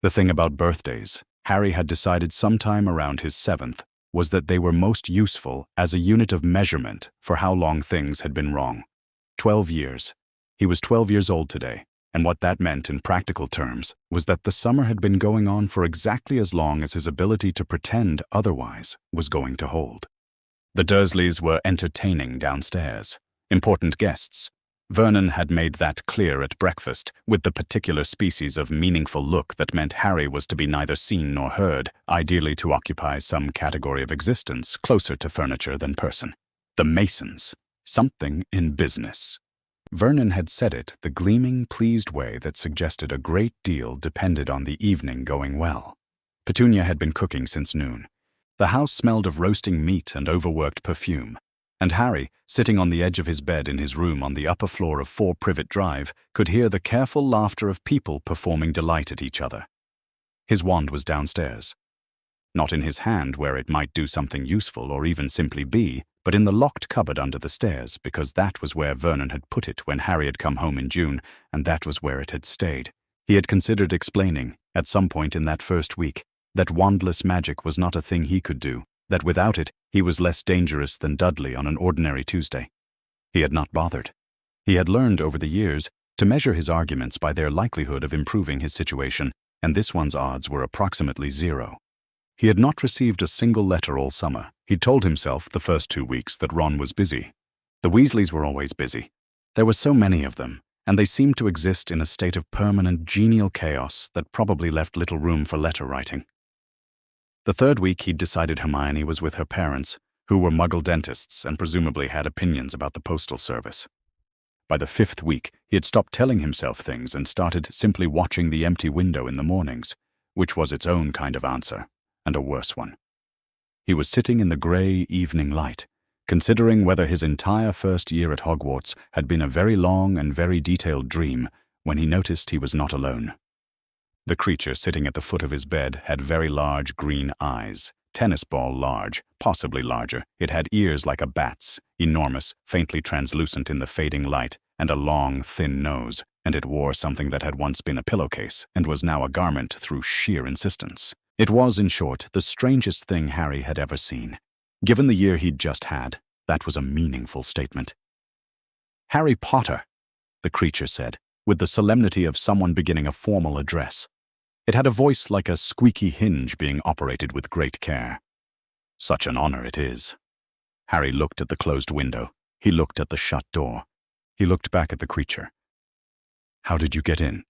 The thing about birthdays, Harry had decided sometime around his 7th, was that they were most useful as a unit of measurement for how long things had been wrong. 12 years. He was 12 years old today, and what that meant in practical terms was that the summer had been going on for exactly as long as his ability to pretend otherwise was going to hold. The Dursleys were entertaining downstairs. Important guests. Vernon had made that clear at breakfast, with the particular species of meaningful look that meant Harry was to be neither seen nor heard, ideally to occupy some category of existence closer to furniture than person. The Masons. Something in business. Vernon had said it the gleaming, pleased way that suggested a great deal depended on the evening going well. Petunia had been cooking since noon. The house smelled of roasting meat and overworked perfume, and Harry, sitting on the edge of his bed in his room on the upper floor of 4 Privet Drive, could hear the careful laughter of people performing delight at each other. His wand was downstairs. Not in his hand where it might do something useful or even simply be, but in the locked cupboard under the stairs, because that was where Vernon had put it when Harry had come home in June, and that was where it had stayed. He had considered explaining, at some point in that first week, that wandless magic was not a thing he could do, that without it he was less dangerous than Dudley on an ordinary Tuesday. He had not bothered. He had learned over the years to measure his arguments by their likelihood of improving his situation, and this one's odds were approximately 0. He had not received a single letter all summer. He'd told himself the first 2 weeks that Ron was busy. The Weasleys were always busy. There were so many of them, and they seemed to exist in a state of permanent genial chaos that probably left little room for letter writing. The 3rd week he'd decided Hermione was with her parents, who were Muggle dentists and presumably had opinions about the postal service. By the 5th week, he had stopped telling himself things and started simply watching the empty window in the mornings, which was its own kind of answer, and a worse one. He was sitting in the grey evening light, considering whether his entire first year at Hogwarts had been a very long and very detailed dream when he noticed he was not alone. The creature sitting at the foot of his bed had very large green eyes, tennis ball large, possibly larger. It had ears like a bat's, enormous, faintly translucent in the fading light, and a long, thin nose, and it wore something that had once been a pillowcase and was now a garment through sheer insistence. It was, in short, the strangest thing Harry had ever seen. Given the year he'd just had, that was a meaningful statement. "Harry Potter," the creature said, with the solemnity of someone beginning a formal address. It had a voice like a squeaky hinge being operated with great care. "Such an honor it is." Harry looked at the closed window. He looked at the shut door. He looked back at the creature. "How did you get in?"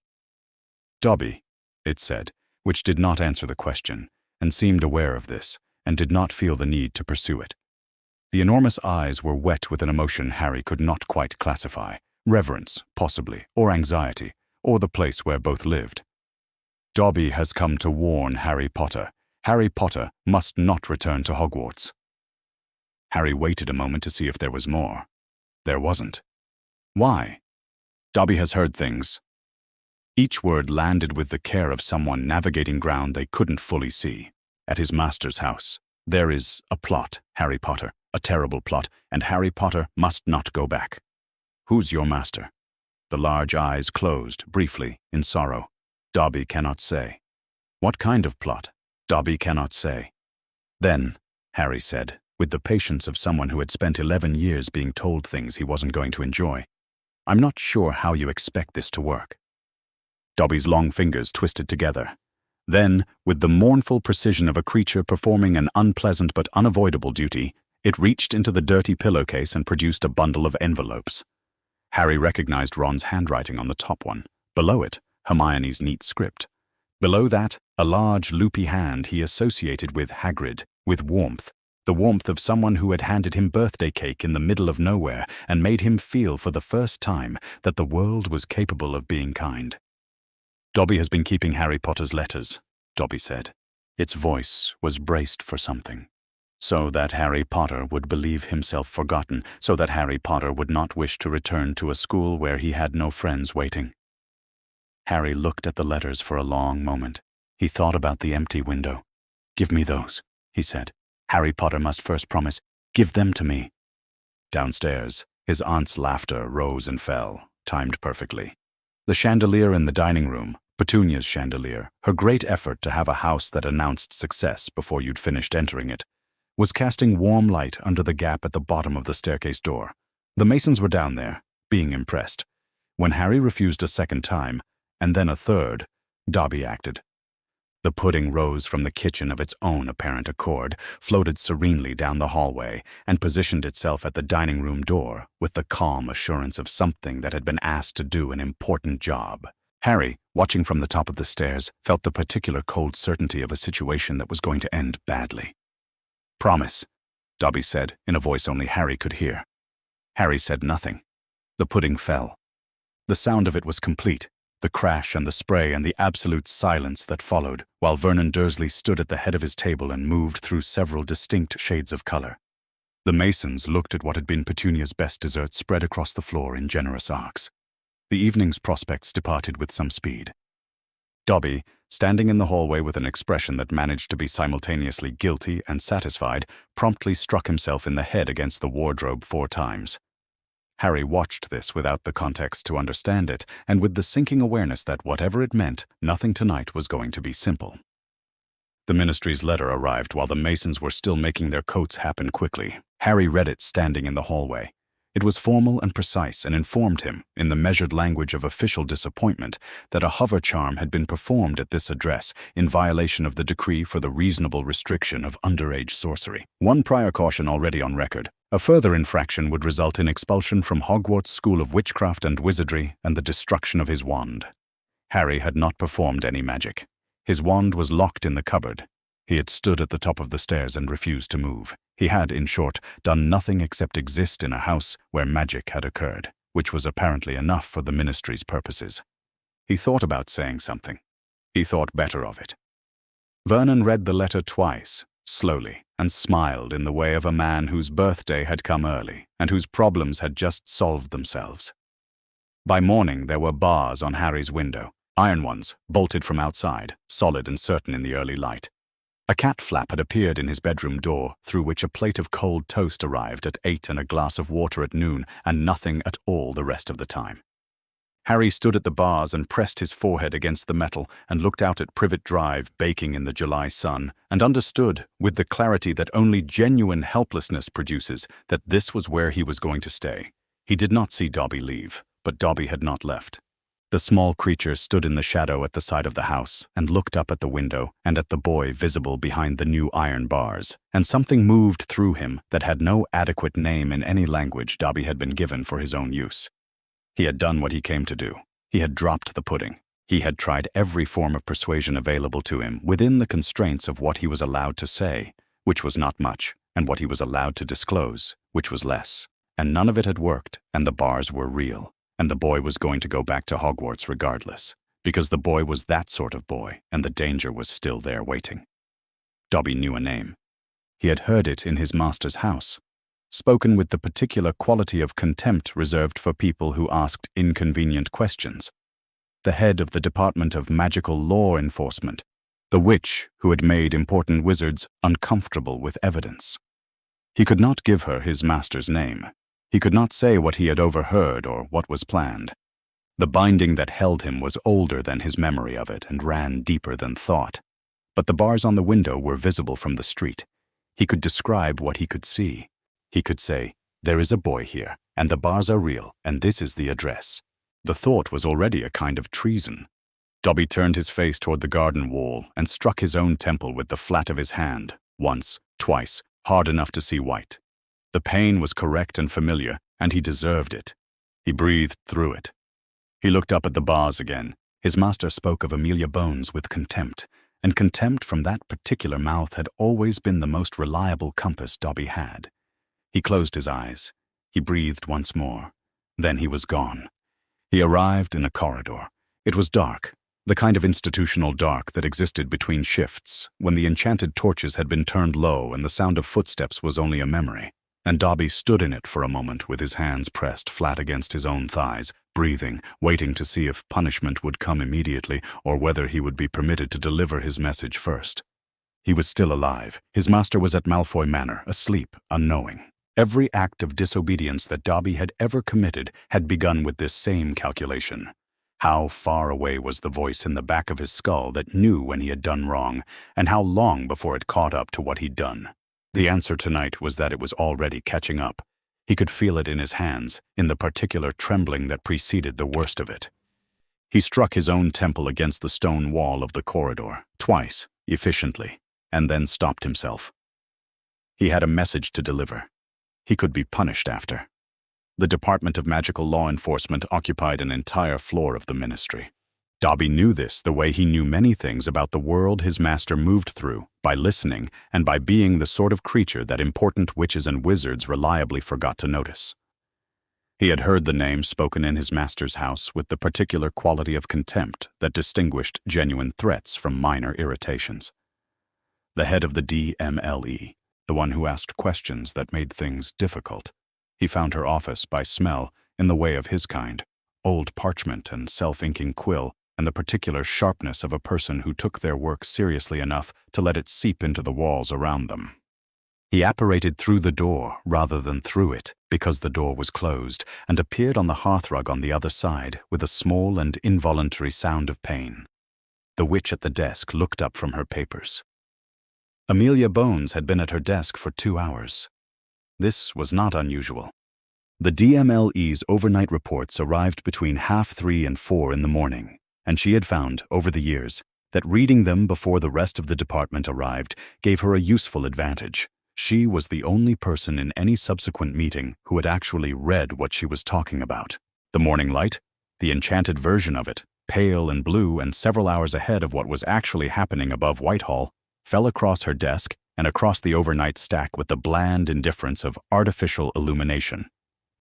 "Dobby," it said, which did not answer the question, and seemed aware of this, and did not feel the need to pursue it. The enormous eyes were wet with an emotion Harry could not quite classify. Reverence, possibly, or anxiety, or the place where both lived. "Dobby has come to warn Harry Potter. Harry Potter must not return to Hogwarts." Harry waited a moment to see if there was more. There wasn't. "Why?" "Dobby has heard things." Each word landed with the care of someone navigating ground they couldn't fully see. "At his master's house. There is a plot, Harry Potter, a terrible plot, and Harry Potter must not go back." "Who's your master?" The large eyes closed, briefly, in sorrow. "Dobby cannot say." "What kind of plot?" "Dobby cannot say." "Then," Harry said, with the patience of someone who had spent 11 years being told things he wasn't going to enjoy, "I'm not sure how you expect this to work." Dobby's long fingers twisted together. Then, with the mournful precision of a creature performing an unpleasant but unavoidable duty, it reached into the dirty pillowcase and produced a bundle of envelopes. Harry recognized Ron's handwriting on the top one. Below it, Hermione's neat script. Below that, a large, loopy hand he associated with Hagrid, with warmth, the warmth of someone who had handed him birthday cake in the middle of nowhere and made him feel for the first time that the world was capable of being kind. "Dobby has been keeping Harry Potter's letters," Dobby said. Its voice was braced for something. "So that Harry Potter would believe himself forgotten, so that Harry Potter would not wish to return to a school where he had no friends waiting." Harry looked at the letters for a long moment. He thought about the empty window. "Give me those," he said. "Harry Potter must first promise. Give them to me." Downstairs, his aunt's laughter rose and fell, timed perfectly. The chandelier in the dining room, Petunia's chandelier, her great effort to have a house that announced success before you'd finished entering it, was casting warm light under the gap at the bottom of the staircase door. The Masons were down there, being impressed. When Harry refused a second time, and then a third, Dobby acted. The pudding rose from the kitchen of its own apparent accord, floated serenely down the hallway, and positioned itself at the dining room door with the calm assurance of something that had been asked to do an important job. Harry, watching from the top of the stairs, felt the particular cold certainty of a situation that was going to end badly. "Promise," Dobby said in a voice only Harry could hear. Harry said nothing. The pudding fell. The sound of it was complete, the crash and the spray and the absolute silence that followed, while Vernon Dursley stood at the head of his table and moved through several distinct shades of color. The Masons looked at what had been Petunia's best dessert spread across the floor in generous arcs. The evening's prospects departed with some speed. Dobby, standing in the hallway with an expression that managed to be simultaneously guilty and satisfied, promptly struck himself in the head against the wardrobe 4 times. Harry watched this without the context to understand it, and with the sinking awareness that whatever it meant, nothing tonight was going to be simple. The ministry's letter arrived while the Masons were still making their coats happen quickly. Harry read it standing in the hallway. It was formal and precise and informed him, in the measured language of official disappointment, that a hover charm had been performed at this address in violation of the decree for the reasonable restriction of underage sorcery. One prior caution already on record. A further infraction would result in expulsion from Hogwarts School of Witchcraft and Wizardry and the destruction of his wand. Harry had not performed any magic. His wand was locked in the cupboard. He had stood at the top of the stairs and refused to move. He had, in short, done nothing except exist in a house where magic had occurred, which was apparently enough for the ministry's purposes. He thought about saying something. He thought better of it. Vernon read the letter twice, slowly, and smiled in the way of a man whose birthday had come early and whose problems had just solved themselves. By morning there were bars on Harry's window, iron ones, bolted from outside, solid and certain in the early light. A cat flap had appeared in his bedroom door, through which a plate of cold toast arrived at 8 and a glass of water at noon, and nothing at all the rest of the time. Harry stood at the bars and pressed his forehead against the metal and looked out at Privet Drive baking in the July sun, and understood, with the clarity that only genuine helplessness produces, that this was where he was going to stay. He did not see Dobby leave, but Dobby had not left. The small creature stood in the shadow at the side of the house and looked up at the window and at the boy visible behind the new iron bars, and something moved through him that had no adequate name in any language Dobby had been given for his own use. He had done what he came to do. He had dropped the pudding. He had tried every form of persuasion available to him within the constraints of what he was allowed to say, which was not much, and what he was allowed to disclose, which was less. And none of it had worked, and the bars were real. And the boy was going to go back to Hogwarts regardless, because the boy was that sort of boy, and the danger was still there waiting. Dobby knew a name. He had heard it in his master's house, spoken with the particular quality of contempt reserved for people who asked inconvenient questions. The head of the Department of Magical Law Enforcement, the witch who had made important wizards uncomfortable with evidence. He could not give her his master's name. He could not say what he had overheard or what was planned. The binding that held him was older than his memory of it and ran deeper than thought. But the bars on the window were visible from the street. He could describe what he could see. He could say, "There is a boy here, and the bars are real, and this is the address." The thought was already a kind of treason. Dobby turned his face toward the garden wall and struck his own temple with the flat of his hand, once, twice, hard enough to see white. The pain was correct and familiar, and he deserved it. He breathed through it. He looked up at the bars again. His master spoke of Amelia Bones with contempt, and contempt from that particular mouth had always been the most reliable compass Dobby had. He closed his eyes. He breathed once more. Then he was gone. He arrived in a corridor. It was dark, the kind of institutional dark that existed between shifts, when the enchanted torches had been turned low and the sound of footsteps was only a memory. And Dobby stood in it for a moment with his hands pressed flat against his own thighs, breathing, waiting to see if punishment would come immediately or whether he would be permitted to deliver his message first. He was still alive. His master was at Malfoy Manor, asleep, unknowing. Every act of disobedience that Dobby had ever committed had begun with this same calculation. How far away was the voice in the back of his skull that knew when he had done wrong, and how long before it caught up to what he'd done? The answer tonight was that it was already catching up. He could feel it in his hands, in the particular trembling that preceded the worst of it. He struck his own temple against the stone wall of the corridor, twice, efficiently, and then stopped himself. He had a message to deliver. He could be punished after. The Department of Magical Law Enforcement occupied an entire floor of the ministry. Dobby knew this the way he knew many things about the world his master moved through, by listening and by being the sort of creature that important witches and wizards reliably forgot to notice. He had heard the name spoken in his master's house with the particular quality of contempt that distinguished genuine threats from minor irritations. The head of the DMLE, the one who asked questions that made things difficult. He found her office by smell in the way of his kind, old parchment and self-inking quill, and the particular sharpness of a person who took their work seriously enough to let it seep into the walls around them. He apparated through the door rather than through it, because the door was closed, and appeared on the hearthrug on the other side with a small and involuntary sound of pain. The witch at the desk looked up from her papers. Amelia Bones had been at her desk for 2 hours. This was not unusual. The DMLE's overnight reports arrived between 3:30 and 4 in the morning, and she had found, over the years, that reading them before the rest of the department arrived gave her a useful advantage. She was the only person in any subsequent meeting who had actually read what she was talking about. The morning light, the enchanted version of it, pale and blue and several hours ahead of what was actually happening above Whitehall, fell across her desk and across the overnight stack with the bland indifference of artificial illumination.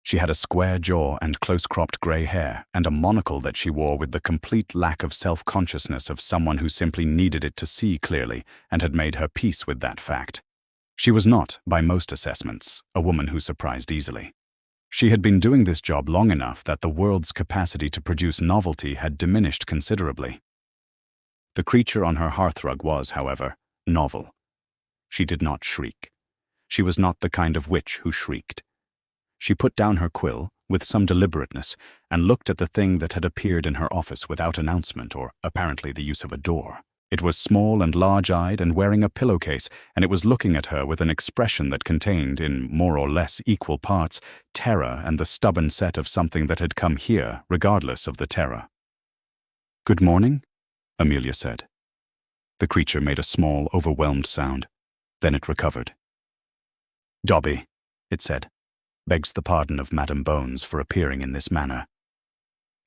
She had a square jaw and close-cropped gray hair, and a monocle that she wore with the complete lack of self-consciousness of someone who simply needed it to see clearly and had made her peace with that fact. She was not, by most assessments, a woman who surprised easily. She had been doing this job long enough that the world's capacity to produce novelty had diminished considerably. The creature on her hearthrug was, however, novel. She did not shriek. She was not the kind of witch who shrieked. She put down her quill, with some deliberateness, and looked at the thing that had appeared in her office without announcement or apparently the use of a door. It was small and large-eyed and wearing a pillowcase, and it was looking at her with an expression that contained, in more or less equal parts, terror and the stubborn set of something that had come here, regardless of the terror. "Good morning," Amelia said. The creature made a small, overwhelmed sound. Then it recovered. "Dobby," it said, "begs the pardon of Madame Bones for appearing in this manner."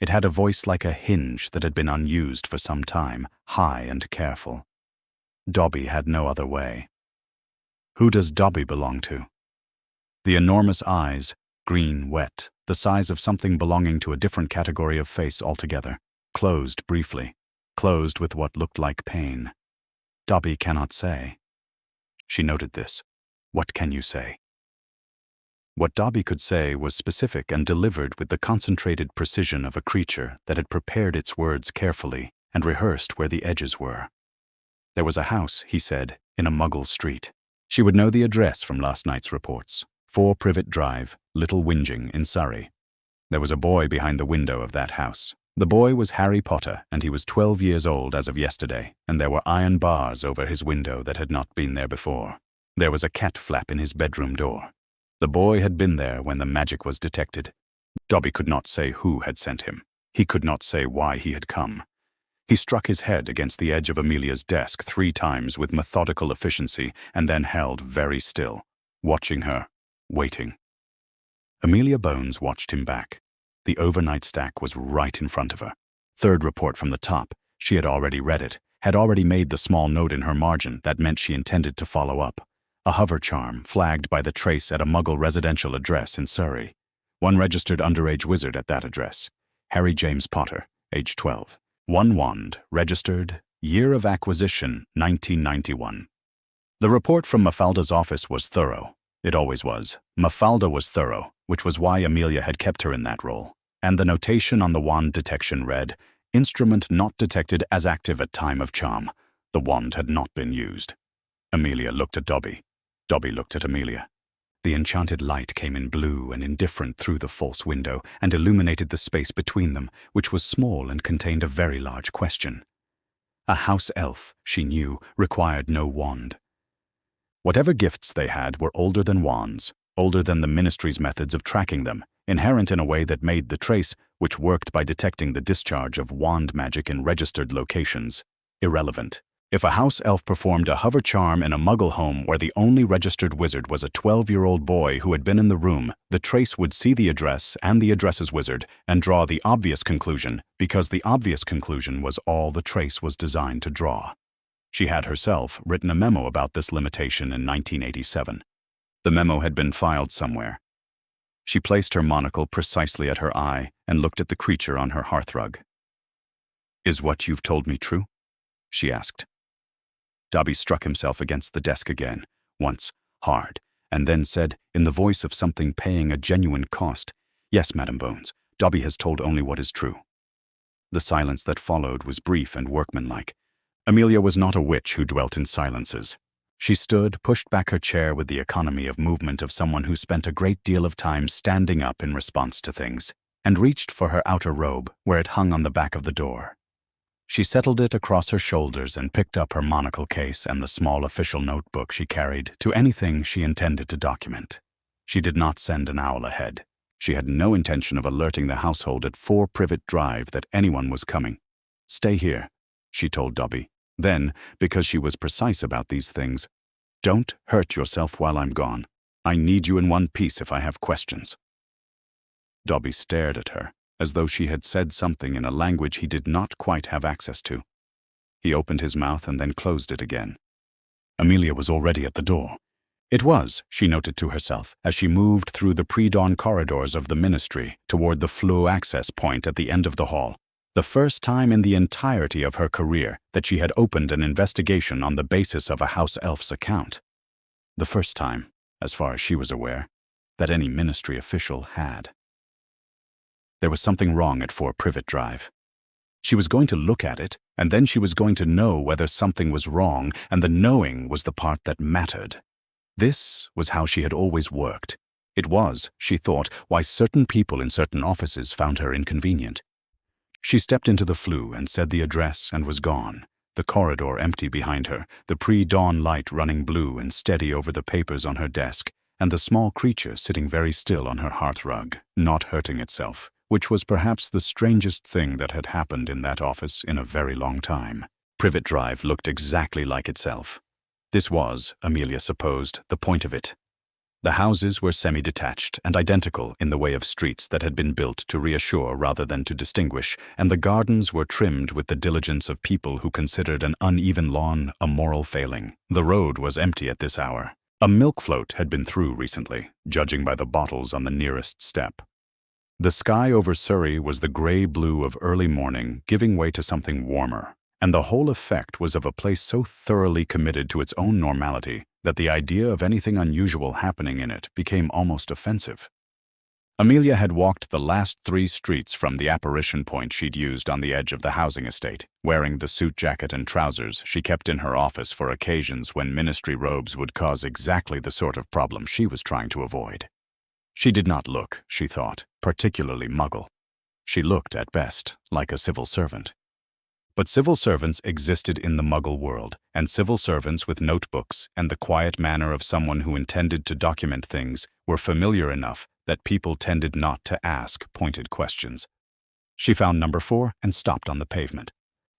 It had a voice like a hinge that had been unused for some time, high and careful. Dobby had no other way. Who does Dobby belong to? The enormous eyes, green, wet, the size of something belonging to a different category of face altogether, closed briefly, closed with what looked like pain. Dobby cannot say. She noted this. What can you say? What Dobby could say was specific and delivered with the concentrated precision of a creature that had prepared its words carefully and rehearsed where the edges were. There was a house, he said, in a Muggle street. She would know the address from last night's reports. 4 Privet Drive, Little Whinging in Surrey. There was a boy behind the window of that house. The boy was Harry Potter, and he was 12 years old as of yesterday, and there were iron bars over his window that had not been there before. There was a cat flap in his bedroom door. The boy had been there when the magic was detected. Dobby could not say who had sent him. He could not say why he had come. He struck his head against the edge of Amelia's desk 3 times with methodical efficiency and then held very still, watching her, waiting. Amelia Bones watched him back. The overnight stack was right in front of her. 3rd report from the top. She had already read it, had already made the small note in her margin that meant she intended to follow up. A hover charm flagged by the trace at a Muggle residential address in Surrey. 1 registered underage wizard at that address. Harry James Potter, age 12. 1 wand, registered, year of acquisition, 1991. The report from Mafalda's office was thorough. It always was. Mafalda was thorough, which was why Amelia had kept her in that role. And the notation on the wand detection read, "Instrument not detected as active at time of charm." The wand had not been used. Amelia looked at Dobby. Dobby looked at Amelia. The enchanted light came in blue and indifferent through the false window and illuminated the space between them, which was small and contained a very large question. A house elf, she knew, required no wand. Whatever gifts they had were older than wands, older than the ministry's methods of tracking them, inherent in a way that made the trace, which worked by detecting the discharge of wand magic in registered locations, irrelevant. If a house elf performed a hover charm in a muggle home where the only registered wizard was a 12-year-old boy who had been in the room, the trace would see the address and the address's wizard and draw the obvious conclusion, because the obvious conclusion was all the trace was designed to draw. She had herself written a memo about this limitation in 1987. The memo had been filed somewhere. She placed her monocle precisely at her eye and looked at the creature on her hearthrug. "Is what you've told me true?" she asked. Dobby struck himself against the desk again, once, hard, and then said, in the voice of something paying a genuine cost, "Yes, Madam Bones, Dobby has told only what is true." The silence that followed was brief and workmanlike. Amelia was not a witch who dwelt in silences. She stood, pushed back her chair with the economy of movement of someone who spent a great deal of time standing up in response to things, and reached for her outer robe, where it hung on the back of the door. She settled it across her shoulders and picked up her monocle case and the small official notebook she carried to anything she intended to document. She did not send an owl ahead. She had no intention of alerting the household at 4 Privet Drive that anyone was coming. "Stay here," she told Dobby. Then, because she was precise about these things, "Don't hurt yourself while I'm gone. I need you in one piece if I have questions." Dobby stared at her, as though she had said something in a language he did not quite have access to. He opened his mouth and then closed it again. Amelia was already at the door. It was, she noted to herself, as she moved through the pre-dawn corridors of the ministry toward the flue access point at the end of the hall, the first time in the entirety of her career that she had opened an investigation on the basis of a house elf's account. The first time, as far as she was aware, that any ministry official had. There was something wrong at 4 Privet Drive. She was going to look at it, and then she was going to know whether something was wrong, and the knowing was the part that mattered. This was how she had always worked. It was, she thought, why certain people in certain offices found her inconvenient. She stepped into the flue and said the address and was gone, the corridor empty behind her, the pre-dawn light running blue and steady over the papers on her desk, and the small creature sitting very still on her hearthrug, not hurting itself, which was perhaps the strangest thing that had happened in that office in a very long time. Privet Drive looked exactly like itself. This was, Amelia supposed, the point of it. The houses were semi-detached and identical in the way of streets that had been built to reassure rather than to distinguish, and the gardens were trimmed with the diligence of people who considered an uneven lawn a moral failing. The road was empty at this hour. A milk float had been through recently, judging by the bottles on the nearest step. The sky over Surrey was the gray-blue of early morning giving way to something warmer, and the whole effect was of a place so thoroughly committed to its own normality that the idea of anything unusual happening in it became almost offensive. Amelia had walked the last 3 streets from the apparition point she'd used on the edge of the housing estate, wearing the suit jacket and trousers she kept in her office for occasions when ministry robes would cause exactly the sort of problem she was trying to avoid. She did not look, she thought, particularly muggle. She looked, at best, like a civil servant. But civil servants existed in the muggle world, and civil servants with notebooks and the quiet manner of someone who intended to document things were familiar enough that people tended not to ask pointed questions. She found number 4 and stopped on the pavement.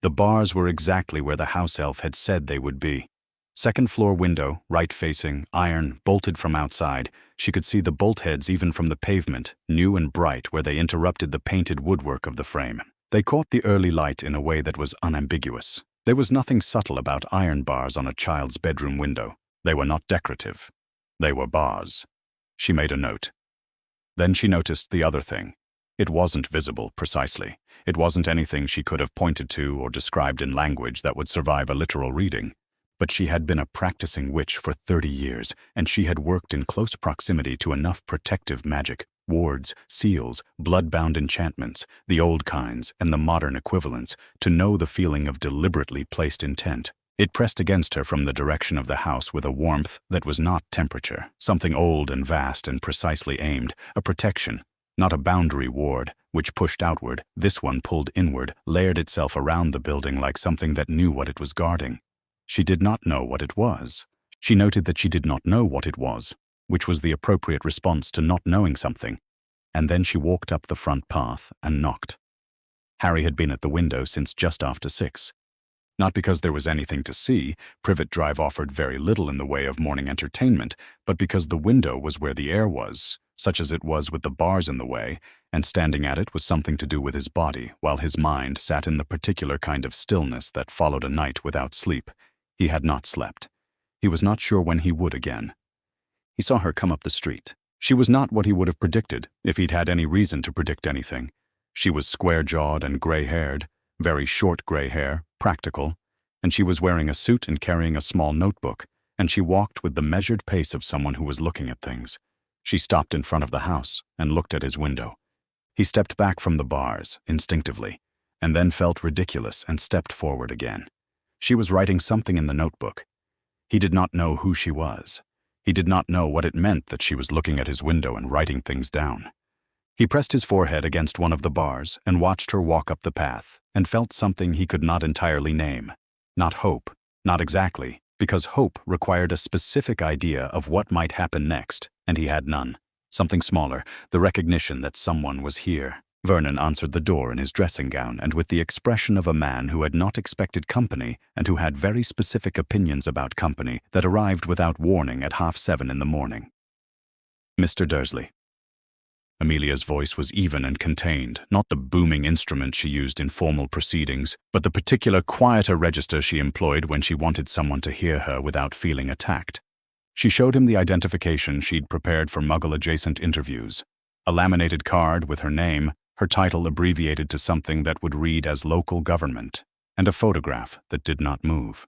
The bars were exactly where the house elf had said they would be. 2nd floor window, right-facing, iron, bolted from outside. She could see the bolt heads even from the pavement, new and bright where they interrupted the painted woodwork of the frame. They caught the early light in a way that was unambiguous. There was nothing subtle about iron bars on a child's bedroom window. They were not decorative. They were bars. She made a note. Then she noticed the other thing. It wasn't visible precisely. It wasn't anything she could have pointed to or described in language that would survive a literal reading. But she had been a practicing witch for 30 years, and she had worked in close proximity to enough protective magic, wards, seals, blood-bound enchantments, the old kinds and the modern equivalents, to know the feeling of deliberately placed intent, It pressed against her from the direction of the house with a warmth that was not temperature, something old and vast and precisely aimed, a protection, not a boundary ward, which pushed outward. This one pulled inward, layered itself around the building like something that knew what it was guarding. She did not know what it was. She noted that she did not know what it was, which was the appropriate response to not knowing something. And then she walked up the front path and knocked. Harry had been at the window since just after 6. Not because there was anything to see, Privet Drive offered very little in the way of morning entertainment, but because the window was where the air was, such as it was with the bars in the way, and standing at it was something to do with his body, while his mind sat in the particular kind of stillness that followed a night without sleep. He had not slept. He was not sure when he would again. He saw her come up the street. She was not what he would have predicted, if he'd had any reason to predict anything. She was square-jawed and gray-haired, very short gray hair, practical, and she was wearing a suit and carrying a small notebook, and she walked with the measured pace of someone who was looking at things. She stopped in front of the house and looked at his window. He stepped back from the bars, instinctively, and then felt ridiculous and stepped forward again. She was writing something in the notebook. He did not know who she was. He did not know what it meant that she was looking at his window and writing things down. He pressed his forehead against one of the bars and watched her walk up the path and felt something he could not entirely name. Not hope, not exactly, because hope required a specific idea of what might happen next, and he had none. Something smaller, the recognition that someone was here. Vernon answered the door in his dressing gown and with the expression of a man who had not expected company and who had very specific opinions about company that arrived without warning at 7:30 in the morning. Mr. Dursley. Amelia's voice was even and contained, not the booming instrument she used in formal proceedings, but the particular quieter register she employed when she wanted someone to hear her without feeling attacked. She showed him the identification she'd prepared for Muggle-adjacent interviews, a laminated card with her name, her title abbreviated to something that would read as local government, and a photograph that did not move.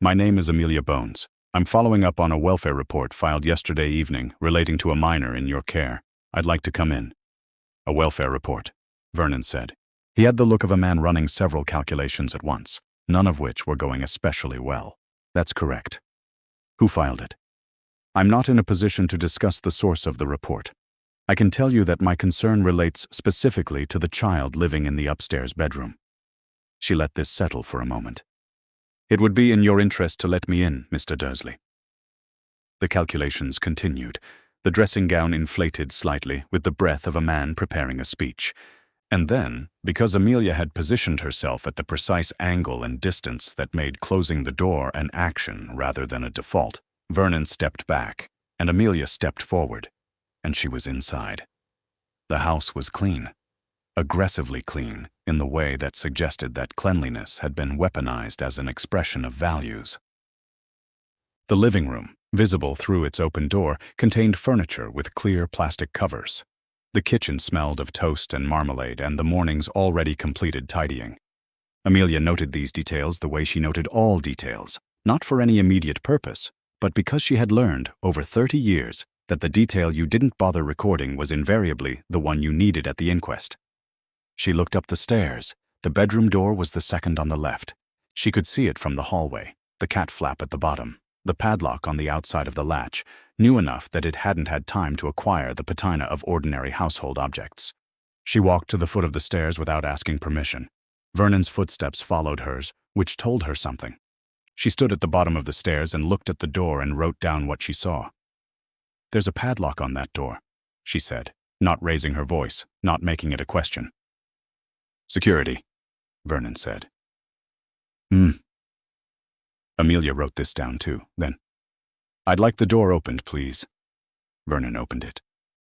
"My name is Amelia Bones. I'm following up on a welfare report filed yesterday evening relating to a minor in your care. I'd like to come in." "A welfare report," Vernon said. He had the look of a man running several calculations at once, none of which were going especially well. "That's correct. Who filed it?" "I'm not in a position to discuss the source of the report. I can tell you that my concern relates specifically to the child living in the upstairs bedroom." She let this settle for a moment. "It would be in your interest to let me in, Mr. Dursley." The calculations continued. The dressing gown inflated slightly with the breath of a man preparing a speech. And then, because Amelia had positioned herself at the precise angle and distance that made closing the door an action rather than a default, Vernon stepped back, and Amelia stepped forward, and she was inside. The house was clean, aggressively clean, in the way that suggested that cleanliness had been weaponized as an expression of values. The living room, visible through its open door, contained furniture with clear plastic covers. The kitchen smelled of toast and marmalade and the morning's already completed tidying. Amelia noted these details the way she noted all details, not for any immediate purpose, but because she had learned, over 30 years, that the detail you didn't bother recording was invariably the one you needed at the inquest. She looked up the stairs. The bedroom door was the second on the left. She could see it from the hallway, the cat flap at the bottom, the padlock on the outside of the latch, knew enough that it hadn't had time to acquire the patina of ordinary household objects. She walked to the foot of the stairs without asking permission. Vernon's footsteps followed hers, which told her something. She stood at the bottom of the stairs and looked at the door and wrote down what she saw. "There's a padlock on that door," she said, not raising her voice, not making it a question. "Security," Vernon said. Amelia wrote this down too, then. "I'd like the door opened, please." Vernon opened it.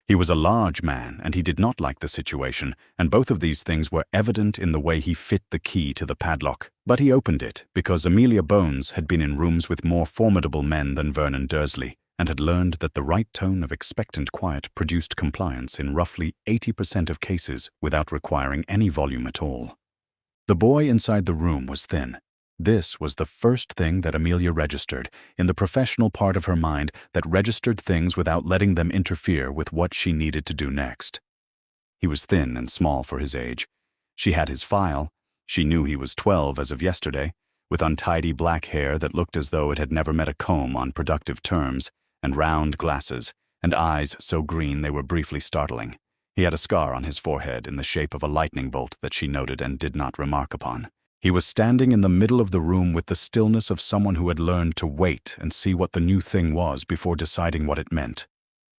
He was a large man, and he did not like the situation, and both of these things were evident in the way he fit the key to the padlock. But he opened it because Amelia Bones had been in rooms with more formidable men than Vernon Dursley, and had learned that the right tone of expectant quiet produced compliance in roughly 80% of cases without requiring any volume at all. The boy inside the room was thin. This was the first thing that Amelia registered, in the professional part of her mind that registered things without letting them interfere with what she needed to do next. He was thin and small for his age. She had his file. She knew he was 12 as of yesterday, with untidy black hair that looked as though it had never met a comb on productive terms, and round glasses, and eyes so green they were briefly startling. He had a scar on his forehead in the shape of a lightning bolt that she noted and did not remark upon. He was standing in the middle of the room with the stillness of someone who had learned to wait and see what the new thing was before deciding what it meant.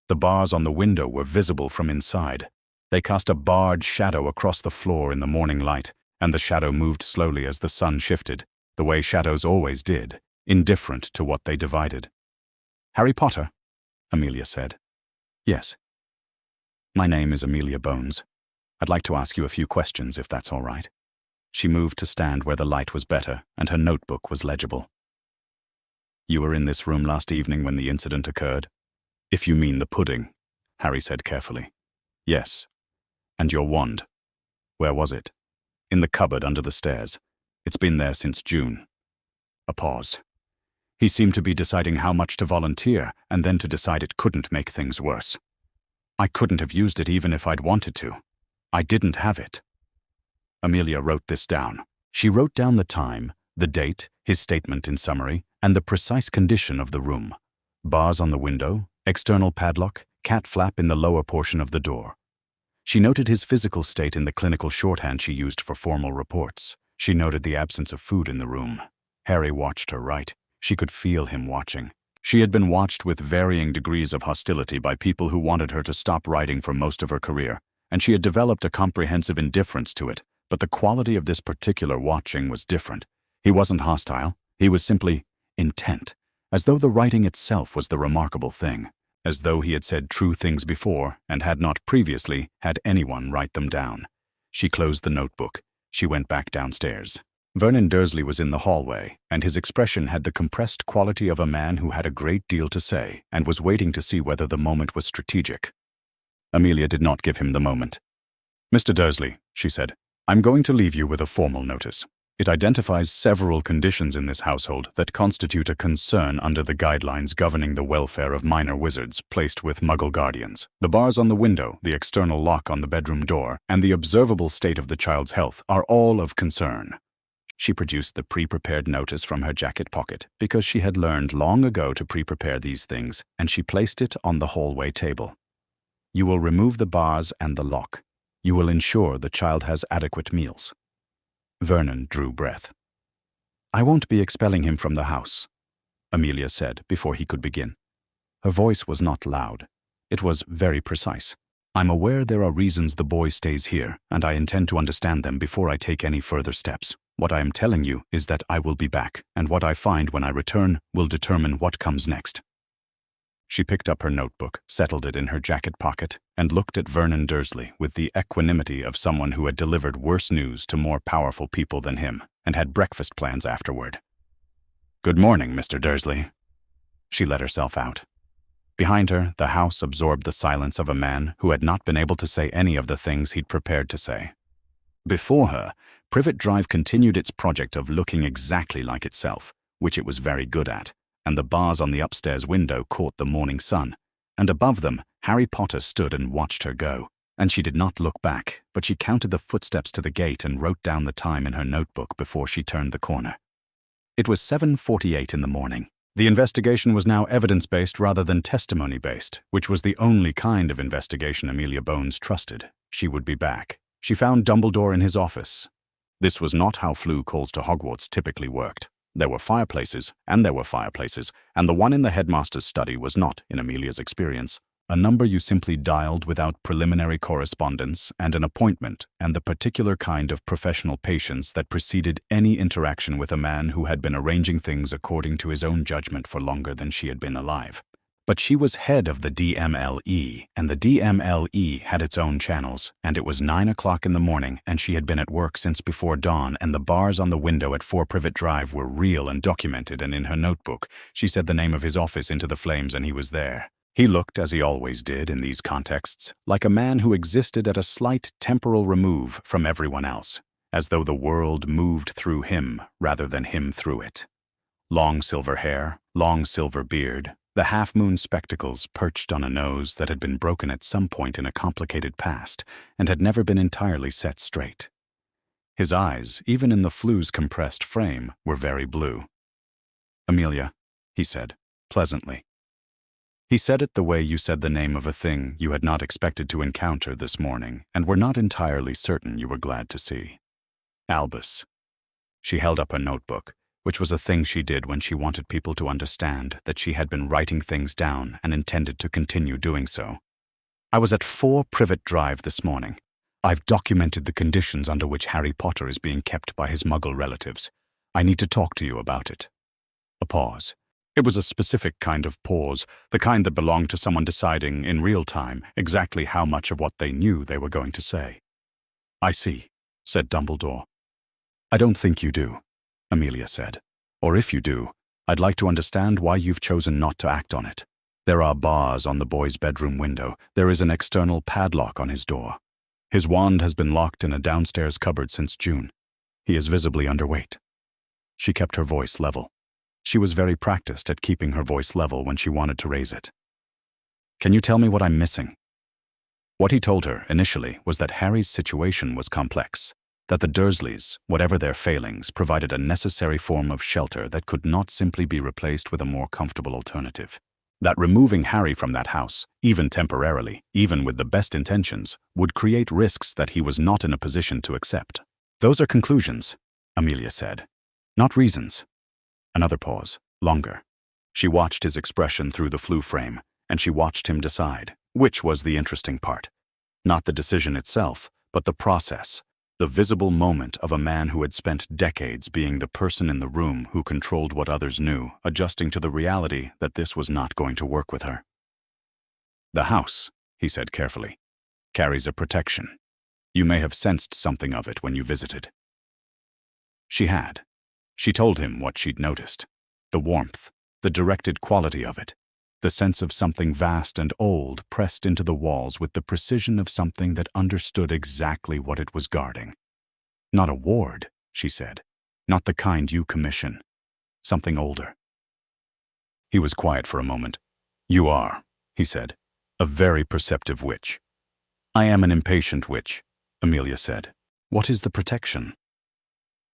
The bars on the window were visible from inside. They cast a barred shadow across the floor in the morning light, and the shadow moved slowly as the sun shifted, the way shadows always did, indifferent to what they divided. "Harry Potter?" Amelia said. "Yes." "My name is Amelia Bones. I'd like to ask you a few questions, if that's all right." She moved to stand where the light was better and her notebook was legible. "You were in this room last evening when the incident occurred?" "If you mean the pudding," Harry said carefully. "Yes." "And your wand? Where was it?" "In the cupboard under the stairs. It's been there since June." A pause. He seemed to be deciding how much to volunteer, and then to decide it couldn't make things worse. "I couldn't have used it even if I'd wanted to. I didn't have it." Amelia wrote this down. She wrote down the time, the date, his statement in summary, and the precise condition of the room. Bars on the window, external padlock, cat flap in the lower portion of the door. She noted his physical state in the clinical shorthand she used for formal reports. She noted the absence of food in the room. Harry watched her write. She could feel him watching. She had been watched with varying degrees of hostility by people who wanted her to stop writing for most of her career, and she had developed a comprehensive indifference to it, but the quality of this particular watching was different. He wasn't hostile. He was simply intent, as though the writing itself was the remarkable thing, as though he had said true things before and had not previously had anyone write them down. She closed the notebook. She went back downstairs. Vernon Dursley was in the hallway, and his expression had the compressed quality of a man who had a great deal to say and was waiting to see whether the moment was strategic. Amelia did not give him the moment. "Mr. Dursley," she said, "I'm going to leave you with a formal notice. It identifies several conditions in this household that constitute a concern under the guidelines governing the welfare of minor wizards placed with Muggle guardians. The bars on the window, the external lock on the bedroom door, and the observable state of the child's health are all of concern." She produced the pre-prepared notice from her jacket pocket because she had learned long ago to pre-prepare these things, and she placed it on the hallway table. "You will remove the bars and the lock. You will ensure the child has adequate meals." Vernon drew breath. "I won't be expelling him from the house," Amelia said before he could begin. Her voice was not loud. It was very precise. "I'm aware there are reasons the boy stays here, and I intend to understand them before I take any further steps. What I am telling you is that I will be back, and what I find when I return will determine what comes next." She picked up her notebook, settled it in her jacket pocket, and looked at Vernon Dursley with the equanimity of someone who had delivered worse news to more powerful people than him, and had breakfast plans afterward. "Good morning, Mr. Dursley." She let herself out. Behind her, the house absorbed the silence of a man who had not been able to say any of the things he'd prepared to say. Before her, Privet Drive continued its project of looking exactly like itself, which it was very good at, and the bars on the upstairs window caught the morning sun, and above them, Harry Potter stood and watched her go. And she did not look back, but she counted the footsteps to the gate and wrote down the time in her notebook before she turned the corner. It was 7:48 in the morning. The investigation was now evidence-based rather than testimony-based, which was the only kind of investigation Amelia Bones trusted. She would be back. She found Dumbledore in his office. This was not how Floo calls to Hogwarts typically worked. There were fireplaces, and the one in the headmaster's study was not, in Amelia's experience, a number you simply dialed without preliminary correspondence and an appointment and the particular kind of professional patience that preceded any interaction with a man who had been arranging things according to his own judgment for longer than she had been alive. But she was head of the DMLE, and the DMLE had its own channels, and it was 9 o'clock in the morning, and she had been at work since before dawn, and the bars on the window at 4 Privet Drive were real and documented, and in her notebook, she said the name of his office into the flames, and he was there. He looked, as he always did in these contexts, like a man who existed at a slight temporal remove from everyone else, as though the world moved through him rather than him through it. Long silver hair, long silver beard, the half-moon spectacles perched on a nose that had been broken at some point in a complicated past and had never been entirely set straight. His eyes, even in the flu's compressed frame, were very blue. "Amelia," he said, pleasantly. He said it the way you said the name of a thing you had not expected to encounter this morning and were not entirely certain you were glad to see. "Albus." She held up a notebook, which was a thing she did when she wanted people to understand that she had been writing things down and intended to continue doing so. "I was at 4 Privet Drive this morning. I've documented the conditions under which Harry Potter is being kept by his Muggle relatives. I need to talk to you about it." A pause. It was a specific kind of pause, the kind that belonged to someone deciding, in real time, exactly how much of what they knew they were going to say. "I see," said Dumbledore. "I don't think you do," Amelia said. "Or if you do, I'd like to understand why you've chosen not to act on it. There are bars on the boy's bedroom window. There is an external padlock on his door. His wand has been locked in a downstairs cupboard since June. He is visibly underweight." She kept her voice level. She was very practiced at keeping her voice level when she wanted to raise it. "Can you tell me what I'm missing?" What he told her, initially, was that Harry's situation was complex, that the Dursleys, whatever their failings, provided a necessary form of shelter that could not simply be replaced with a more comfortable alternative. That removing Harry from that house, even temporarily, even with the best intentions, would create risks that he was not in a position to accept. "Those are conclusions," Amelia said, "not reasons." Another pause, longer. She watched his expression through the flu frame, and she watched him decide, which was the interesting part. Not the decision itself, but the process, the visible moment of a man who had spent decades being the person in the room who controlled what others knew, adjusting to the reality that this was not going to work with her. "The house," he said carefully, "carries a protection. You may have sensed something of it when you visited." She had. She told him what she'd noticed. The warmth, the directed quality of it, the sense of something vast and old pressed into the walls with the precision of something that understood exactly what it was guarding. "Not a ward," she said. "Not the kind you commission. Something older." He was quiet for a moment. "You are," he said, "a very perceptive witch." "I am an impatient witch," Amelia said. "What is the protection?"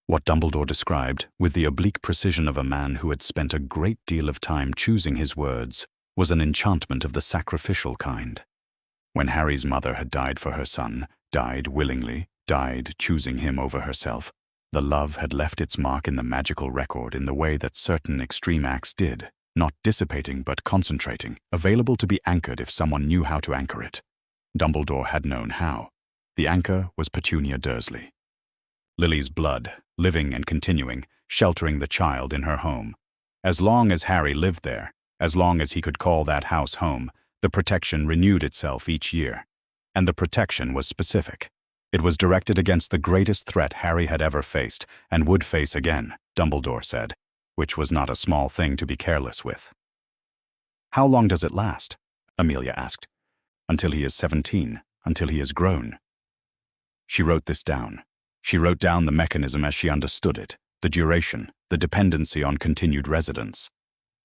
What Dumbledore described, with the oblique precision of a man who had spent a great deal of time choosing his words, was an enchantment of the sacrificial kind. When Harry's mother had died for her son, died willingly, died choosing him over herself, the love had left its mark in the magical record in the way that certain extreme acts did, not dissipating but concentrating, available to be anchored if someone knew how to anchor it. Dumbledore had known how. The anchor was Petunia Dursley. Lily's blood, living and continuing, sheltering the child in her home. As long as Harry lived there, as long as he could call that house home, the protection renewed itself each year. And the protection was specific. It was directed against the greatest threat Harry had ever faced, and would face again, Dumbledore said, which was not a small thing to be careless with. "How long does it last?" Amelia asked. "Until he is 17, until he is grown." She wrote this down. She wrote down the mechanism as she understood it, the duration, the dependency on continued residence.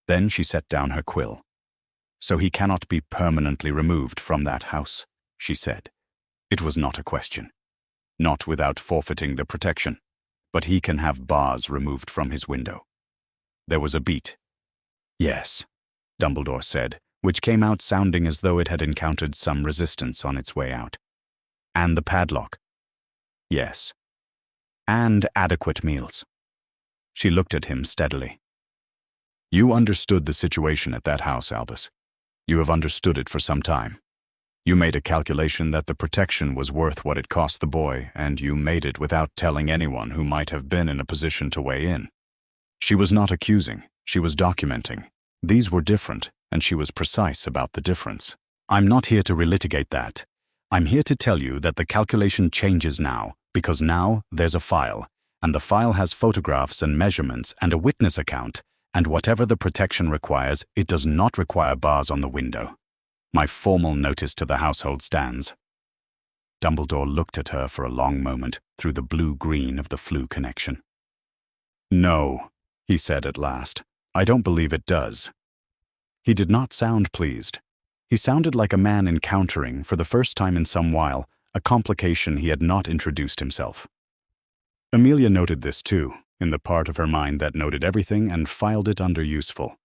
Then she set down her quill. "So he cannot be permanently removed from that house," she said. It was not a question. Not without forfeiting the protection. But he can have bars removed from his window. There was a beat. "Yes," Dumbledore said, which came out sounding as though it had encountered some resistance on its way out. "And the padlock." "Yes." "And adequate meals." She looked at him steadily. "You understood the situation at that house, Albus. You have understood it for some time. You made a calculation that the protection was worth what it cost the boy, and you made it without telling anyone who might have been in a position to weigh in." She was not accusing, she was documenting. These were different, and she was precise about the difference. "I'm not here to relitigate that. I'm here to tell you that the calculation changes now, because now there's a file, and the file has photographs and measurements and a witness account, and whatever the protection requires, it does not require bars on the window. My formal notice to the household stands." Dumbledore looked at her for a long moment through the blue-green of the flu connection. "No," he said at last. "I don't believe it does." He did not sound pleased. He sounded like a man encountering, for the first time in some while, a complication he had not introduced himself. Amelia noted this too, in the part of her mind that noted everything and filed it under useful.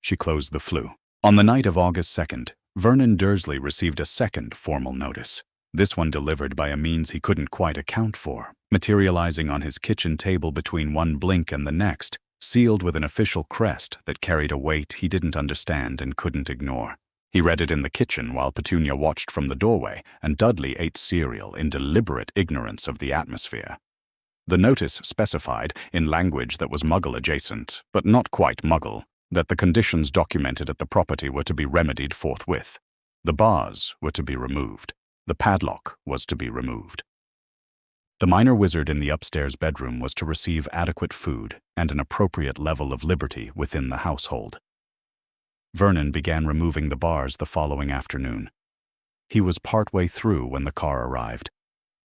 She closed the flue. On the night of August 2nd, Vernon Dursley received a second formal notice, this one delivered by a means he couldn't quite account for, materializing on his kitchen table between one blink and the next, sealed with an official crest that carried a weight he didn't understand and couldn't ignore. He read it in the kitchen while Petunia watched from the doorway, and Dudley ate cereal in deliberate ignorance of the atmosphere. The notice specified, in language that was Muggle-adjacent, but not quite Muggle, that the conditions documented at the property were to be remedied forthwith. The bars were to be removed. The padlock was to be removed. The minor wizard in the upstairs bedroom was to receive adequate food and an appropriate level of liberty within the household. Vernon began removing the bars the following afternoon. He was partway through when the car arrived.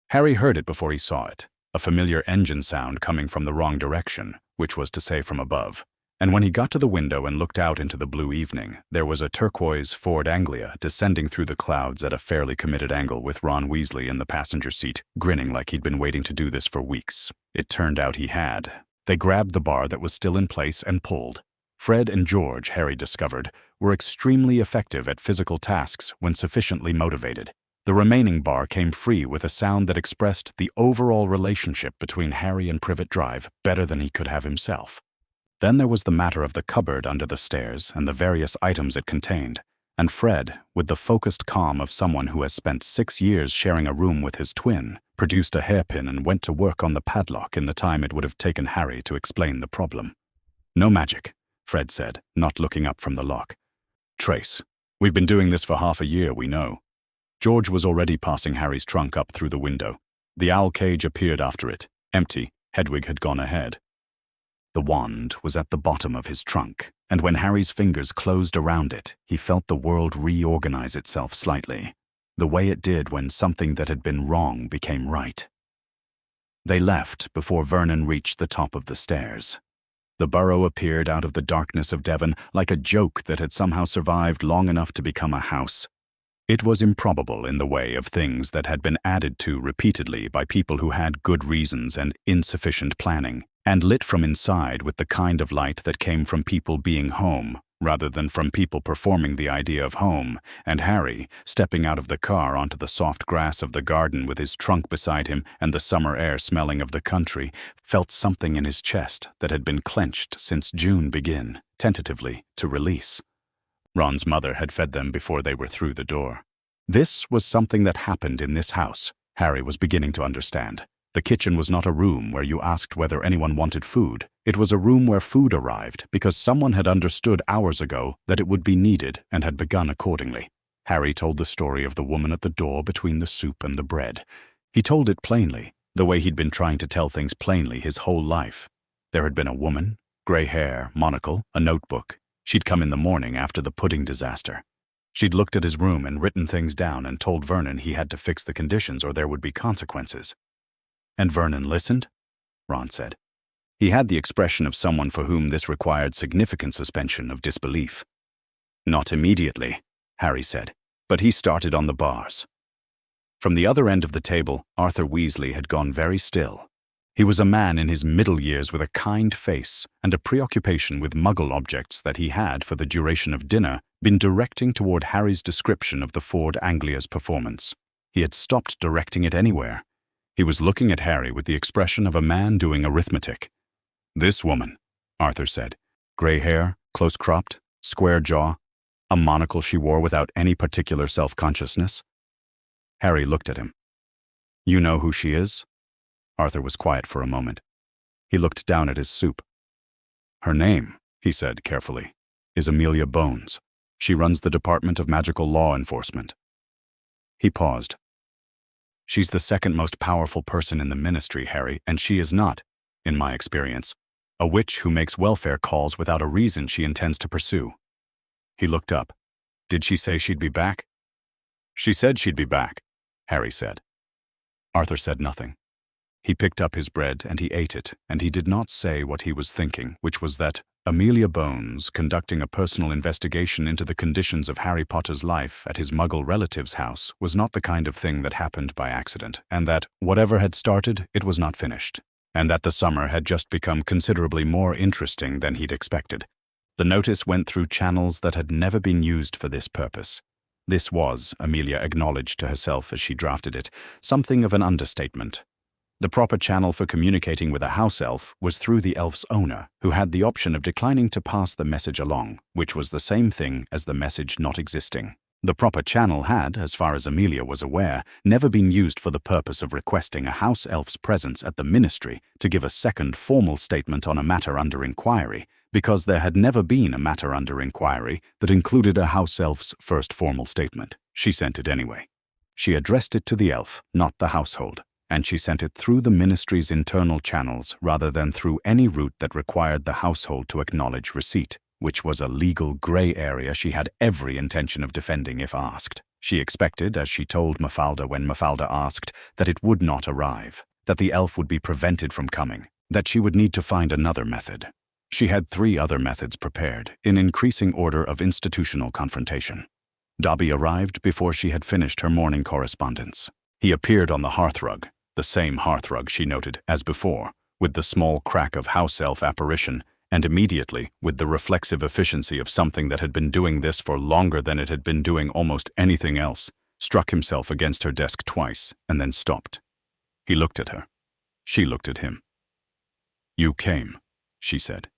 Harry heard it before he saw it, a familiar engine sound coming from the wrong direction, which was to say from above. And when he got to the window and looked out into the blue evening, there was a turquoise Ford Anglia descending through the clouds at a fairly committed angle with Ron Weasley in the passenger seat, grinning like he'd been waiting to do this for weeks. It turned out he had. They grabbed the bar that was still in place and pulled. Fred and George, Harry discovered, were extremely effective at physical tasks when sufficiently motivated. The remaining bar came free with a sound that expressed the overall relationship between Harry and Privet Drive better than he could have himself. Then there was the matter of the cupboard under the stairs and the various items it contained, and Fred, with the focused calm of someone who has spent 6 years sharing a room with his twin, produced a hairpin and went to work on the padlock in the time it would have taken Harry to explain the problem. "No magic," Fred said, not looking up from the lock. "Trace, we've been doing this for half a year, we know." George was already passing Harry's trunk up through the window. The owl cage appeared after it, empty. Hedwig had gone ahead. The wand was at the bottom of his trunk, and when Harry's fingers closed around it, he felt the world reorganize itself slightly, the way it did when something that had been wrong became right. They left before Vernon reached the top of the stairs. The burrow appeared out of the darkness of Devon like a joke that had somehow survived long enough to become a house. It was improbable in the way of things that had been added to repeatedly by people who had good reasons and insufficient planning, and lit from inside with the kind of light that came from people being home, rather than from people performing the idea of home, and Harry, stepping out of the car onto the soft grass of the garden with his trunk beside him and the summer air smelling of the country, felt something in his chest that had been clenched since June began, tentatively, to release. Ron's mother had fed them before they were through the door. This was something that happened in this house, Harry was beginning to understand. The kitchen was not a room where you asked whether anyone wanted food. It was a room where food arrived because someone had understood hours ago that it would be needed and had begun accordingly. Harry told the story of the woman at the door between the soup and the bread. He told it plainly, the way he'd been trying to tell things plainly his whole life. There had been a woman, gray hair, monocle, a notebook. She'd come in the morning after the pudding disaster. She'd looked at his room and written things down and told Vernon he had to fix the conditions or there would be consequences. "And Vernon listened?" Ron said. He had the expression of someone for whom this required significant suspension of disbelief. "Not immediately," Harry said, "but he started on the bars." From the other end of the table, Arthur Weasley had gone very still. He was a man in his middle years with a kind face and a preoccupation with Muggle objects that he had, for the duration of dinner, been directing toward Harry's description of the Ford Anglia's performance. He had stopped directing it anywhere. He was looking at Harry with the expression of a man doing arithmetic. "This woman," Arthur said. "Gray hair, close-cropped, square jaw, a monocle she wore without any particular self-consciousness." Harry looked at him. "You know who she is?" Arthur was quiet for a moment. He looked down at his soup. "Her name," he said carefully, "is Amelia Bones. She runs the Department of Magical Law Enforcement." He paused. "She's the second most powerful person in the ministry, Harry, and she is not, in my experience, a witch who makes welfare calls without a reason she intends to pursue." He looked up. "Did she say she'd be back?" "She said she'd be back," Harry said. Arthur said nothing. He picked up his bread and he ate it, and he did not say what he was thinking, which was that Amelia Bones, conducting a personal investigation into the conditions of Harry Potter's life at his Muggle relative's house, was not the kind of thing that happened by accident, and that, whatever had started, it was not finished. and that the summer had just become considerably more interesting than he'd expected. The notice went through channels that had never been used for this purpose. This was, Amelia acknowledged to herself as she drafted it, something of an understatement. The proper channel for communicating with a house elf was through the elf's owner, who had the option of declining to pass the message along, which was the same thing as the message not existing. The proper channel had, as far as Amelia was aware, never been used for the purpose of requesting a house elf's presence at the ministry to give a second formal statement on a matter under inquiry, because there had never been a matter under inquiry that included a house elf's first formal statement. She sent it anyway. She addressed it to the elf, not the household, and she sent it through the ministry's internal channels rather than through any route that required the household to acknowledge receipt, which was a legal gray area she had every intention of defending if asked. She expected, as she told Mafalda when Mafalda asked, that it would not arrive, that the elf would be prevented from coming, that she would need to find another method. She had 3 other methods prepared, in increasing order of institutional confrontation. Dobby arrived before she had finished her morning correspondence. He appeared on the hearthrug, the same hearthrug she noted as before, with the small crack of house elf apparition, and immediately, with the reflexive efficiency of something that had been doing this for longer than it had been doing almost anything else, struck himself against her desk twice and then stopped. He looked at her. She looked at him. "You came," she said.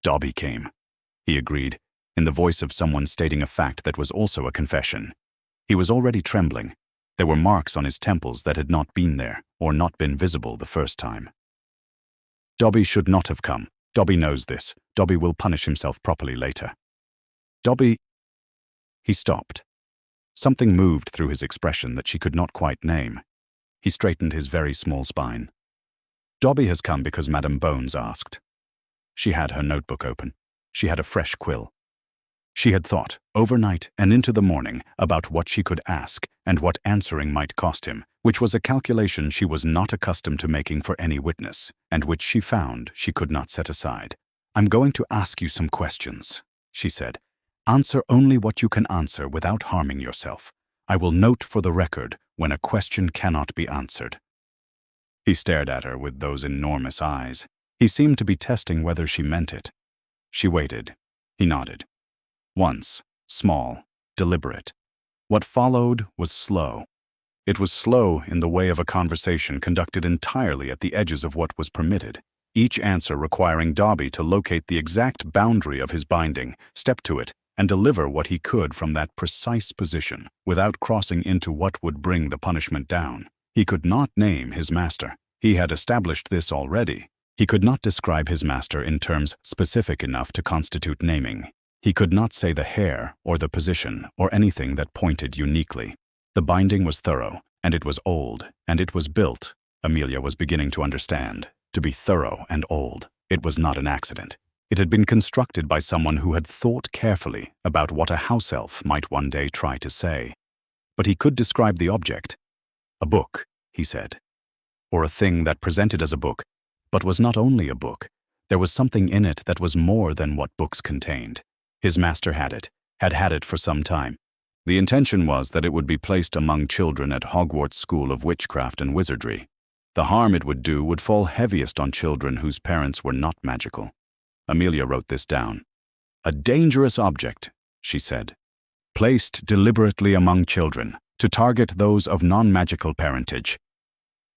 "Dobby came," he agreed, in the voice of someone stating a fact that was also a confession. He was already trembling. There were marks on his temples that had not been there, or not been visible the first time. "Dobby should not have come. Dobby knows this. Dobby will punish himself properly later. Dobby—" He stopped. Something moved through his expression that she could not quite name. He straightened his very small spine. "Dobby has come because Madame Bones asked." She had her notebook open. She had a fresh quill. She had thought, overnight and into the morning, about what she could ask and what answering might cost him, which was a calculation she was not accustomed to making for any witness, and which she found she could not set aside. "I'm going to ask you some questions," she said. "Answer only what you can answer without harming yourself. I will note for the record when a question cannot be answered." He stared at her with those enormous eyes. He seemed to be testing whether she meant it. She waited. He nodded. Once, small, deliberate. What followed was slow. It was slow in the way of a conversation conducted entirely at the edges of what was permitted, each answer requiring Dobby to locate the exact boundary of his binding, step to it, and deliver what he could from that precise position, without crossing into what would bring the punishment down. He could not name his master. He had established this already. He could not describe his master in terms specific enough to constitute naming. He could not say the hair or the position or anything that pointed uniquely. The binding was thorough, and it was old, and it was built, Amelia was beginning to understand, to be thorough and old. It was not an accident. It had been constructed by someone who had thought carefully about what a house elf might one day try to say. But he could describe the object. "A book," he said. Or a thing that presented as a book, but was not only a book. There was something in it that was more than what books contained. His master had it, had had it for some time. The intention was that it would be placed among children at Hogwarts School of Witchcraft and Wizardry. The harm it would do would fall heaviest on children whose parents were not magical. Amelia wrote this down. "A dangerous object," she said, "placed deliberately among children, to target those of non-magical parentage."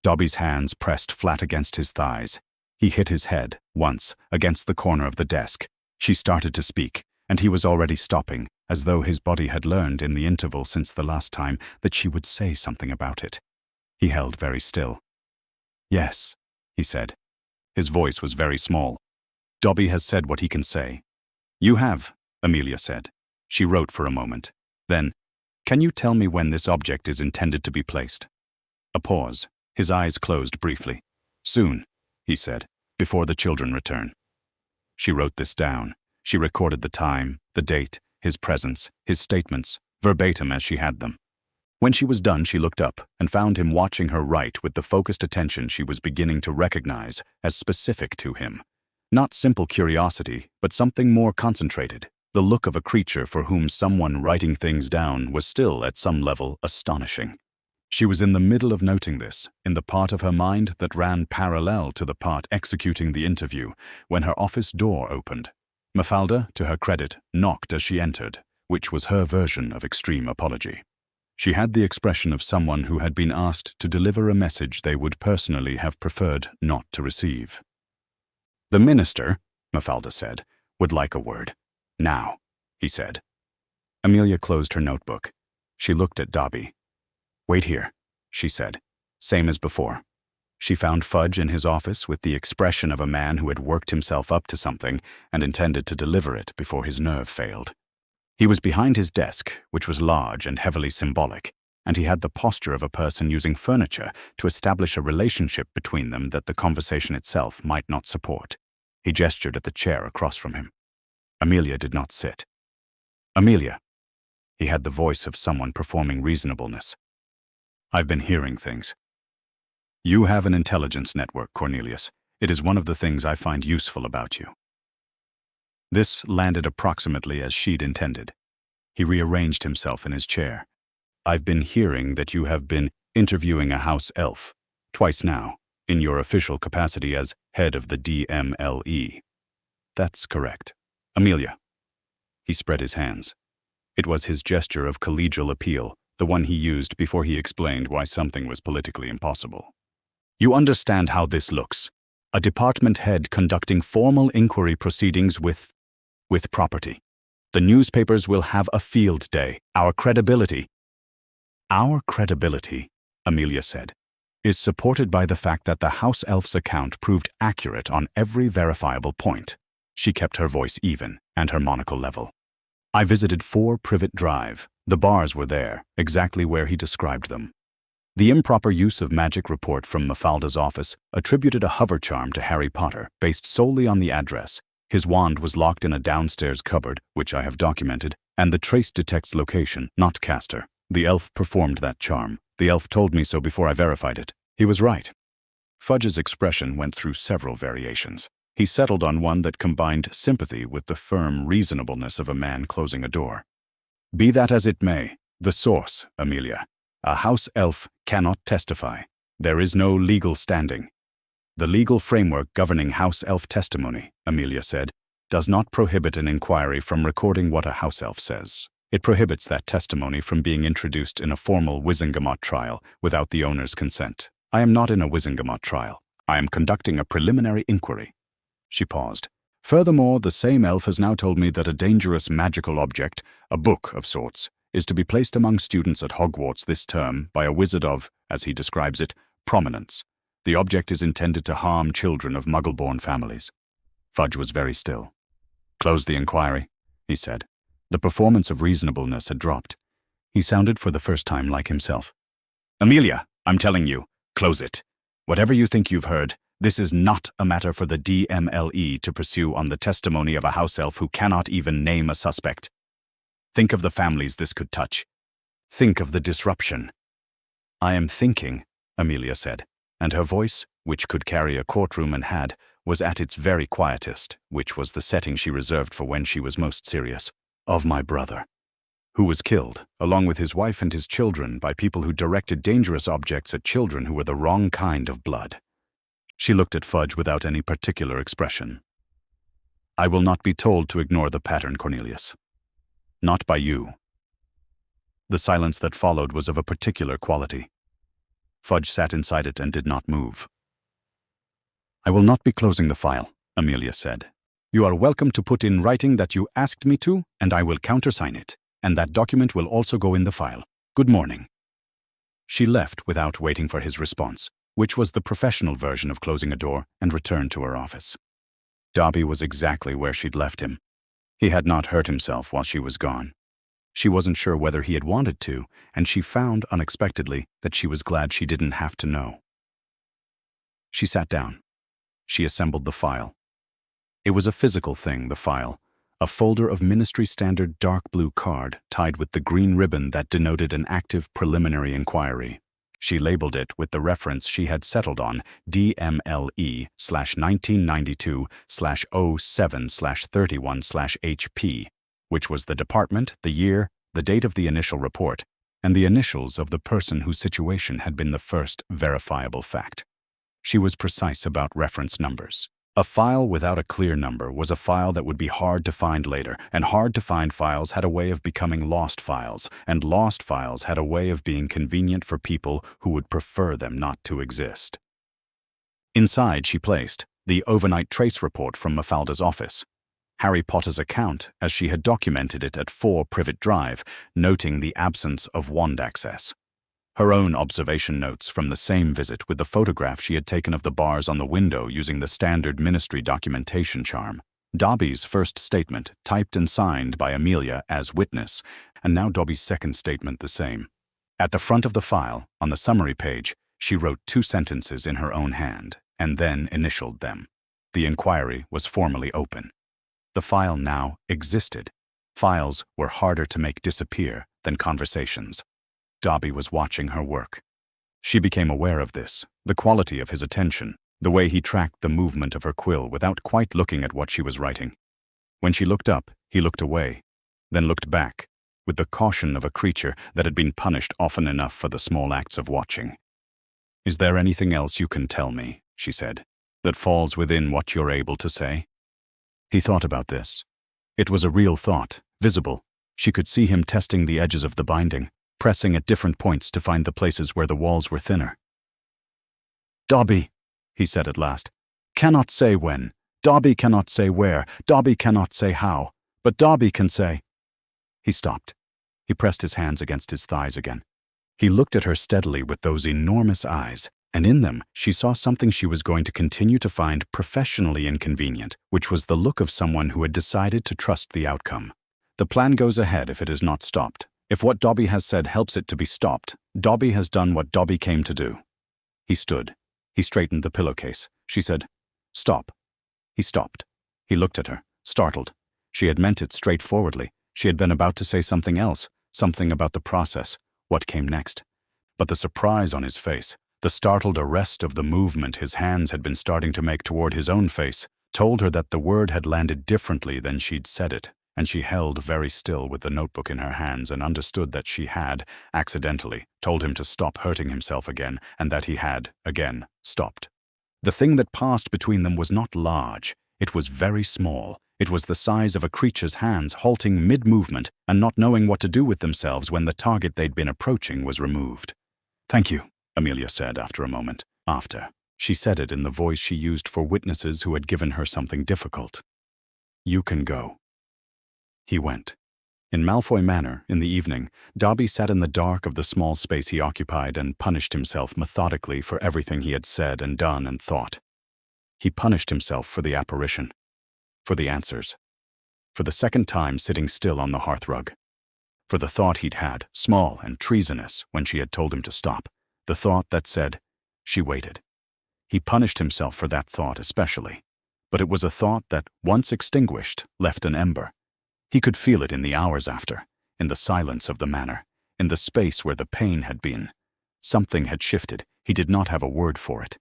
Dobby's hands pressed flat against his thighs. He hit his head, once, against the corner of the desk. She started to speak, and he was already stopping, as though his body had learned in the interval since the last time that she would say something about it. He held very still. "Yes," he said. His voice was very small. "Dobby has said what he can say." "You have," Amelia said. She wrote for a moment. Then, "Can you tell me when this object is intended to be placed?" A pause. His eyes closed briefly. "Soon," he said, "before the children return." She wrote this down. She recorded the time, the date, his presence, his statements, verbatim as she had them. When she was done, she looked up and found him watching her write with the focused attention she was beginning to recognize as specific to him. Not simple curiosity, but something more concentrated, the look of a creature for whom someone writing things down was still, at some level, astonishing. She was in the middle of noting this, in the part of her mind that ran parallel to the part executing the interview, when her office door opened. Mafalda, to her credit, knocked as she entered, which was her version of extreme apology. She had the expression of someone who had been asked to deliver a message they would personally have preferred not to receive. "The minister," Mafalda said, "would like a word. Now," he said. Amelia closed her notebook. She looked at Dobby. "Wait here," she said, same as before. She found Fudge in his office with the expression of a man who had worked himself up to something and intended to deliver it before his nerve failed. He was behind his desk, which was large and heavily symbolic, and he had the posture of a person using furniture to establish a relationship between them that the conversation itself might not support. He gestured at the chair across from him. Amelia did not sit. "Amelia." He had the voice of someone performing reasonableness. "I've been hearing things. You have an intelligence network, Cornelius. It is one of the things I find useful about you." This landed approximately as she'd intended. He rearranged himself in his chair. "I've been hearing that you have been interviewing a house elf, twice now, in your official capacity as head of the DMLE. That's correct. Amelia." He spread his hands. It was his gesture of collegial appeal, the one he used before he explained why something was politically impossible. "You understand how this looks. A department head conducting formal inquiry proceedings with property. The newspapers will have a field day. Our credibility," Amelia said, "is supported by the fact that the house elf's account proved accurate on every verifiable point." She kept her voice even and her monocle level. "I visited 4 Privet Drive. The bars were there, exactly where he described them. The improper use of magic report from Mafalda's office attributed a hover charm to Harry Potter based solely on the address. His wand was locked in a downstairs cupboard, which I have documented, and the trace detects location, not caster. The elf performed that charm. The elf told me so before I verified it. He was right." Fudge's expression went through several variations. He settled on one that combined sympathy with the firm reasonableness of a man closing a door. "Be that as it may, the source, Amelia. A house elf cannot testify. There is no legal standing. The legal framework governing house elf testimony," Amelia said, "does not prohibit an inquiry from recording what a house elf says. It prohibits that testimony from being introduced in a formal Wizengamot trial without the owner's consent. I am not in a Wizengamot trial. I am conducting a preliminary inquiry." She paused. "Furthermore, the same elf has now told me that a dangerous magical object, a book of sorts, is to be placed among students at Hogwarts this term by a wizard of, as he describes it, prominence. The object is intended to harm children of Muggle-born families." Fudge was very still. "Close the inquiry," he said. The performance of reasonableness had dropped. He sounded for the first time like himself. "Amelia, I'm telling you, close it. Whatever you think you've heard, this is not a matter for the DMLE to pursue on the testimony of a house elf who cannot even name a suspect. Think of the families this could touch. Think of the disruption." "I am thinking," Amelia said, and her voice, which could carry a courtroom and had, was at its very quietest, which was the setting she reserved for when she was most serious, "of my brother, who was killed, along with his wife and his children, by people who directed dangerous objects at children who were the wrong kind of blood." She looked at Fudge without any particular expression. "I will not be told to ignore the pattern, Cornelius. Not by you." The silence that followed was of a particular quality. Fudge sat inside it and did not move. "I will not be closing the file," Amelia said. "You are welcome to put in writing that you asked me to, and I will countersign it, and that document will also go in the file. Good morning." She left without waiting for his response, which was the professional version of closing a door, and returned to her office. Dobby was exactly where she'd left him. He had not hurt himself while she was gone. She wasn't sure whether he had wanted to, and she found unexpectedly that she was glad she didn't have to know. She sat down. She assembled the file. It was a physical thing, the file, a folder of Ministry Standard dark blue card tied with the green ribbon that denoted an active preliminary inquiry. She labeled it with the reference she had settled on, DMLE/1992/07/31/HP, which was the department, the year, the date of the initial report, and the initials of the person whose situation had been the first verifiable fact. She was precise about reference numbers. A file without a clear number was a file that would be hard to find later, and hard-to-find files had a way of becoming lost files, and lost files had a way of being convenient for people who would prefer them not to exist. Inside she placed the overnight trace report from Mafalda's office, Harry Potter's account as she had documented it at 4 Privet Drive, noting the absence of wand access. Her own observation notes from the same visit with the photograph she had taken of the bars on the window using the standard ministry documentation charm. Dobby's first statement, typed and signed by Amelia as witness, and now Dobby's second statement the same. At the front of the file, on the summary page, she wrote 2 sentences in her own hand, and then initialed them. The inquiry was formally open. The file now existed. Files were harder to make disappear than conversations. Dobby was watching her work. She became aware of this, the quality of his attention, the way he tracked the movement of her quill without quite looking at what she was writing. When she looked up, he looked away, then looked back, with the caution of a creature that had been punished often enough for the small acts of watching. "Is there anything else you can tell me," she said, "that falls within what you're able to say?" He thought about this. It was a real thought, visible. She could see him testing the edges of the binding, pressing at different points to find the places where the walls were thinner. "Dobby," he said at last, "cannot say when. Dobby cannot say where. Dobby cannot say how. But Dobby can say—" He stopped. He pressed his hands against his thighs again. He looked at her steadily with those enormous eyes, and in them she saw something she was going to continue to find professionally inconvenient, which was the look of someone who had decided to trust the outcome. The plan goes ahead if it is not stopped. If what Dobby has said helps it to be stopped, Dobby has done what Dobby came to do. He stood. He straightened the pillowcase. She said, "Stop." He stopped. He looked at her, startled. She had meant it straightforwardly. She had been about to say something else, something about the process, what came next. But the surprise on his face, the startled arrest of the movement his hands had been starting to make toward his own face, told her that the word had landed differently than she'd said it, and she held very still with the notebook in her hands and understood that she had, accidentally, told him to stop hurting himself again, and that he had, again, stopped. The thing that passed between them was not large. It was very small. It was the size of a creature's hands halting mid-movement and not knowing what to do with themselves when the target they'd been approaching was removed. "Thank you," Amelia said after a moment. She said it in the voice she used for witnesses who had given her something difficult. "You can go." He went. In Malfoy Manor, in the evening, Dobby sat in the dark of the small space he occupied and punished himself methodically for everything he had said and done and thought. He punished himself for the apparition, for the answers, for the second time sitting still on the hearthrug, for the thought he'd had, small and treasonous, when she had told him to stop, the thought that said, she waited. He punished himself for that thought especially, but it was a thought that, once extinguished, left an ember. He could feel it in the hours after, in the silence of the manor, in the space where the pain had been. Something had shifted. He did not have a word for it.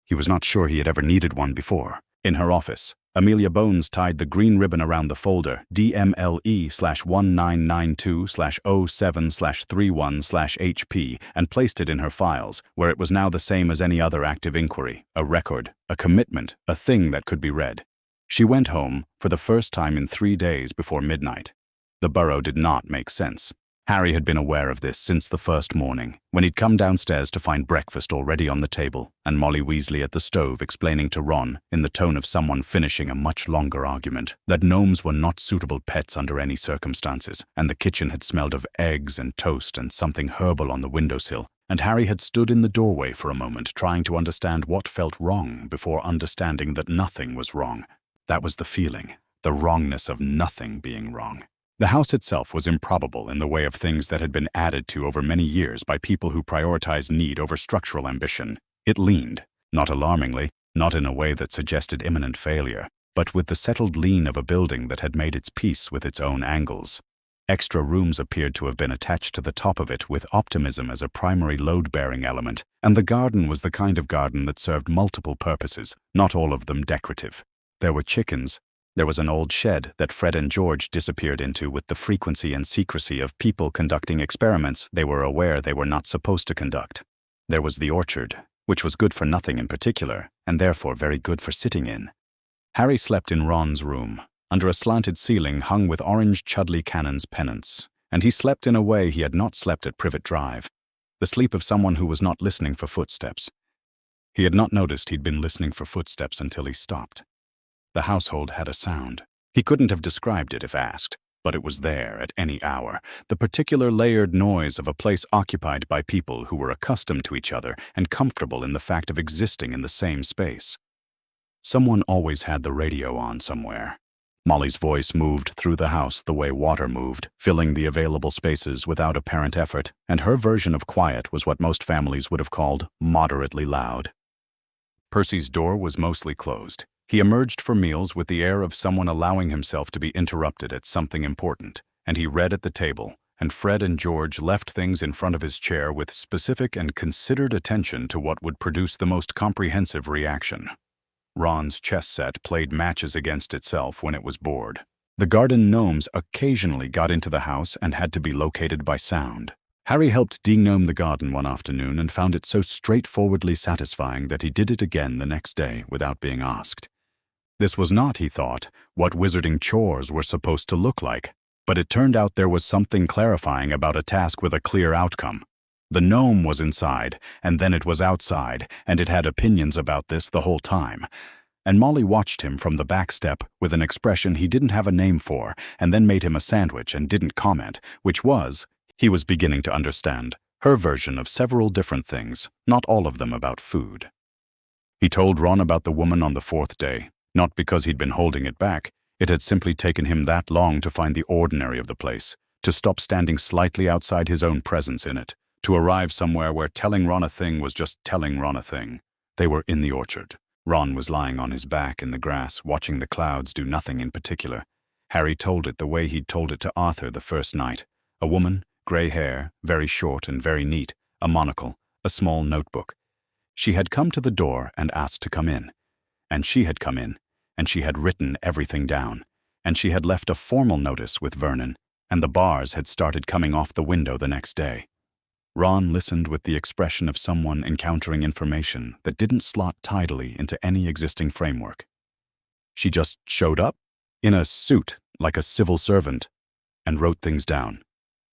He was not sure he had ever needed one before. In her office, Amelia Bones tied the green ribbon around the folder DMLE/1992/07/31/HP and placed it in her files, where it was now the same as any other active inquiry, a record, a commitment, a thing that could be read. She went home for the first time in 3 days before midnight. The burrow did not make sense. Harry had been aware of this since the first morning, when he'd come downstairs to find breakfast already on the table, and Molly Weasley at the stove explaining to Ron, in the tone of someone finishing a much longer argument, that gnomes were not suitable pets under any circumstances, and the kitchen had smelled of eggs and toast and something herbal on the windowsill, and Harry had stood in the doorway for a moment trying to understand what felt wrong before understanding that nothing was wrong. That was the feeling, the wrongness of nothing being wrong. The house itself was improbable in the way of things that had been added to over many years by people who prioritized need over structural ambition. It leaned, not alarmingly, not in a way that suggested imminent failure, but with the settled lean of a building that had made its peace with its own angles. Extra rooms appeared to have been attached to the top of it with optimism as a primary load-bearing element, and the garden was the kind of garden that served multiple purposes, not all of them decorative. There were chickens. There was an old shed that Fred and George disappeared into with the frequency and secrecy of people conducting experiments they were aware they were not supposed to conduct. There was the orchard, which was good for nothing in particular, and therefore very good for sitting in. Harry slept in Ron's room, under a slanted ceiling hung with orange Chudley Cannon's pennants, and he slept in a way he had not slept at Privet Drive, the sleep of someone who was not listening for footsteps. He had not noticed he'd been listening for footsteps until he stopped. The household had a sound. He couldn't have described it if asked, but it was there at any hour, the particular layered noise of a place occupied by people who were accustomed to each other and comfortable in the fact of existing in the same space. Someone always had the radio on somewhere. Molly's voice moved through the house the way water moved, filling the available spaces without apparent effort, and her version of quiet was what most families would have called moderately loud. Percy's door was mostly closed. He emerged for meals with the air of someone allowing himself to be interrupted at something important, and he read at the table, and Fred and George left things in front of his chair with specific and considered attention to what would produce the most comprehensive reaction. Ron's chess set played matches against itself when it was bored. The garden gnomes occasionally got into the house and had to be located by sound. Harry helped de-gnome the garden one afternoon and found it so straightforwardly satisfying that he did it again the next day without being asked. This was not, he thought, what wizarding chores were supposed to look like, but it turned out there was something clarifying about a task with a clear outcome. The gnome was inside, and then it was outside, and it had opinions about this the whole time. And Molly watched him from the back step with an expression he didn't have a name for, and then made him a sandwich and didn't comment, which was, he was beginning to understand, her version of several different things, not all of them about food. He told Ron about the woman on the fourth day. Not because he'd been holding it back, it had simply taken him that long to find the ordinary of the place, to stop standing slightly outside his own presence in it, to arrive somewhere where telling Ron a thing was just telling Ron a thing. They were in the orchard. Ron was lying on his back in the grass, watching the clouds do nothing in particular. Harry told it the way he'd told it to Arthur the first night. A woman, grey hair, very short and very neat, a monocle, a small notebook. She had come to the door and asked to come in. And she had come in, and she had written everything down, and she had left a formal notice with Vernon, and the bars had started coming off the window the next day. Ron listened with the expression of someone encountering information that didn't slot tidily into any existing framework. She just showed up, in a suit like a civil servant, and wrote things down.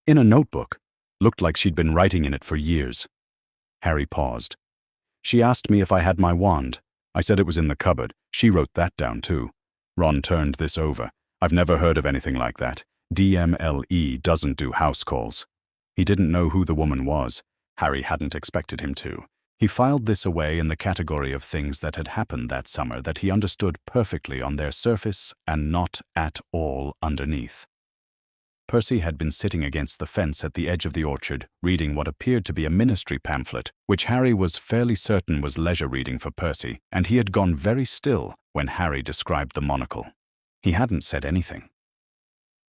In a notebook, looked like she'd been writing in it for years. Harry paused. She asked me if I had my wand. I said it was in the cupboard. She wrote that down too. Ron turned this over. I've never heard of anything like that. DMLE doesn't do house calls. He didn't know who the woman was. Harry hadn't expected him to. He filed this away in the category of things that had happened that summer that he understood perfectly on their surface and not at all underneath. Percy had been sitting against the fence at the edge of the orchard, reading what appeared to be a ministry pamphlet, which Harry was fairly certain was leisure reading for Percy, and he had gone very still when Harry described the monocle. He hadn't said anything.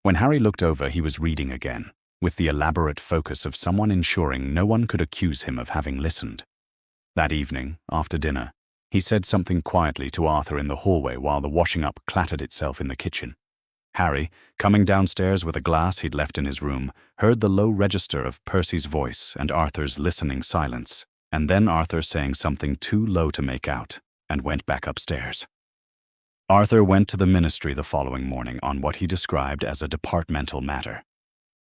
When Harry looked over, he was reading again, with the elaborate focus of someone ensuring no one could accuse him of having listened. That evening, after dinner, he said something quietly to Arthur in the hallway while the washing up clattered itself in the kitchen. Harry, coming downstairs with a glass he'd left in his room, heard the low register of Percy's voice and Arthur's listening silence, and then Arthur saying something too low to make out, and went back upstairs. Arthur went to the ministry the following morning on what he described as a departmental matter.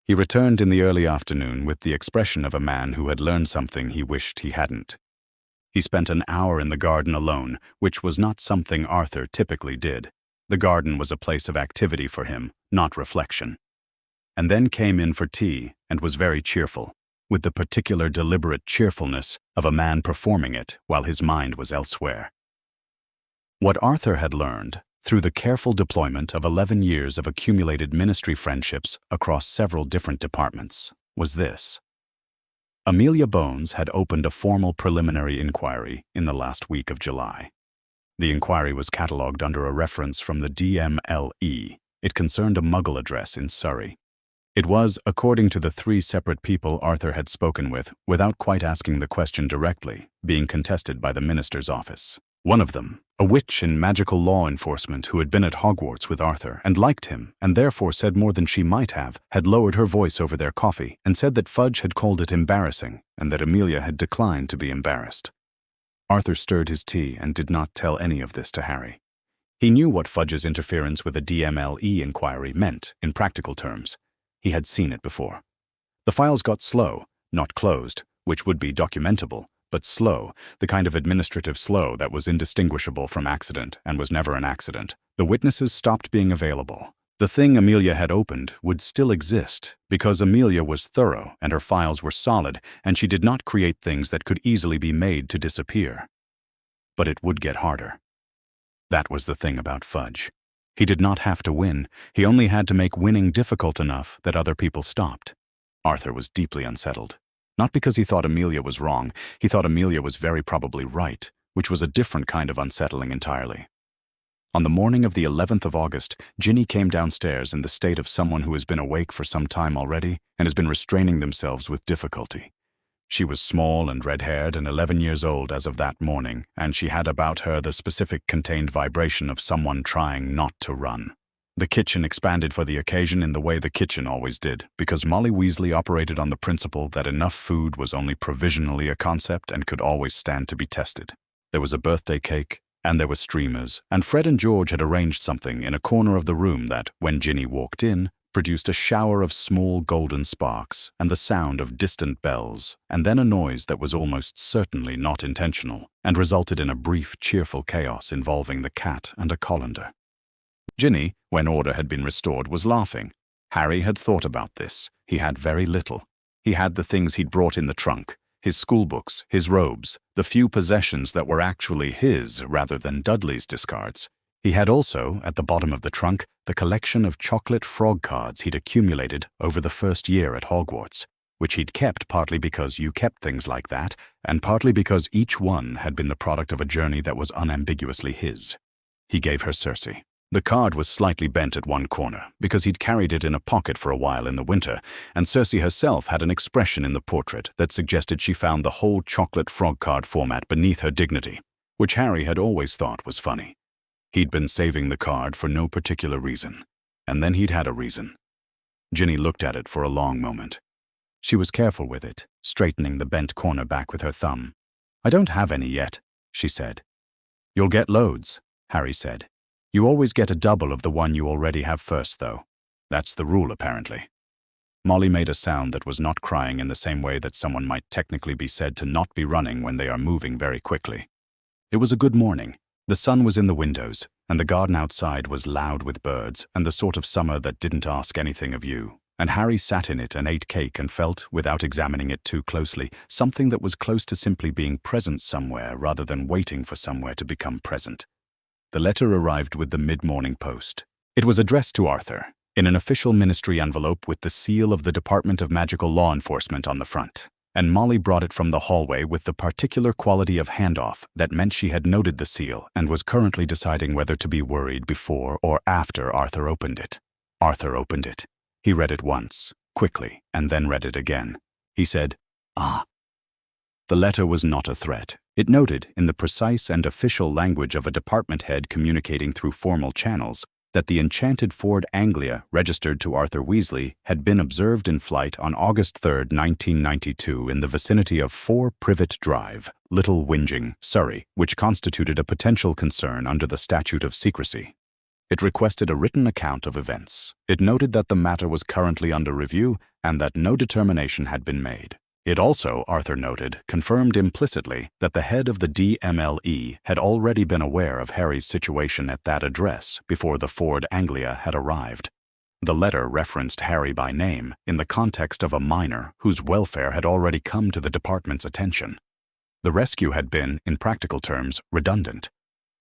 He returned in the early afternoon with the expression of a man who had learned something he wished he hadn't. He spent an hour in the garden alone, which was not something Arthur typically did. The garden was a place of activity for him, not reflection. And then came in for tea and was very cheerful, with the particular deliberate cheerfulness of a man performing it while his mind was elsewhere. What Arthur had learned, through the careful deployment of 11 years of accumulated ministry friendships across several different departments, was this. Amelia Bones had opened a formal preliminary inquiry in the last week of July. The inquiry was catalogued under a reference from the DMLE. It concerned a Muggle address in Surrey. It was, according to the 3 separate people Arthur had spoken with, without quite asking the question directly, being contested by the minister's office. One of them, a witch in magical law enforcement who had been at Hogwarts with Arthur and liked him and therefore said more than she might have, had lowered her voice over their coffee and said that Fudge had called it embarrassing and that Amelia had declined to be embarrassed. Arthur stirred his tea and did not tell any of this to Harry. He knew what Fudge's interference with a DMLE inquiry meant in practical terms. He had seen it before. The files got slow, not closed, which would be documentable, but slow, the kind of administrative slow that was indistinguishable from accident and was never an accident. The witnesses stopped being available. The thing Amelia had opened would still exist because Amelia was thorough and her files were solid and she did not create things that could easily be made to disappear. But it would get harder. That was the thing about Fudge. He did not have to win. He only had to make winning difficult enough that other people stopped. Arthur was deeply unsettled. Not because he thought Amelia was wrong, he thought Amelia was very probably right, which was a different kind of unsettling entirely. On the morning of the 11th of August, Ginny came downstairs in the state of someone who has been awake for some time already and has been restraining themselves with difficulty. She was small and red-haired and 11 years old as of that morning, and she had about her the specific contained vibration of someone trying not to run. The kitchen expanded for the occasion in the way the kitchen always did, because Molly Weasley operated on the principle that enough food was only provisionally a concept and could always stand to be tested. There was a birthday cake, and there were streamers, and Fred and George had arranged something in a corner of the room that, when Ginny walked in, produced a shower of small golden sparks and the sound of distant bells, and then a noise that was almost certainly not intentional, and resulted in a brief, cheerful chaos involving the cat and a colander. Ginny, when order had been restored, was laughing. Harry had thought about this. He had very little. He had the things he'd brought in the trunk, his schoolbooks, his robes, the few possessions that were actually his rather than Dudley's discards. He had also, at the bottom of the trunk, the collection of chocolate frog cards he'd accumulated over the first year at Hogwarts, which he'd kept partly because you kept things like that, and partly because each one had been the product of a journey that was unambiguously his. He gave her Circe. The card was slightly bent at one corner, because he'd carried it in a pocket for a while in the winter, and Circe herself had an expression in the portrait that suggested she found the whole chocolate frog card format beneath her dignity, which Harry had always thought was funny. He'd been saving the card for no particular reason, and then he'd had a reason. Ginny looked at it for a long moment. She was careful with it, straightening the bent corner back with her thumb. "I don't have any yet," she said. "You'll get loads," Harry said. "You always get a double of the one you already have first, though. That's the rule, apparently." Molly made a sound that was not crying in the same way that someone might technically be said to not be running when they are moving very quickly. It was a good morning. The sun was in the windows, and the garden outside was loud with birds and the sort of summer that didn't ask anything of you, and Harry sat in it and ate cake and felt, without examining it too closely, something that was close to simply being present somewhere rather than waiting for somewhere to become present. The letter arrived with the mid-morning post. It was addressed to Arthur, in an official ministry envelope with the seal of the Department of Magical Law Enforcement on the front, and Molly brought it from the hallway with the particular quality of handoff that meant she had noted the seal and was currently deciding whether to be worried before or after Arthur opened it. Arthur opened it. He read it once, quickly, and then read it again. He said, "Ah." The letter was not a threat. It noted, in the precise and official language of a department head communicating through formal channels, that the enchanted Ford Anglia registered to Arthur Weasley had been observed in flight on August 3, 1992 in the vicinity of 4 Privet Drive, Little Whinging, Surrey, which constituted a potential concern under the Statute of Secrecy. It requested a written account of events. It noted that the matter was currently under review and that no determination had been made. It also, Arthur noted, confirmed implicitly that the head of the DMLE had already been aware of Harry's situation at that address before the Ford Anglia had arrived. The letter referenced Harry by name in the context of a minor whose welfare had already come to the department's attention. The rescue had been, in practical terms, redundant.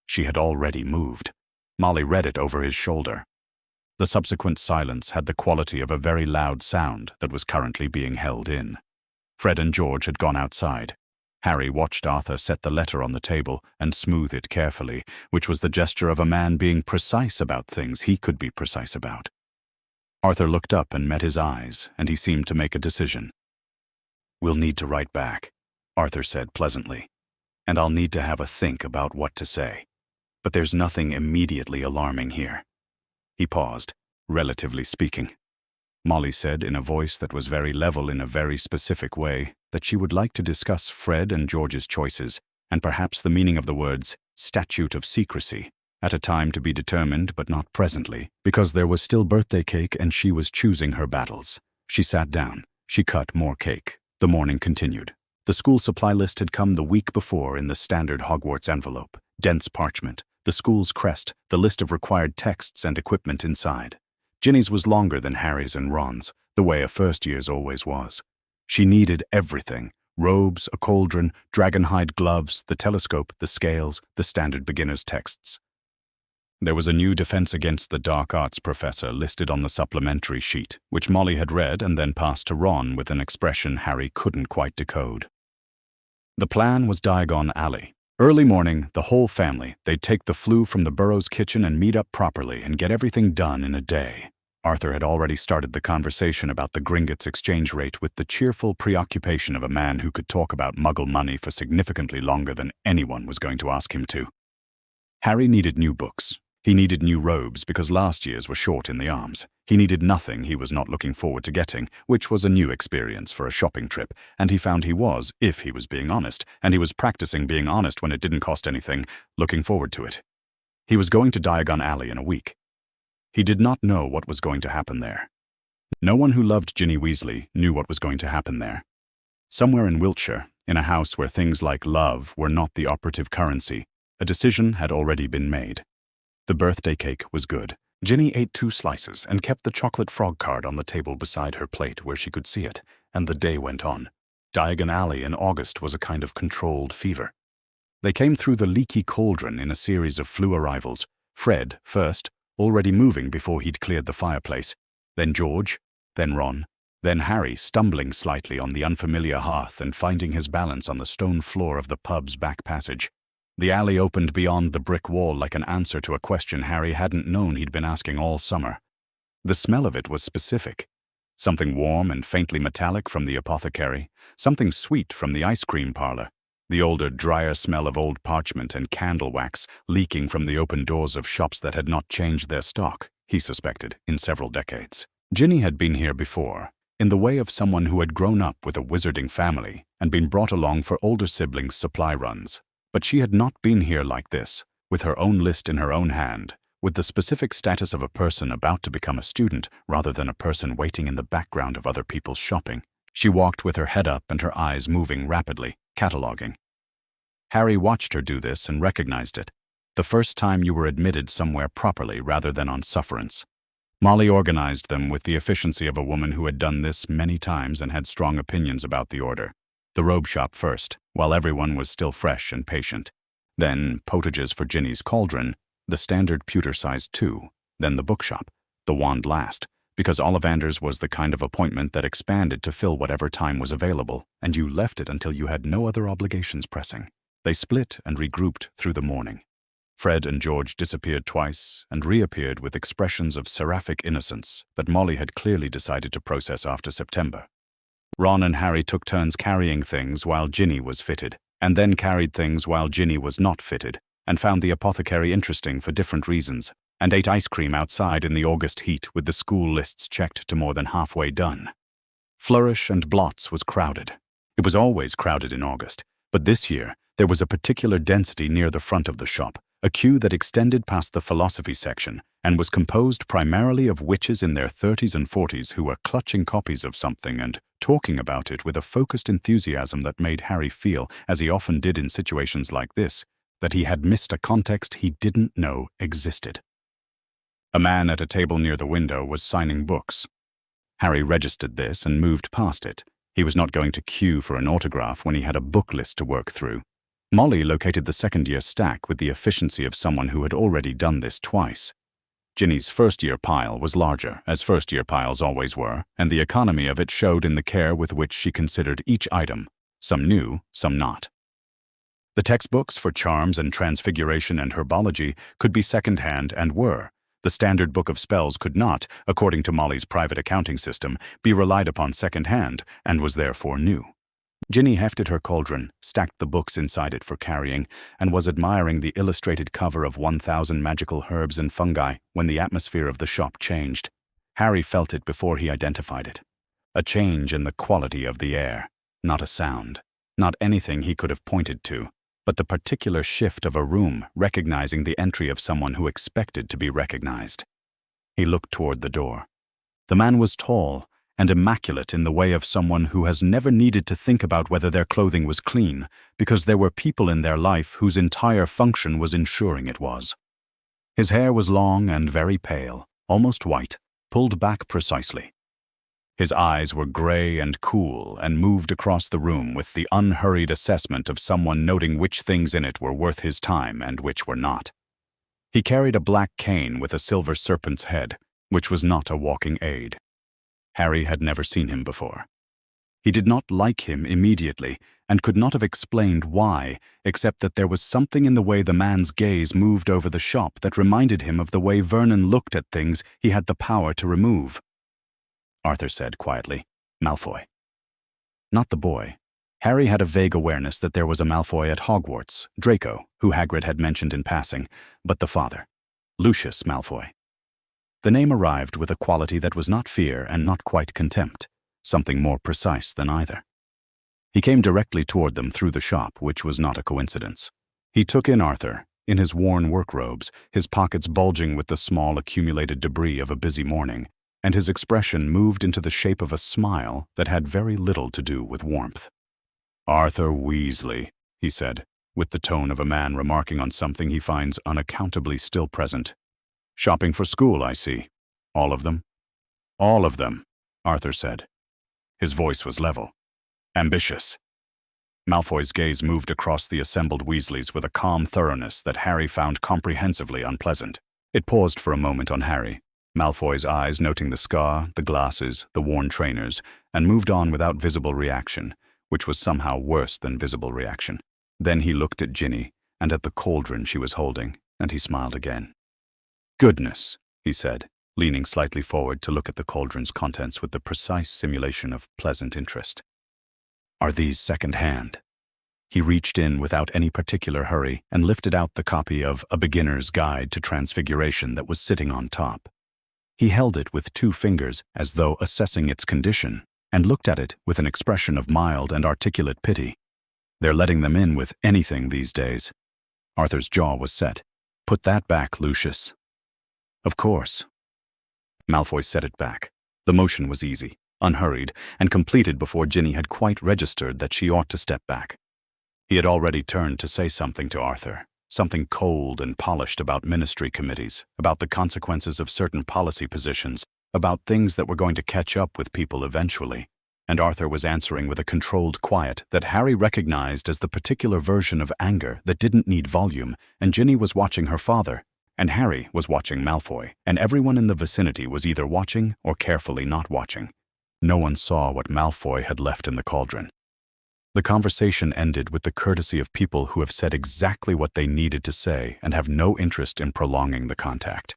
She had already moved. Molly read it over his shoulder. The subsequent silence had the quality of a very loud sound that was currently being held in. Fred and George had gone outside. Harry watched Arthur set the letter on the table and smooth it carefully, which was the gesture of a man being precise about things he could be precise about. Arthur looked up and met his eyes, and he seemed to make a decision. "We'll need to write back," Arthur said pleasantly. and I'll need to have a think about what to say. But there's nothing immediately alarming here." He paused, relatively speaking. Molly said in a voice that was very level in a very specific way that she would like to discuss Fred and George's choices, and perhaps the meaning of the words statute of secrecy, at a time to be determined but not presently, because there was still birthday cake and she was choosing her battles. She sat down. She cut more cake. The morning continued. The school supply list had come the week before in the standard Hogwarts envelope, dense parchment, the school's crest, the list of required texts and equipment inside. Ginny's was longer than Harry's and Ron's, the way a first year's always was. She needed everything: robes, a cauldron, dragonhide gloves, the telescope, the scales, the standard beginner's texts. There was a new defense against the dark arts professor listed on the supplementary sheet, which Molly had read and then passed to Ron with an expression Harry couldn't quite decode. The plan was Diagon Alley. Early morning, the whole family, they'd take the flue from the Burrows' kitchen and meet up properly and get everything done in a day. Arthur had already started the conversation about the Gringotts exchange rate with the cheerful preoccupation of a man who could talk about Muggle money for significantly longer than anyone was going to ask him to. Harry needed new books. He needed new robes because last year's were short in the arms. He needed nothing he was not looking forward to getting, which was a new experience for a shopping trip, and he found he was, if he was being honest, and he was practicing being honest when it didn't cost anything, looking forward to it. He was going to Diagon Alley in a week. He did not know what was going to happen there. No one who loved Ginny Weasley knew what was going to happen there. Somewhere in Wiltshire, in a house where things like love were not the operative currency, a decision had already been made. The birthday cake was good. Ginny ate 2 slices and kept the chocolate frog card on the table beside her plate where she could see it, and the day went on. Diagon Alley in August was a kind of controlled fever. They came through the leaky cauldron in a series of flue arrivals. Fred, first, already moving before he'd cleared the fireplace, then George, then Ron, then Harry stumbling slightly on the unfamiliar hearth and finding his balance on the stone floor of the pub's back passage. The alley opened beyond the brick wall like an answer to a question Harry hadn't known he'd been asking all summer. The smell of it was specific. Something warm and faintly metallic from the apothecary, something sweet from the ice cream parlor, the older, drier smell of old parchment and candle wax leaking from the open doors of shops that had not changed their stock, he suspected, in several decades. Ginny had been here before, in the way of someone who had grown up with a wizarding family and been brought along for older siblings' supply runs. But she had not been here like this, with her own list in her own hand, with the specific status of a person about to become a student rather than a person waiting in the background of other people's shopping. She walked with her head up and her eyes moving rapidly, cataloging. Harry watched her do this and recognized it. The first time you were admitted somewhere properly rather than on sufferance. Molly organized them with the efficiency of a woman who had done this many times and had strong opinions about the order. The robe shop first, while everyone was still fresh and patient. Then potages for Ginny's cauldron, the standard pewter size 2. Then the bookshop, the wand last, because Ollivander's was the kind of appointment that expanded to fill whatever time was available, and you left it until you had no other obligations pressing. They split and regrouped through the morning. Fred and George disappeared twice and reappeared with expressions of seraphic innocence that Molly had clearly decided to process after September. Ron and Harry took turns carrying things while Ginny was fitted, and then carried things while Ginny was not fitted, and found the apothecary interesting for different reasons, and ate ice cream outside in the August heat with the school lists checked to more than halfway done. Flourish and Blots was crowded. It was always crowded in August, but this year there was a particular density near the front of the shop, a queue that extended past the philosophy section and was composed primarily of witches in their 30s and 40s who were clutching copies of something and talking about it with a focused enthusiasm that made Harry feel, as he often did in situations like this, that he had missed a context he didn't know existed. A man at a table near the window was signing books. Harry registered this and moved past it. He was not going to queue for an autograph when he had a book list to work through. Molly located the second-year stack with the efficiency of someone who had already done this twice. Ginny's first-year pile was larger, as first-year piles always were, and the economy of it showed in the care with which she considered each item, some new, some not. The textbooks for charms and transfiguration and herbology could be second-hand and were. The standard book of spells could not, according to Molly's private accounting system, be relied upon second-hand and was therefore new. Ginny hefted her cauldron, stacked the books inside it for carrying, and was admiring the illustrated cover of 1,000 magical herbs and fungi when the atmosphere of the shop changed. Harry felt it before he identified it. A change in the quality of the air. Not a sound. Not anything he could have pointed to, but the particular shift of a room recognizing the entry of someone who expected to be recognized. He looked toward the door. The man was tall and immaculate in the way of someone who has never needed to think about whether their clothing was clean, because there were people in their life whose entire function was ensuring it was. His hair was long and very pale, almost white, pulled back precisely. His eyes were gray and cool and moved across the room with the unhurried assessment of someone noting which things in it were worth his time and which were not. He carried a black cane with a silver serpent's head, which was not a walking aid. Harry had never seen him before. He did not like him immediately and could not have explained why, except that there was something in the way the man's gaze moved over the shop that reminded him of the way Vernon looked at things he had the power to remove. Arthur said quietly, "Malfoy." Not the boy. Harry had a vague awareness that there was a Malfoy at Hogwarts, Draco, who Hagrid had mentioned in passing, but the father, Lucius Malfoy. The name arrived with a quality that was not fear and not quite contempt, something more precise than either. He came directly toward them through the shop, which was not a coincidence. He took in Arthur, in his worn work robes, his pockets bulging with the small accumulated debris of a busy morning, and his expression moved into the shape of a smile that had very little to do with warmth. "Arthur Weasley," he said, with the tone of a man remarking on something he finds unaccountably still present. "Shopping for school, I see. All of them?" "All of them," Arthur said. His voice was level. "Ambitious." Malfoy's gaze moved across the assembled Weasleys with a calm thoroughness that Harry found comprehensively unpleasant. It paused for a moment on Harry, Malfoy's eyes noting the scar, the glasses, the worn trainers, and moved on without visible reaction, which was somehow worse than visible reaction. Then he looked at Ginny and at the cauldron she was holding, and he smiled again. "Goodness," he said, leaning slightly forward to look at the cauldron's contents with the precise simulation of pleasant interest. "Are these second-hand?" He reached in without any particular hurry and lifted out the copy of A Beginner's Guide to Transfiguration that was sitting on top. He held it with 2 fingers as though assessing its condition, and looked at it with an expression of mild and articulate pity. They're letting them in with anything these days. Arthur's jaw was set. "Put that back, Lucius." "Of course." Malfoy set it back. The motion was easy, unhurried, and completed before Ginny had quite registered that she ought to step back. He had already turned to say something to Arthur, something cold and polished about ministry committees, about the consequences of certain policy positions, about things that were going to catch up with people eventually, and Arthur was answering with a controlled quiet that Harry recognized as the particular version of anger that didn't need volume, and Ginny was watching her father, and Harry was watching Malfoy, and everyone in the vicinity was either watching or carefully not watching. No one saw what Malfoy had left in the cauldron. The conversation ended with the courtesy of people who have said exactly what they needed to say and have no interest in prolonging the contact.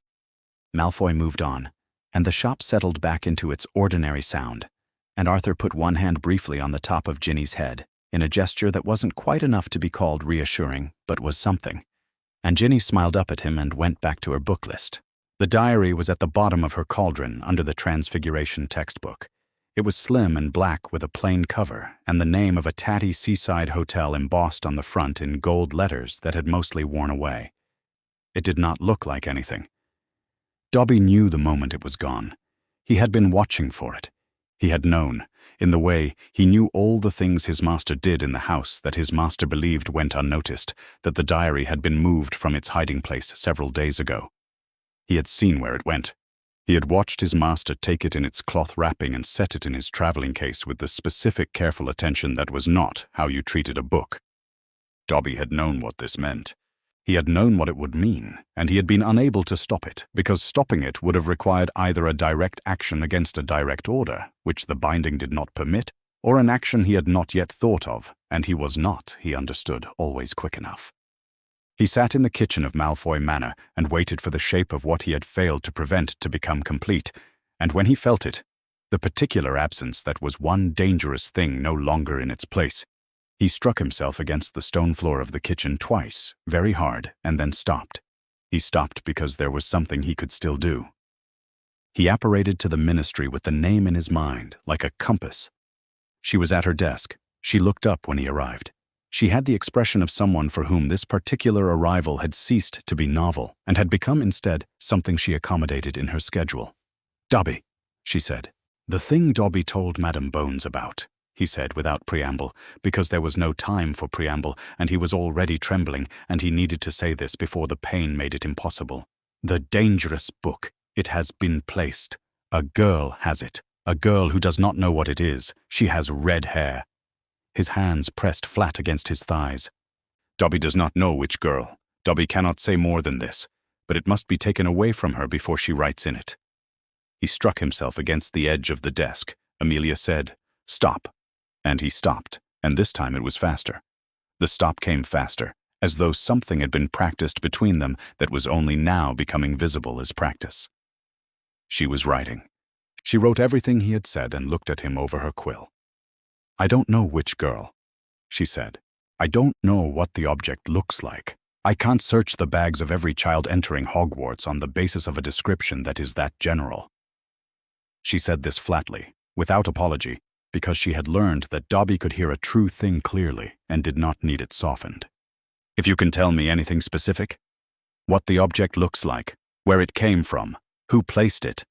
Malfoy moved on, and the shop settled back into its ordinary sound, and Arthur put one hand briefly on the top of Ginny's head, in a gesture that wasn't quite enough to be called reassuring, but was something. And Ginny smiled up at him and went back to her book list. The diary was at the bottom of her cauldron under the Transfiguration textbook. It was slim and black with a plain cover and the name of a tatty seaside hotel embossed on the front in gold letters that had mostly worn away. It did not look like anything. Dobby knew the moment it was gone. He had been watching for it. He had known, in the way he knew all the things his master did in the house that his master believed went unnoticed, that the diary had been moved from its hiding place several days ago. He had seen where it went. He had watched his master take it in its cloth wrapping and set it in his traveling case with the specific careful attention that was not how you treated a book. Dobby had known what this meant. He had known what it would mean, and he had been unable to stop it, because stopping it would have required either a direct action against a direct order, which the binding did not permit, or an action he had not yet thought of, and he was not, he understood, always quick enough. He sat in the kitchen of Malfoy Manor and waited for the shape of what he had failed to prevent to become complete, and when he felt it, the particular absence that was one dangerous thing no longer in its place. He struck himself against the stone floor of the kitchen twice, very hard, and then stopped. He stopped because there was something he could still do. He apparated to the ministry with the name in his mind, like a compass. She was at her desk. She looked up when he arrived. She had the expression of someone for whom this particular arrival had ceased to be novel and had become instead something she accommodated in her schedule. "Dobby," she said. "The thing Dobby told Madam Bones about," he said without preamble, because there was no time for preamble, and he was already trembling, and he needed to say this before the pain made it impossible. "The dangerous book. It has been placed. A girl has it. A girl who does not know what it is. She has red hair." His hands pressed flat against his thighs. "Dobby does not know which girl. Dobby cannot say more than this, but it must be taken away from her before she writes in it." He struck himself against the edge of the desk. Amelia said, "Stop." And he stopped, and this time it was faster. The stop came faster, as though something had been practiced between them that was only now becoming visible as practice. She was writing. She wrote everything he had said and looked at him over her quill. "I don't know which girl," she said. "I don't know what the object looks like. I can't search the bags of every child entering Hogwarts on the basis of a description that is that general." She said this flatly, without apology, because she had learned that Dobby could hear a true thing clearly and did not need it softened. "If you can tell me anything specific? What the object looks like, where it came from, who placed it?"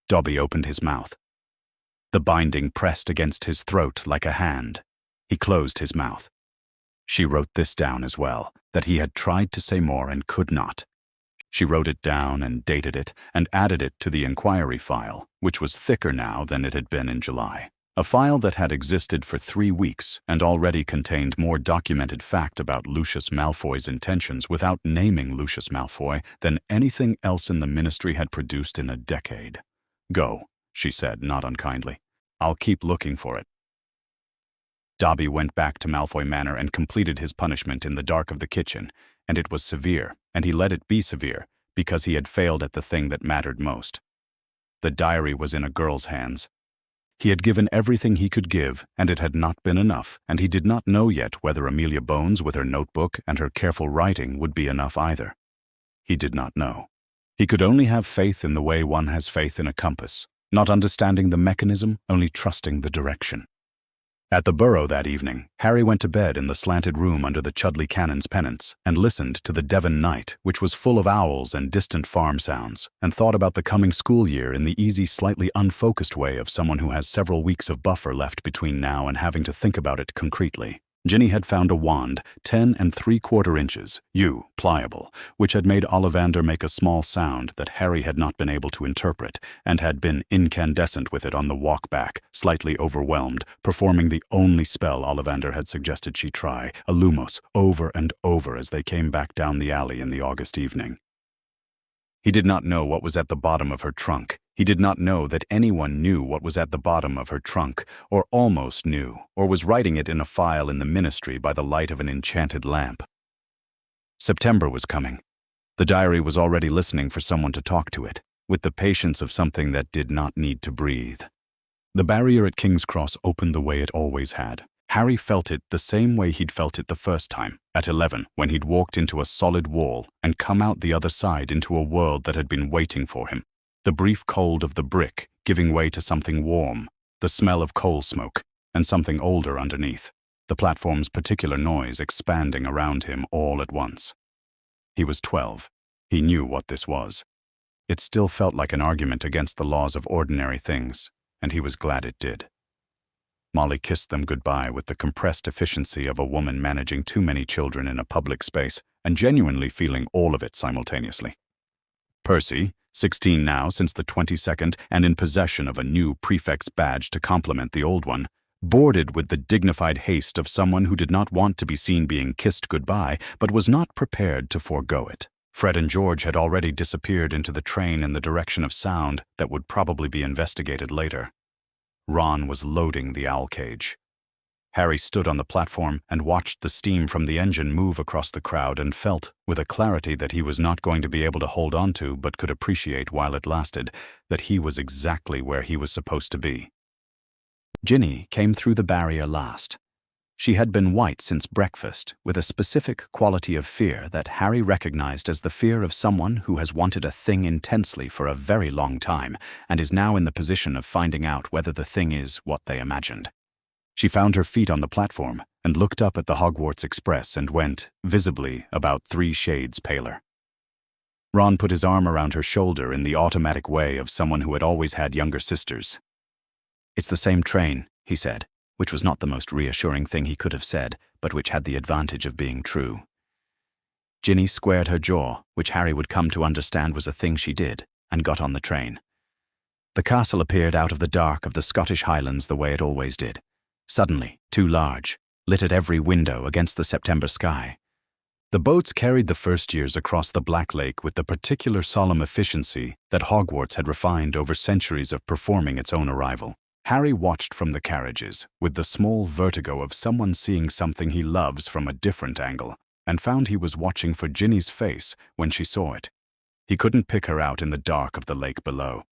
Dobby opened his mouth. The binding pressed against his throat like a hand. He closed his mouth. She wrote this down as well, that he had tried to say more and could not. She wrote it down and dated it and added it to the inquiry file, which was thicker now than it had been in July. A file that had existed for 3 weeks and already contained more documented fact about Lucius Malfoy's intentions without naming Lucius Malfoy than anything else in the ministry had produced in a decade. "Go," she said, not unkindly. "I'll keep looking for it." Dobby went back to Malfoy Manor and completed his punishment in the dark of the kitchen, and it was severe, and he let it be severe, because he had failed at the thing that mattered most. The diary was in a girl's hands. He had given everything he could give, and it had not been enough, and he did not know yet whether Amelia Bones with her notebook and her careful writing would be enough either. He did not know. He could only have faith in the way one has faith in a compass, not understanding the mechanism, only trusting the direction. At the Burrow that evening, Harry went to bed in the slanted room under the Chudley Cannon's pennants and listened to the Devon night, which was full of owls and distant farm sounds, and thought about the coming school year in the easy, slightly unfocused way of someone who has several weeks of buffer left between now and having to think about it concretely. Ginny had found a wand, 10 3/4 inches, pliable, which had made Ollivander make a small sound that Harry had not been able to interpret, and had been incandescent with it on the walk back, slightly overwhelmed, performing the only spell Ollivander had suggested she try, a Lumos, over and over as they came back down the alley in the August evening. He did not know what was at the bottom of her trunk. He did not know that anyone knew what was at the bottom of her trunk, or almost knew, or was writing it in a file in the ministry by the light of an enchanted lamp. September was coming. The diary was already listening for someone to talk to it, with the patience of something that did not need to breathe. The barrier at King's Cross opened the way it always had. Harry felt it the same way he'd felt it the first time, at 11, when he'd walked into a solid wall and come out the other side into a world that had been waiting for him. The brief cold of the brick giving way to something warm, the smell of coal smoke, and something older underneath, the platform's particular noise expanding around him all at once. He was 12. He knew what this was. It still felt like an argument against the laws of ordinary things, and he was glad it did. Molly kissed them goodbye with the compressed efficiency of a woman managing too many children in a public space and genuinely feeling all of it simultaneously. Percy, 16 now since the 22nd and in possession of a new prefect's badge to complement the old one, boarded with the dignified haste of someone who did not want to be seen being kissed goodbye but was not prepared to forego it. Fred and George had already disappeared into the train in the direction of sound that would probably be investigated later. Ron was loading the owl cage. Harry stood on the platform and watched the steam from the engine move across the crowd and felt, with a clarity that he was not going to be able to hold on to but could appreciate while it lasted, that he was exactly where he was supposed to be. Ginny came through the barrier last. She had been white since breakfast, with a specific quality of fear that Harry recognized as the fear of someone who has wanted a thing intensely for a very long time and is now in the position of finding out whether the thing is what they imagined. She found her feet on the platform and looked up at the Hogwarts Express and went, visibly, about 3 shades paler. Ron put his arm around her shoulder in the automatic way of someone who had always had younger sisters. "It's the same train," he said, which was not the most reassuring thing he could have said, but which had the advantage of being true. Ginny squared her jaw, which Harry would come to understand was a thing she did, and got on the train. The castle appeared out of the dark of the Scottish Highlands the way it always did. Suddenly, too large, lit at every window against the September sky. The boats carried the first years across the Black Lake with the particular solemn efficiency that Hogwarts had refined over centuries of performing its own arrival. Harry watched from the carriages, with the small vertigo of someone seeing something he loves from a different angle, and found he was watching for Ginny's face when she saw it. He couldn't pick her out in the dark of the lake below.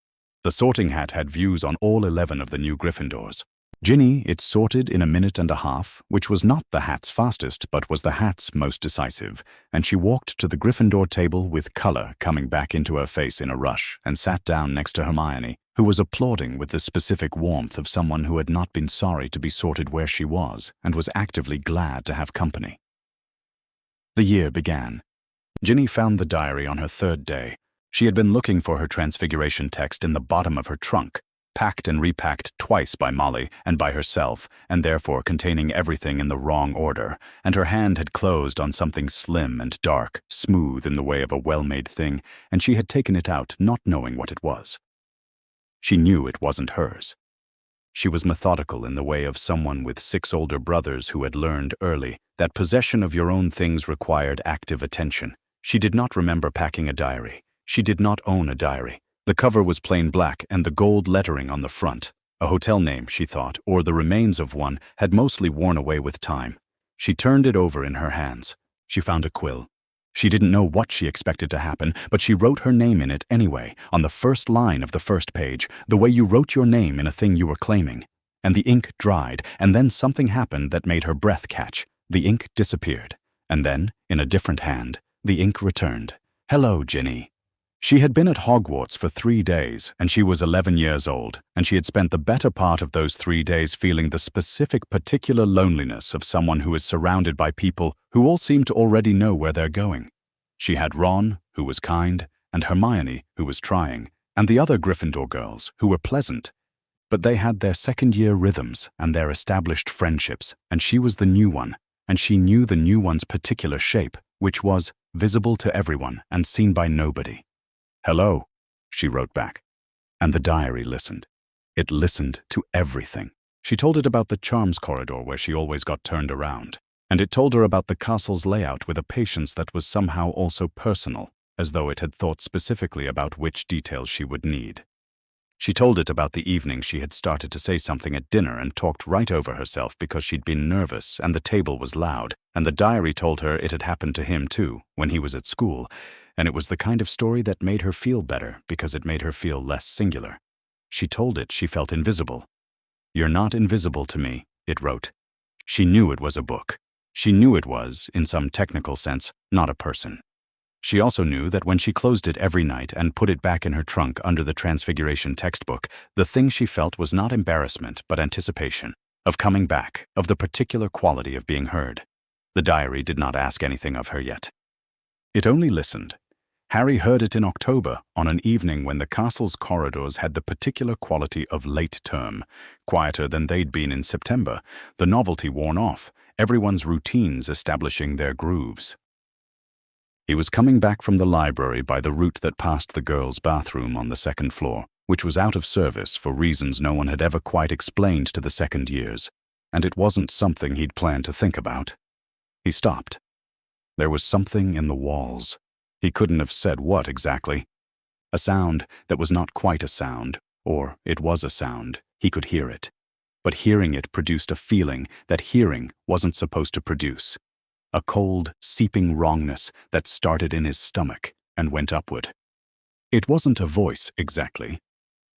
The sorting hat had views on all 11 of the new Gryffindors. Ginny, it sorted in 1.5 minutes, which was not the hat's fastest, but was the hat's most decisive, and she walked to the Gryffindor table with color coming back into her face in a rush and sat down next to Hermione, who was applauding with the specific warmth of someone who had not been sorry to be sorted where she was and was actively glad to have company. The year began. Ginny found the diary on her 3rd day. She had been looking for her transfiguration text in the bottom of her trunk, packed and repacked twice by Molly and by herself, and therefore containing everything in the wrong order, and her hand had closed on something slim and dark, smooth in the way of a well-made thing, and she had taken it out not knowing what it was. She knew it wasn't hers. She was methodical in the way of someone with 6 older brothers who had learned early that possession of your own things required active attention. She did not remember packing a diary. She did not own a diary. The cover was plain black and the gold lettering on the front. A hotel name, she thought, or the remains of one, had mostly worn away with time. She turned it over in her hands. She found a quill. She didn't know what she expected to happen, but she wrote her name in it anyway, on the first line of the first page, the way you wrote your name in a thing you were claiming. And the ink dried, and then something happened that made her breath catch. The ink disappeared. And then, in a different hand, the ink returned. "Hello, Ginny." She had been at Hogwarts for 3 days, and she was 11 years old, and she had spent the better part of those 3 days feeling the specific particular loneliness of someone who is surrounded by people who all seem to already know where they're going. She had Ron, who was kind, and Hermione, who was trying, and the other Gryffindor girls, who were pleasant. But they had their second-year rhythms and their established friendships, and she was the new one, and she knew the new one's particular shape, which was visible to everyone and seen by nobody. "Hello," she wrote back. And the diary listened. It listened to everything. She told it about the charms corridor where she always got turned around. And it told her about the castle's layout with a patience that was somehow also personal, as though it had thought specifically about which details she would need. She told it about the evening she had started to say something at dinner and talked right over herself because she'd been nervous and the table was loud, and the diary told her it had happened to him too, when he was at school, and it was the kind of story that made her feel better because it made her feel less singular. She told it she felt invisible. "You're not invisible to me," it wrote. She knew it was a book. She knew it was, in some technical sense, not a person. She also knew that when she closed it every night and put it back in her trunk under the Transfiguration textbook, the thing she felt was not embarrassment but anticipation, of coming back, of the particular quality of being heard. The diary did not ask anything of her yet. It only listened. Harry heard it in October, on an evening when the castle's corridors had the particular quality of late term, quieter than they'd been in September, the novelty worn off, everyone's routines establishing their grooves. He was coming back from the library by the route that passed the girls' bathroom on the 2nd floor, which was out of service for reasons no one had ever quite explained to the second years, and it wasn't something he'd planned to think about. He stopped. There was something in the walls. He couldn't have said what exactly. A sound that was not quite a sound, or it was a sound. He could hear it. But hearing it produced a feeling that hearing wasn't supposed to produce. A cold, seeping wrongness that started in his stomach and went upward. It wasn't a voice, exactly.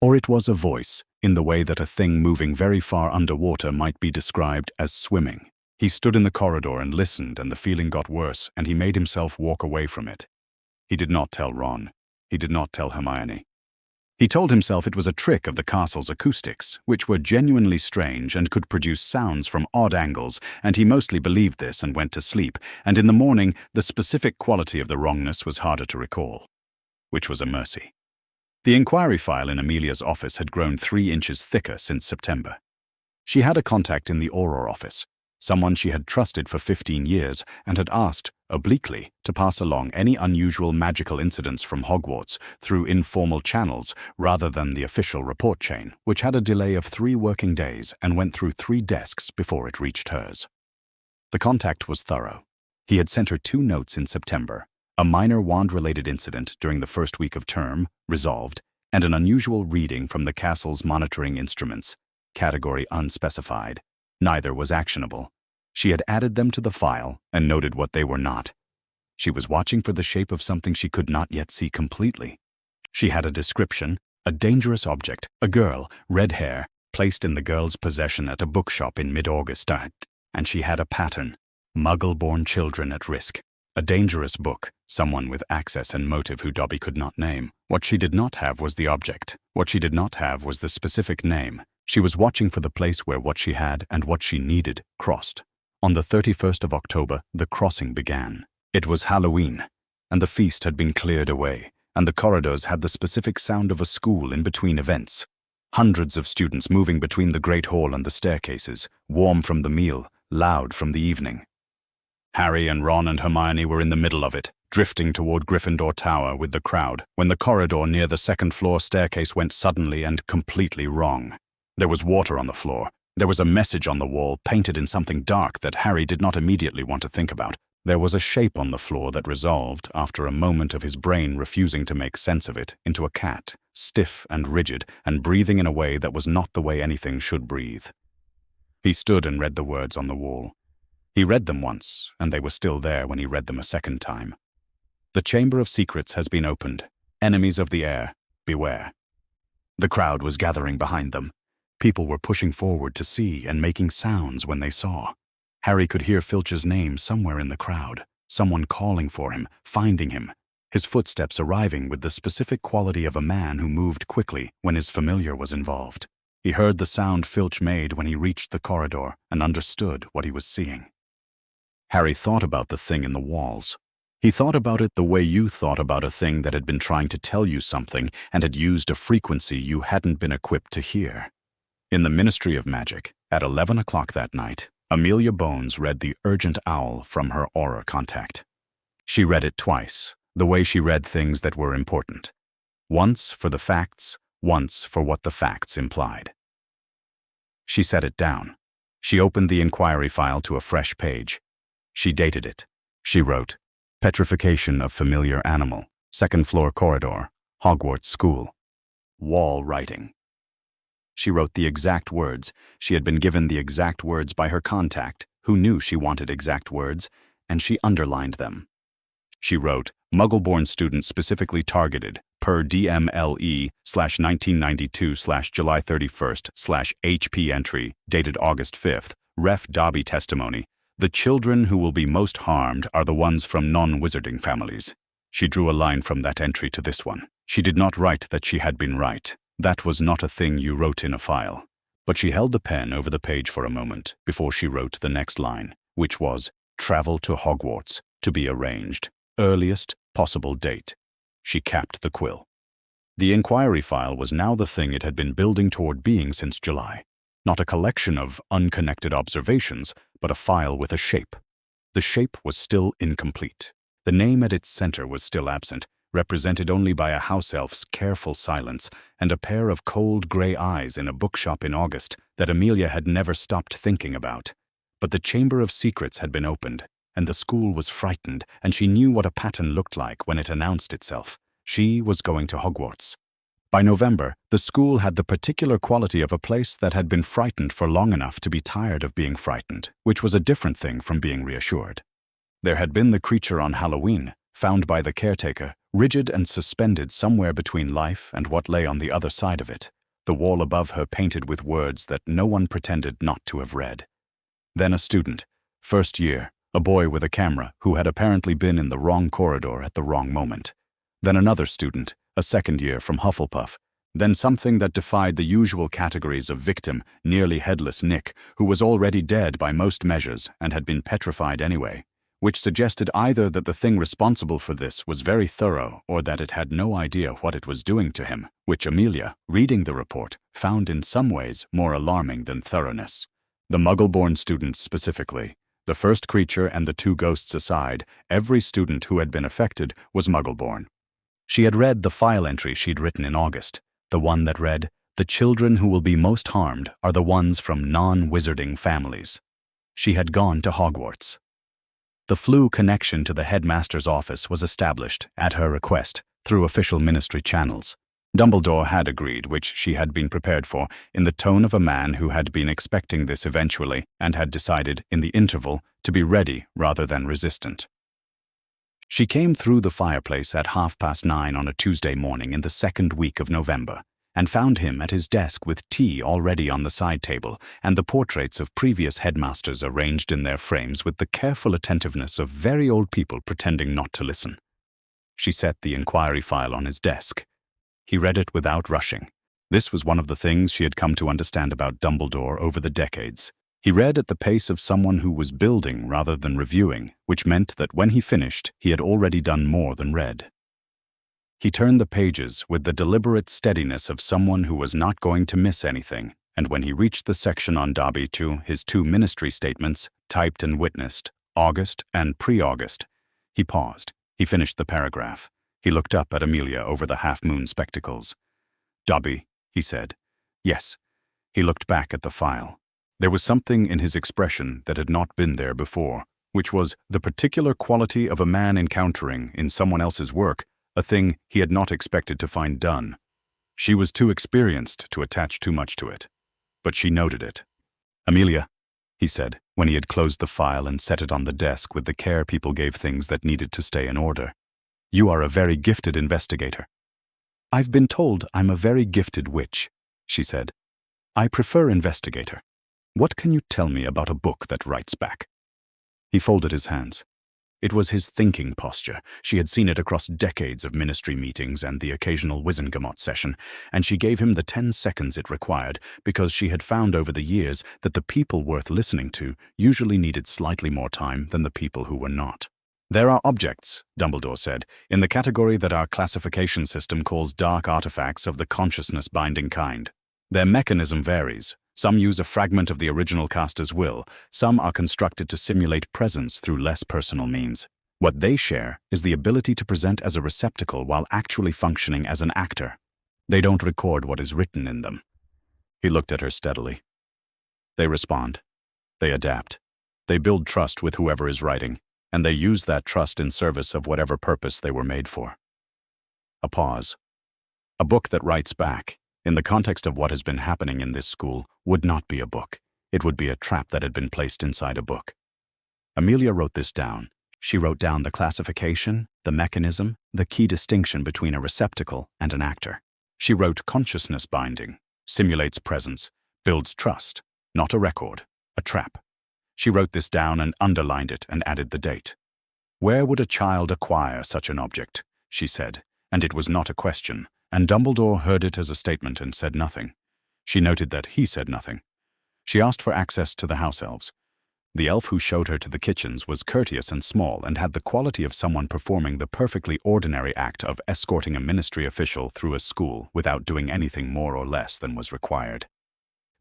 Or it was a voice, in the way that a thing moving very far underwater might be described as swimming. He stood in the corridor and listened, and the feeling got worse, and he made himself walk away from it. He did not tell Ron. He did not tell Hermione. He told himself it was a trick of the castle's acoustics, which were genuinely strange and could produce sounds from odd angles, and he mostly believed this and went to sleep, and in the morning the specific quality of the wrongness was harder to recall. Which was a mercy. The inquiry file in Amelia's office had grown 3 inches thicker since September. She had a contact in the Auror office, someone she had trusted for 15 years and had asked, obliquely, to pass along any unusual magical incidents from Hogwarts through informal channels rather than the official report chain, which had a delay of 3 working days and went through 3 desks before it reached hers. The contact was thorough. He had sent her 2 notes in September, a minor wand-related incident during the first week of term, resolved, and an unusual reading from the castle's monitoring instruments, category unspecified. Neither was actionable. She had added them to the file and noted what they were not. She was watching for the shape of something she could not yet see completely. She had a description, a dangerous object, a girl, red hair, placed in the girl's possession at a bookshop in mid-August, and she had a pattern, Muggle-born children at risk. A dangerous book, someone with access and motive who Dobby could not name. What she did not have was the object. What she did not have was the specific name. She was watching for the place where what she had and what she needed crossed. On the 31st of October, the crossing began. It was Halloween, and the feast had been cleared away, and the corridors had the specific sound of a school in between events. Hundreds of students moving between the Great Hall and the staircases, warm from the meal, loud from the evening. Harry and Ron and Hermione were in the middle of it, drifting toward Gryffindor Tower with the crowd, when the corridor near the second-floor staircase went suddenly and completely wrong. There was water on the floor. There was a message on the wall painted in something dark that Harry did not immediately want to think about. There was a shape on the floor that resolved, after a moment of his brain refusing to make sense of it, into a cat, stiff and rigid and breathing in a way that was not the way anything should breathe. He stood and read the words on the wall. He read them once, and they were still there when he read them a second time. The Chamber of Secrets has been opened. Enemies of the air, beware. The crowd was gathering behind them. People were pushing forward to see and making sounds when they saw. Harry could hear Filch's name somewhere in the crowd, someone calling for him, finding him, his footsteps arriving with the specific quality of a man who moved quickly when his familiar was involved. He heard the sound Filch made when he reached the corridor and understood what he was seeing. Harry thought about the thing in the walls. He thought about it the way you thought about a thing that had been trying to tell you something and had used a frequency you hadn't been equipped to hear. In the Ministry of Magic, at 11 o'clock that night, Amelia Bones read the urgent owl from her aura contact. She read it twice, the way she read things that were important. Once for the facts, once for what the facts implied. She set it down. She opened the inquiry file to a fresh page. She dated it. She wrote, "Petrification of familiar animal, second-floor corridor, Hogwarts School." Wall writing. She wrote the exact words. She had been given the exact words by her contact, who knew she wanted exact words, and she underlined them. She wrote, "Muggle-born student specifically targeted, per DMLE/1992/July 31st/HP entry, dated August 5th, ref Dobby testimony. The children who will be most harmed are the ones from non-wizarding families." She drew a line from that entry to this one. She did not write that she had been right. That was not a thing you wrote in a file. But she held the pen over the page for a moment before she wrote the next line, which was, "Travel to Hogwarts, to be arranged. Earliest possible date." She capped the quill. The inquiry file was now the thing it had been building toward being since July. Not a collection of unconnected observations, but a file with a shape. The shape was still incomplete. The name at its center was still absent, represented only by a house elf's careful silence and a pair of cold gray eyes in a bookshop in August that Amelia had never stopped thinking about. But the Chamber of Secrets had been opened, and the school was frightened, and she knew what a pattern looked like when it announced itself. She was going to Hogwarts. By November, the school had the particular quality of a place that had been frightened for long enough to be tired of being frightened, which was a different thing from being reassured. There had been the creature on Halloween, found by the caretaker, rigid and suspended somewhere between life and what lay on the other side of it, the wall above her painted with words that no one pretended not to have read. Then a student, first year, a boy with a camera who had apparently been in the wrong corridor at the wrong moment. Then another student, a second year from Hufflepuff. Then something that defied the usual categories of victim, nearly headless Nick, who was already dead by most measures and had been petrified anyway, which suggested either that the thing responsible for this was very thorough or that it had no idea what it was doing to him, which Amelia, reading the report, found in some ways more alarming than thoroughness. The Muggle-born students specifically, the first creature and the two ghosts aside, every student who had been affected was Muggle-born. She had read the file entry she'd written in August, the one that read, "The children who will be most harmed are the ones from non-wizarding families." She had gone to Hogwarts. The flu connection to the headmaster's office was established, at her request, through official ministry channels. Dumbledore had agreed, which she had been prepared for, in the tone of a man who had been expecting this eventually and had decided, in the interval, to be ready rather than resistant. She came through the fireplace at 9:30 on a Tuesday morning in the second week of November, and found him at his desk with tea already on the side table and the portraits of previous headmasters arranged in their frames with the careful attentiveness of very old people pretending not to listen. She set the inquiry file on his desk. He read it without rushing. This was one of the things she had come to understand about Dumbledore over the decades. He read at the pace of someone who was building rather than reviewing, which meant that when he finished, he had already done more than read. He turned the pages with the deliberate steadiness of someone who was not going to miss anything, and when he reached the section on Dobby to his two ministry statements, typed and witnessed, August and pre-August, he paused. He finished the paragraph. He looked up at Amelia over the half-moon spectacles. "Dobby," he said. "Yes." He looked back at the file. There was something in his expression that had not been there before, which was the particular quality of a man encountering, in someone else's work, a thing he had not expected to find done. She was too experienced to attach too much to it, but she noted it. "Amelia," he said, when he had closed the file and set it on the desk with the care people gave things that needed to stay in order, "you are a very gifted investigator." "I've been told I'm a very gifted witch," she said. "I prefer investigator. What can you tell me about a book that writes back?" He folded his hands. It was his thinking posture. She had seen it across decades of ministry meetings and the occasional Wizengamot session, and she gave him the 10 seconds it required because she had found over the years that the people worth listening to usually needed slightly more time than the people who were not. "There are objects," Dumbledore said, "in the category that our classification system calls dark artifacts of the consciousness-binding kind. Their mechanism varies. Some use a fragment of the original caster's will, some are constructed to simulate presence through less personal means. What they share is the ability to present as a receptacle while actually functioning as an actor. They don't record what is written in them." He looked at her steadily. "They respond. They adapt. They build trust with whoever is writing, and they use that trust in service of whatever purpose they were made for." A pause. "A book that writes back, in the context of what has been happening in this school, would not be a book. It would be a trap that had been placed inside a book." Amelia wrote this down. She wrote down the classification, the mechanism, the key distinction between a receptacle and an actor. She wrote consciousness binding, simulates presence, builds trust, not a record, a trap. She wrote this down and underlined it and added the date. "Where would a child acquire such an object?" she said, and it was not a question, and Dumbledore heard it as a statement and said nothing. She noted that he said nothing. She asked for access to the house elves. The elf who showed her to the kitchens was courteous and small and had the quality of someone performing the perfectly ordinary act of escorting a ministry official through a school without doing anything more or less than was required.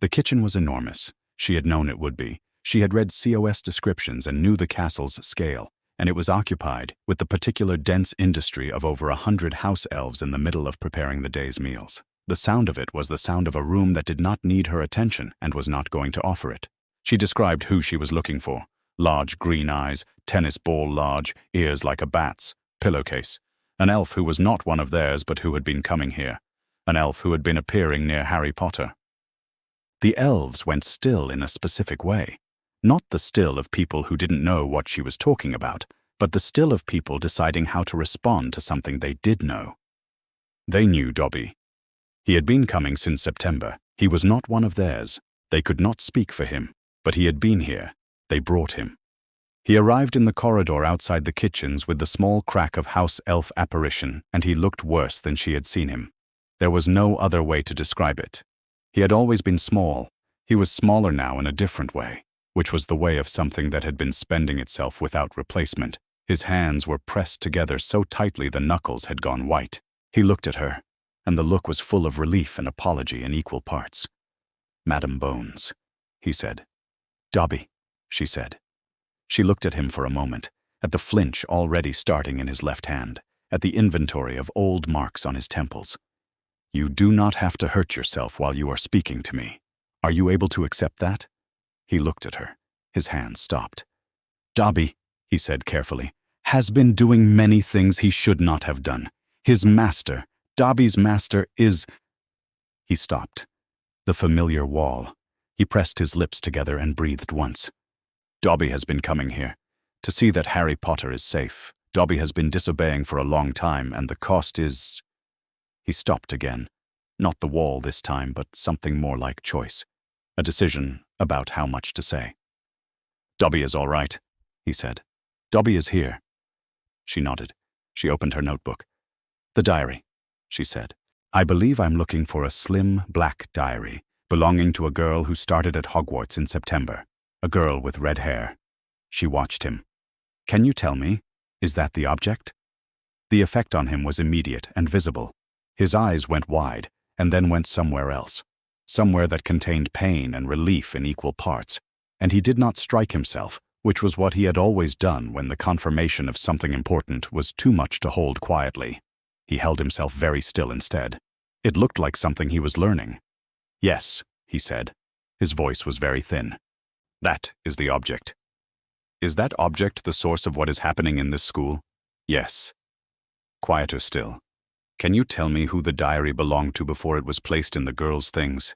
The kitchen was enormous. She had known it would be. She had read COS descriptions and knew the castle's scale, and it was occupied with the particular dense industry of over 100 house elves in the middle of preparing the day's meals. The sound of it was the sound of a room that did not need her attention and was not going to offer it. She described who she was looking for. Large green eyes, tennis ball large, ears like a bat's, pillowcase. An elf who was not one of theirs but who had been coming here. an elf who had been appearing near Harry Potter. The elves went still in a specific way, not the still of people who didn't know what she was talking about, but the still of people deciding how to respond to something they did know. They knew Dobby. He had been coming since September. He was not one of theirs. They could not speak for him, but he had been here. They brought him. He arrived in the corridor outside the kitchens with the small crack of house elf apparition, and he looked worse than she had seen him. There was no other way to describe it. He had always been small. He was smaller now in a different way, which was the way of something that had been spending itself without replacement. His hands were pressed together so tightly the knuckles had gone white. He looked at her, and the look was full of relief and apology in equal parts. "Madam Bones," he said. "Dobby," she said. She looked at him for a moment, at the flinch already starting in his left hand, at the inventory of old marks on his temples. "You do not have to hurt yourself while you are speaking to me. Are you able to accept that?" He looked at her. His hands stopped. "Dobby," he said carefully, "has been doing many things he should not have done. His master, Dobby's master, is—" He stopped. The familiar wall. He pressed his lips together and breathed once. "Dobby has been coming here to see that Harry Potter is safe. Dobby has been disobeying for a long time, and the cost is—" He stopped again. Not the wall this time, but something more like choice. A decision about how much to say. "Dobby is all right," he said. "Dobby is here." She nodded. She opened her notebook. "The diary," she said. "I believe I'm looking for a slim, black diary belonging to a girl who started at Hogwarts in September. A girl with red hair." She watched him. "Can you tell me, is that the object?" The effect on him was immediate and visible. His eyes went wide, and then went somewhere else. Somewhere that contained pain and relief in equal parts. And he did not strike himself, which was what he had always done when the confirmation of something important was too much to hold quietly. He held himself very still instead. It looked like something he was learning. "Yes," he said. His voice was very thin. "That is the object." "Is that object the source of what is happening in this school?" "Yes." Quieter still. "Can you tell me who the diary belonged to before it was placed in the girl's things?"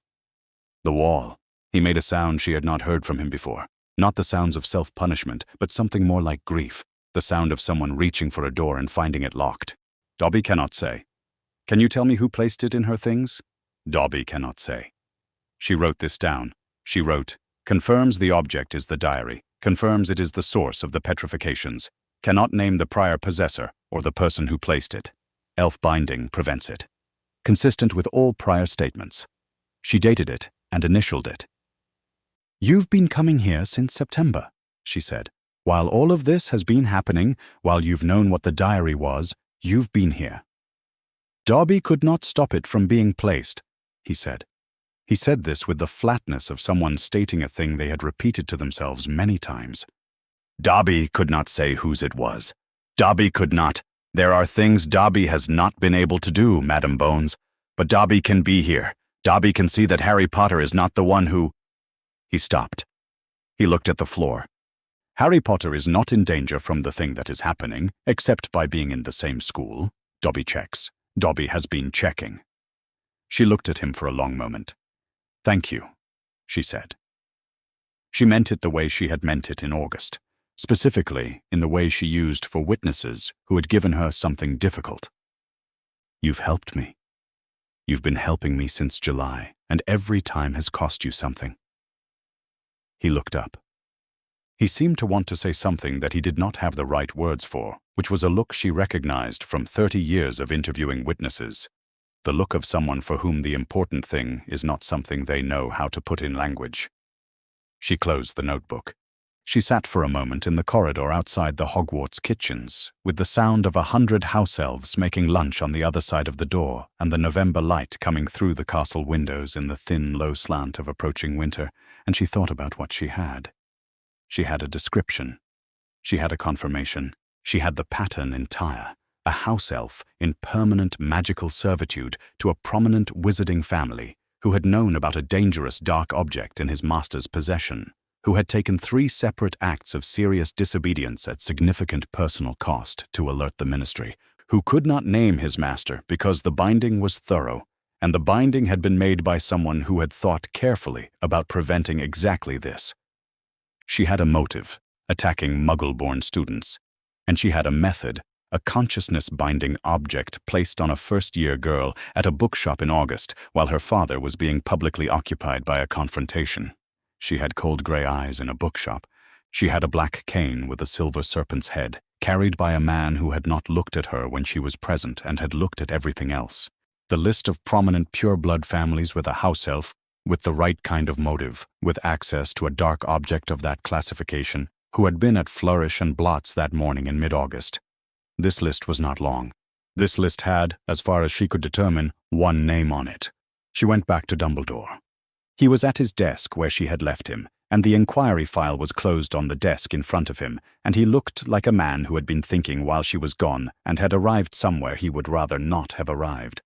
"The wall." He made a sound she had not heard from him before. Not the sounds of self-punishment, but something more like grief. The sound of someone reaching for a door and finding it locked. "Dobby cannot say." "Can you tell me who placed it in her things?" "Dobby cannot say." She wrote this down. She wrote, "Confirms the object is the diary. Confirms it is the source of the petrifications. Cannot name the prior possessor or the person who placed it. Elf binding prevents it. Consistent with all prior statements." She dated it and initialed it. "You've been coming here since September," she said. "While all of this has been happening, while you've known what the diary was, you've been here." "Dobby could not stop it from being placed," he said. He said this with the flatness of someone stating a thing they had repeated to themselves many times. "Dobby could not say whose it was. Dobby could not. There are things Dobby has not been able to do, Madam Bones. But Dobby can be here. Dobby can see that Harry Potter is not the one who—" He stopped. He looked at the floor. "Harry Potter is not in danger from the thing that is happening, except by being in the same school. Dobby checks. Dobby has been checking." She looked at him for a long moment. "Thank you," she said. She meant it the way she had meant it in August, specifically in the way she used for witnesses who had given her something difficult. "You've helped me. You've been helping me since July, and every time has cost you something." He looked up. He seemed to want to say something that he did not have the right words for, which was a look she recognized from 30 years of interviewing witnesses. The look of someone for whom the important thing is not something they know how to put in language. She closed the notebook. She sat for a moment in the corridor outside the Hogwarts kitchens, with the sound of 100 house elves making lunch on the other side of the door and the November light coming through the castle windows in the thin, low slant of approaching winter, and she thought about what she had. She had a description. She had a confirmation. She had the pattern entire. A house elf in permanent magical servitude to a prominent wizarding family who had known about a dangerous dark object in his master's possession, who had taken 3 separate acts of serious disobedience at significant personal cost to alert the ministry, who could not name his master because the binding was thorough, and the binding had been made by someone who had thought carefully about preventing exactly this. She had a motive, attacking Muggle-born students, and she had a method, a consciousness-binding object placed on a first-year girl at a bookshop in August while her father was being publicly occupied by a confrontation. She had cold gray eyes in a bookshop. She had a black cane with a silver serpent's head, carried by a man who had not looked at her when she was present and had looked at everything else. The list of prominent pure-blood families with a house elf, with the right kind of motive, with access to a dark object of that classification, who had been at Flourish and Blot's that morning in mid-August. This list was not long. This list had, as far as she could determine, one name on it. She went back to Dumbledore. He was at his desk where she had left him, and the inquiry file was closed on the desk in front of him, and he looked like a man who had been thinking while she was gone and had arrived somewhere he would rather not have arrived.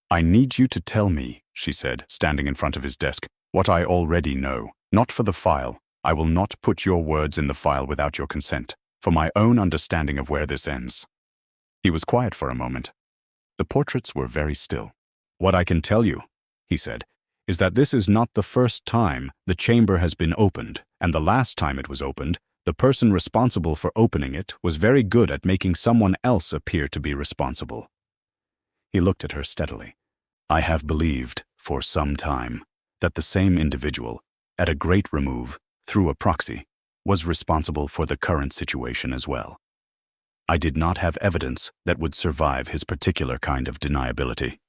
"I need you to tell me," she said, standing in front of his desk, "what I already know. Not for the file. I will not put your words in the file without your consent, for my own understanding of where this ends." He was quiet for a moment. The portraits were very still. "What I can tell you," he said, "is that this is not the first time the chamber has been opened, and the last time it was opened, the person responsible for opening it was very good at making someone else appear to be responsible." He looked at her steadily. "I have believed, for some time, that the same individual, at a great remove, through a proxy, was responsible for the current situation as well. I did not have evidence that would survive his particular kind of deniability."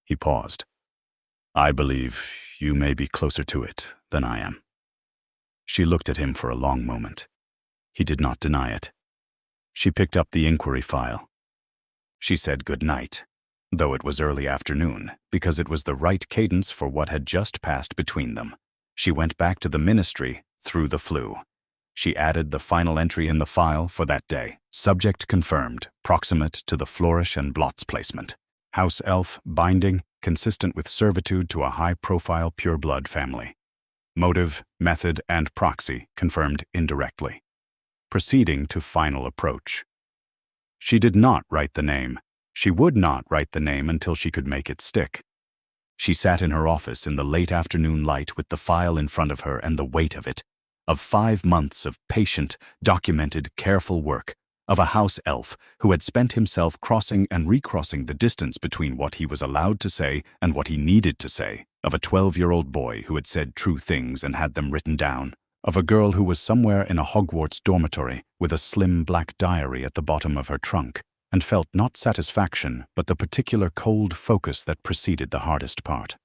He paused. "I believe you may be closer to it than I am." She looked at him for a long moment. He did not deny it. She picked up the inquiry file. She said good night, though it was early afternoon, because it was the right cadence for what had just passed between them. She went back to the ministry through the flu. She added the final entry in the file for that day. Subject confirmed, proximate to the Flourish and Blot's placement. House elf, binding, consistent with servitude to a high-profile pure-blood family. Motive, method, and proxy confirmed indirectly. Proceeding to final approach. She did not write the name. She would not write the name until she could make it stick. She sat in her office in the late afternoon light with the file in front of her and the weight of it, of 5 months of patient, documented, careful work, of a house elf who had spent himself crossing and recrossing the distance between what he was allowed to say and what he needed to say, of a 12-year-old boy who had said true things and had them written down, of a girl who was somewhere in a Hogwarts dormitory with a slim black diary at the bottom of her trunk, and felt not satisfaction but the particular cold focus that preceded the hardest part.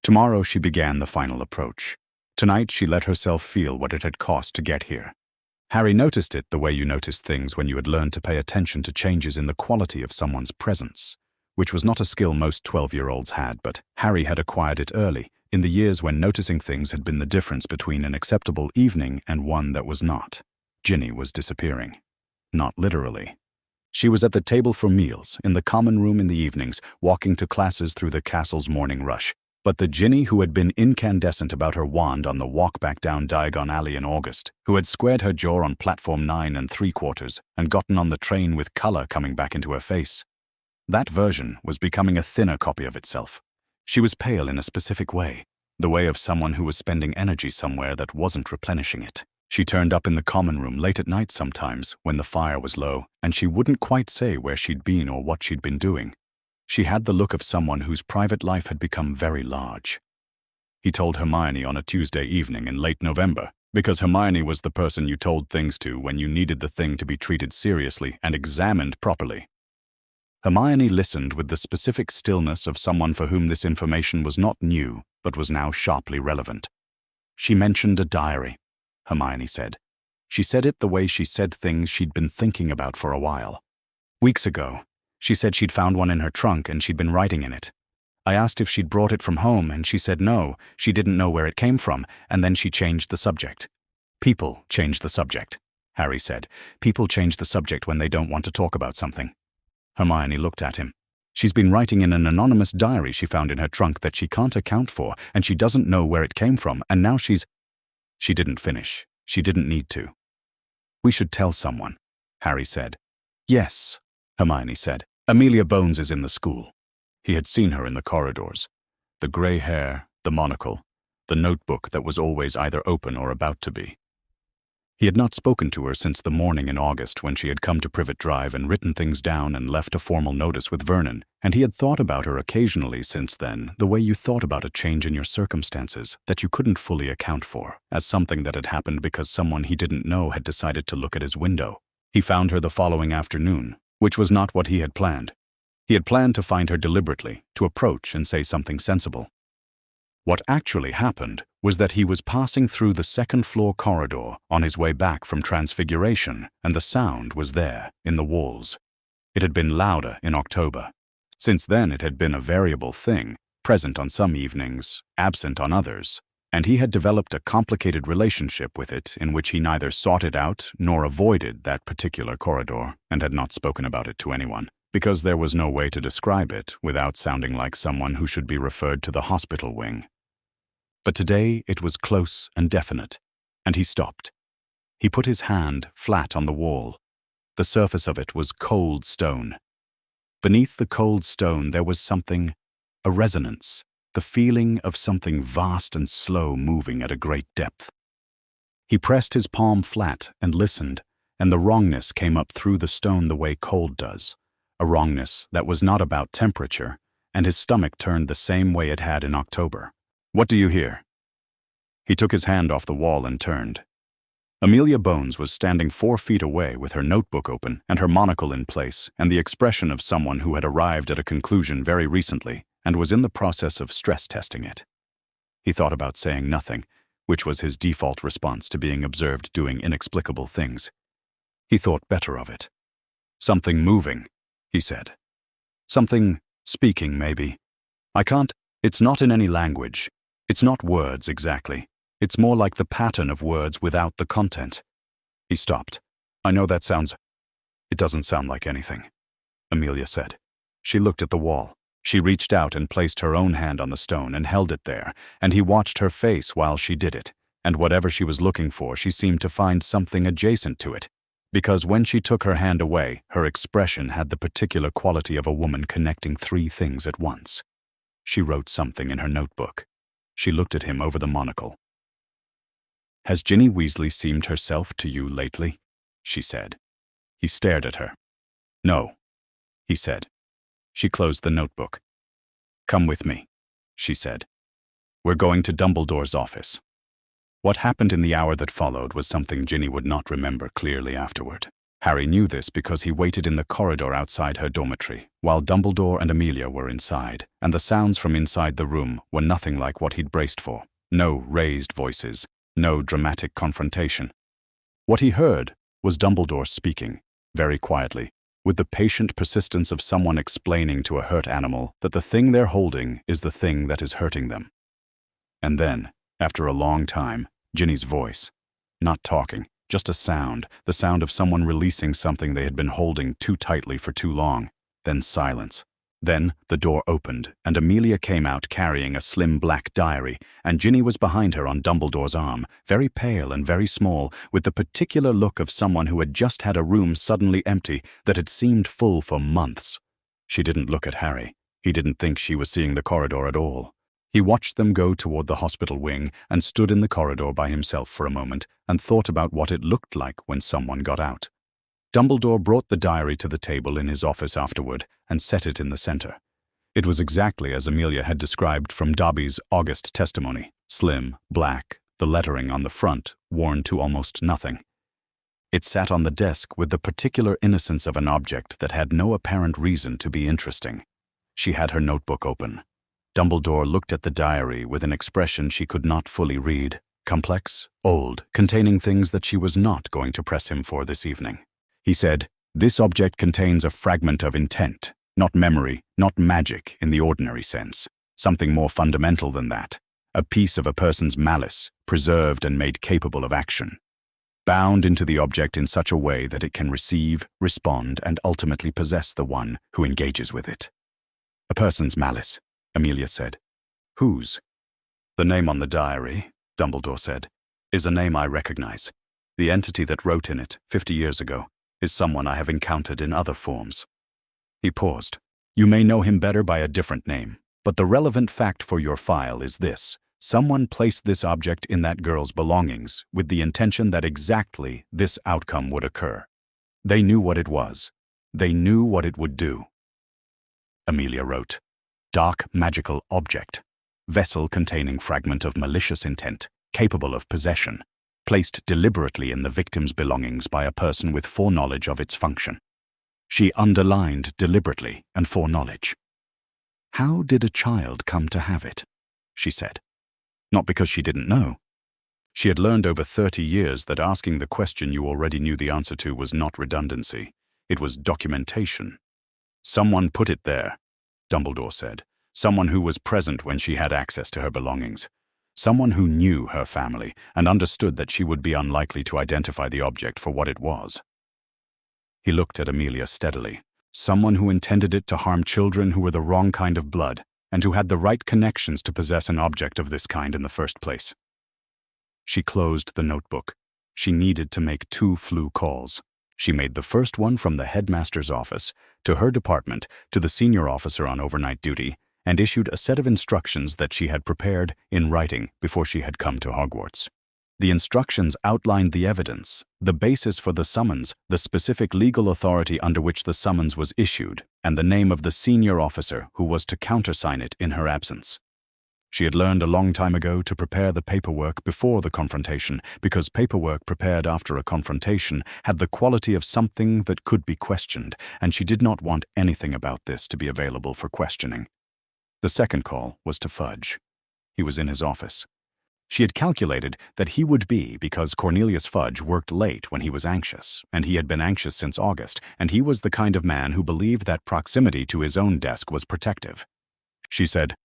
Tomorrow she began the final approach. Tonight she let herself feel what it had cost to get here. Harry noticed it the way you noticed things when you had learned to pay attention to changes in the quality of someone's presence, which was not a skill most 12-year-olds had, but Harry had acquired it early, in the years when noticing things had been the difference between an acceptable evening and one that was not. Ginny was disappearing. Not literally. She was at the table for meals, in the common room in the evenings, walking to classes through the castle's morning rush. But the Ginny who had been incandescent about her wand on the walk back down Diagon Alley in August, who had squared her jaw on platform 9 3/4 and gotten on the train with color coming back into her face. That version was becoming a thinner copy of itself. She was pale in a specific way, the way of someone who was spending energy somewhere that wasn't replenishing it. She turned up in the common room late at night sometimes, when the fire was low, and she wouldn't quite say where she'd been or what she'd been doing. She had the look of someone whose private life had become very large. He told Hermione on a Tuesday evening in late November, because Hermione was the person you told things to when you needed the thing to be treated seriously and examined properly. Hermione listened with the specific stillness of someone for whom this information was not new, but was now sharply relevant. She mentioned a diary, Hermione said. She said it the way she said things she'd been thinking about for a while. Weeks ago, she said she'd found one in her trunk and she'd been writing in it. I asked if she'd brought it from home and she said no, she didn't know where it came from, and then she changed the subject. People change the subject, Harry said. People change the subject when they don't want to talk about something. Hermione looked at him. She's been writing in an anonymous diary she found in her trunk that she can't account for, and she doesn't know where it came from, and now she's... She didn't finish. She didn't need to. We should tell someone, Harry said. Yes, Hermione said. Amelia Bones is in the school. He had seen her in the corridors. The grey hair, the monocle, the notebook that was always either open or about to be. He had not spoken to her since the morning in August when she had come to Privet Drive and written things down and left a formal notice with Vernon, and he had thought about her occasionally since then, the way you thought about a change in your circumstances that you couldn't fully account for, as something that had happened because someone he didn't know had decided to look at his window. He found her the following afternoon, which was not what he had planned. He had planned to find her deliberately, to approach and say something sensible. What actually happened was that he was passing through the second-floor corridor on his way back from Transfiguration, and the sound was there, in the walls. It had been louder in October. Since then it had been a variable thing, present on some evenings, absent on others, and he had developed a complicated relationship with it in which he neither sought it out nor avoided that particular corridor, and had not spoken about it to anyone, because there was no way to describe it without sounding like someone who should be referred to the hospital wing. But today it was close and definite, and he stopped. He put his hand flat on the wall. The surface of it was cold stone. Beneath the cold stone there was something, a resonance, the feeling of something vast and slow moving at a great depth. He pressed his palm flat and listened, and the wrongness came up through the stone the way cold does, a wrongness that was not about temperature, and his stomach turned the same way it had in October. "What do you hear?" He took his hand off the wall and turned. Amelia Bones was standing 4 feet away with her notebook open and her monocle in place and the expression of someone who had arrived at a conclusion very recently and was in the process of stress testing it. He thought about saying nothing, which was his default response to being observed doing inexplicable things. He thought better of it. "Something moving," he said. "Something speaking, maybe. It's not in any language. It's not words exactly. It's more like the pattern of words without the content." He stopped. "I know that sounds... It doesn't sound like anything," Amelia said. She looked at the wall. She reached out and placed her own hand on the stone and held it there, and he watched her face while she did it, and whatever she was looking for, she seemed to find something adjacent to it, because when she took her hand away, her expression had the particular quality of a woman connecting 3 things at once. She wrote something in her notebook. She looked at him over the monocle. "Has Ginny Weasley seemed herself to you lately?" she said. He stared at her. "No," he said. She closed the notebook. "Come with me," she said. "We're going to Dumbledore's office." What happened in the hour that followed was something Ginny would not remember clearly afterward. Harry knew this because he waited in the corridor outside her dormitory, while Dumbledore and Amelia were inside, and the sounds from inside the room were nothing like what he'd braced for. No raised voices, no dramatic confrontation. What he heard was Dumbledore speaking, very quietly, with the patient persistence of someone explaining to a hurt animal that the thing they're holding is the thing that is hurting them. And then, after a long time, Ginny's voice, not talking, just a sound, the sound of someone releasing something they had been holding too tightly for too long. Then silence. Then the door opened, and Amelia came out carrying a slim black diary, and Ginny was behind her on Dumbledore's arm, very pale and very small, with the particular look of someone who had just had a room suddenly empty that had seemed full for months. She didn't look at Harry. He didn't think she was seeing the corridor at all. He watched them go toward the hospital wing and stood in the corridor by himself for a moment and thought about what it looked like when someone got out. Dumbledore brought the diary to the table in his office afterward and set it in the center. It was exactly as Amelia had described from Dobby's August testimony, slim, black, the lettering on the front worn to almost nothing. It sat on the desk with the particular innocence of an object that had no apparent reason to be interesting. She had her notebook open. Dumbledore looked at the diary with an expression she could not fully read, complex, old, containing things that she was not going to press him for this evening. He said, "This object contains a fragment of intent, not memory, not magic in the ordinary sense, something more fundamental than that, a piece of a person's malice, preserved and made capable of action, bound into the object in such a way that it can receive, respond, and ultimately possess the one who engages with it." "A person's malice," Amelia said. "Whose?" "The name on the diary," Dumbledore said, "is a name I recognize. The entity that wrote in it 50 years ago is someone I have encountered in other forms." He paused. You may know him better by a different name, but the relevant fact for your file is this. Someone placed this object in that girl's belongings with the intention that exactly this outcome would occur. They knew what it was. They knew what it would do. Amelia wrote, "Dark magical object. Vessel containing fragment of malicious intent, capable of possession, placed deliberately in the victim's belongings by a person with foreknowledge of its function." She underlined deliberately and foreknowledge. "How did a child come to have it?" she said. Not because she didn't know. She had learned over 30 years that asking the question you already knew the answer to was not redundancy. It was documentation. "Someone put it there," Dumbledore said. "Someone who was present when she had access to her belongings. Someone who knew her family and understood that she would be unlikely to identify the object for what it was." He looked at Amelia steadily. "Someone who intended it to harm children who were the wrong kind of blood, and who had the right connections to possess an object of this kind in the first place." She closed the notebook. She needed to make 2 flu calls. She made the first one from the headmaster's office, to her department, to the senior officer on overnight duty, and issued a set of instructions that she had prepared in writing before she had come to Hogwarts. The instructions outlined the evidence, the basis for the summons, the specific legal authority under which the summons was issued, and the name of the senior officer who was to countersign it in her absence. She had learned a long time ago to prepare the paperwork before the confrontation, because paperwork prepared after a confrontation had the quality of something that could be questioned, and she did not want anything about this to be available for questioning. The second call was to Fudge. He was in his office. She had calculated that he would be because Cornelius Fudge worked late when he was anxious, and he had been anxious since August, and he was the kind of man who believed that proximity to his own desk was protective. She said,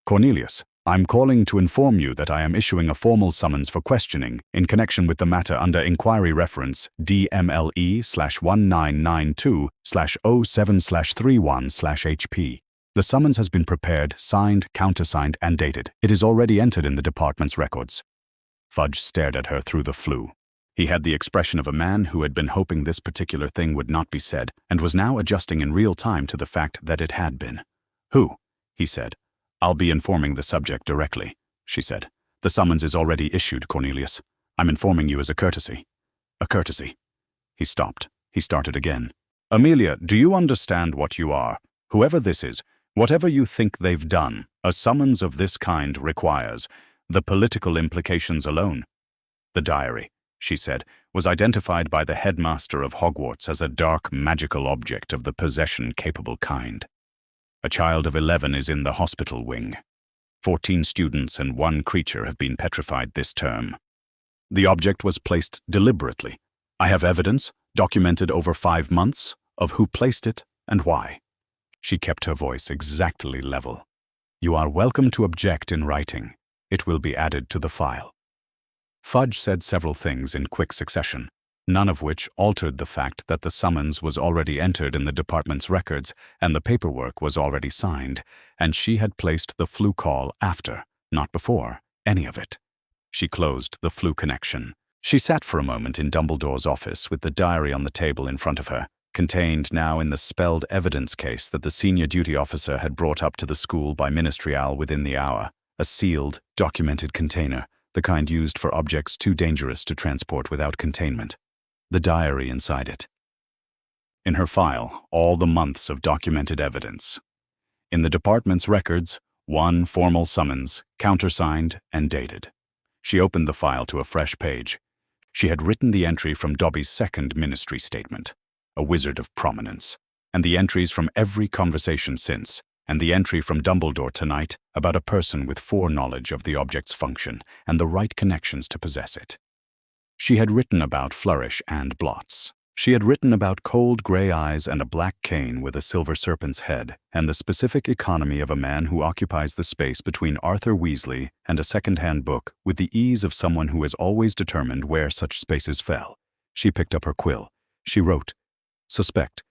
"Cornelius, I'm calling to inform you that I am issuing a formal summons for questioning in connection with the matter under inquiry reference DMLE/1992/07/31/HP. The summons has been prepared, signed, countersigned, and dated. It is already entered in the department's records." Fudge stared at her through the flu. He had the expression of a man who had been hoping this particular thing would not be said, and was now adjusting in real time to the fact that it had been. "Who?" he said. "I'll be informing the subject directly," she said. "The summons is already issued, Cornelius. I'm informing you as a courtesy." "A courtesy." He stopped. He started again. "Amelia, do you understand what you are? Whoever this is, whatever you think they've done, a summons of this kind requires. The political implications alone." "The diary," she said, "was identified by the headmaster of Hogwarts as a dark magical object of the possession-capable kind. A child of 11 is in the hospital wing. 14 students and 1 creature have been petrified this term. The object was placed deliberately. I have evidence, documented over 5 months, of who placed it and why." She kept her voice exactly level. "You are welcome to object in writing. It will be added to the file." Fudge said several things in quick succession, none of which altered the fact that the summons was already entered in the department's records and the paperwork was already signed, and she had placed the flu call after, not before, any of it. She closed the flu connection. She sat for a moment in Dumbledore's office with the diary on the table in front of her, contained now in the spelled evidence case that the senior duty officer had brought up to the school by ministerial within the hour, a sealed, documented container, the kind used for objects too dangerous to transport without containment. The diary inside it. In her file, all the months of documented evidence. In the department's records, 1 formal summons, countersigned and dated. She opened the file to a fresh page. She had written the entry from Dobby's second ministry statement, a wizard of prominence, and the entries from every conversation since, and the entry from Dumbledore tonight about a person with foreknowledge of the object's function and the right connections to possess it. She had written about flourish and blots. She had written about cold gray eyes and a black cane with a silver serpent's head, and the specific economy of a man who occupies the space between Arthur Weasley and a second-hand book with the ease of someone who has always determined where such spaces fell. She picked up her quill. She wrote, "Suspect,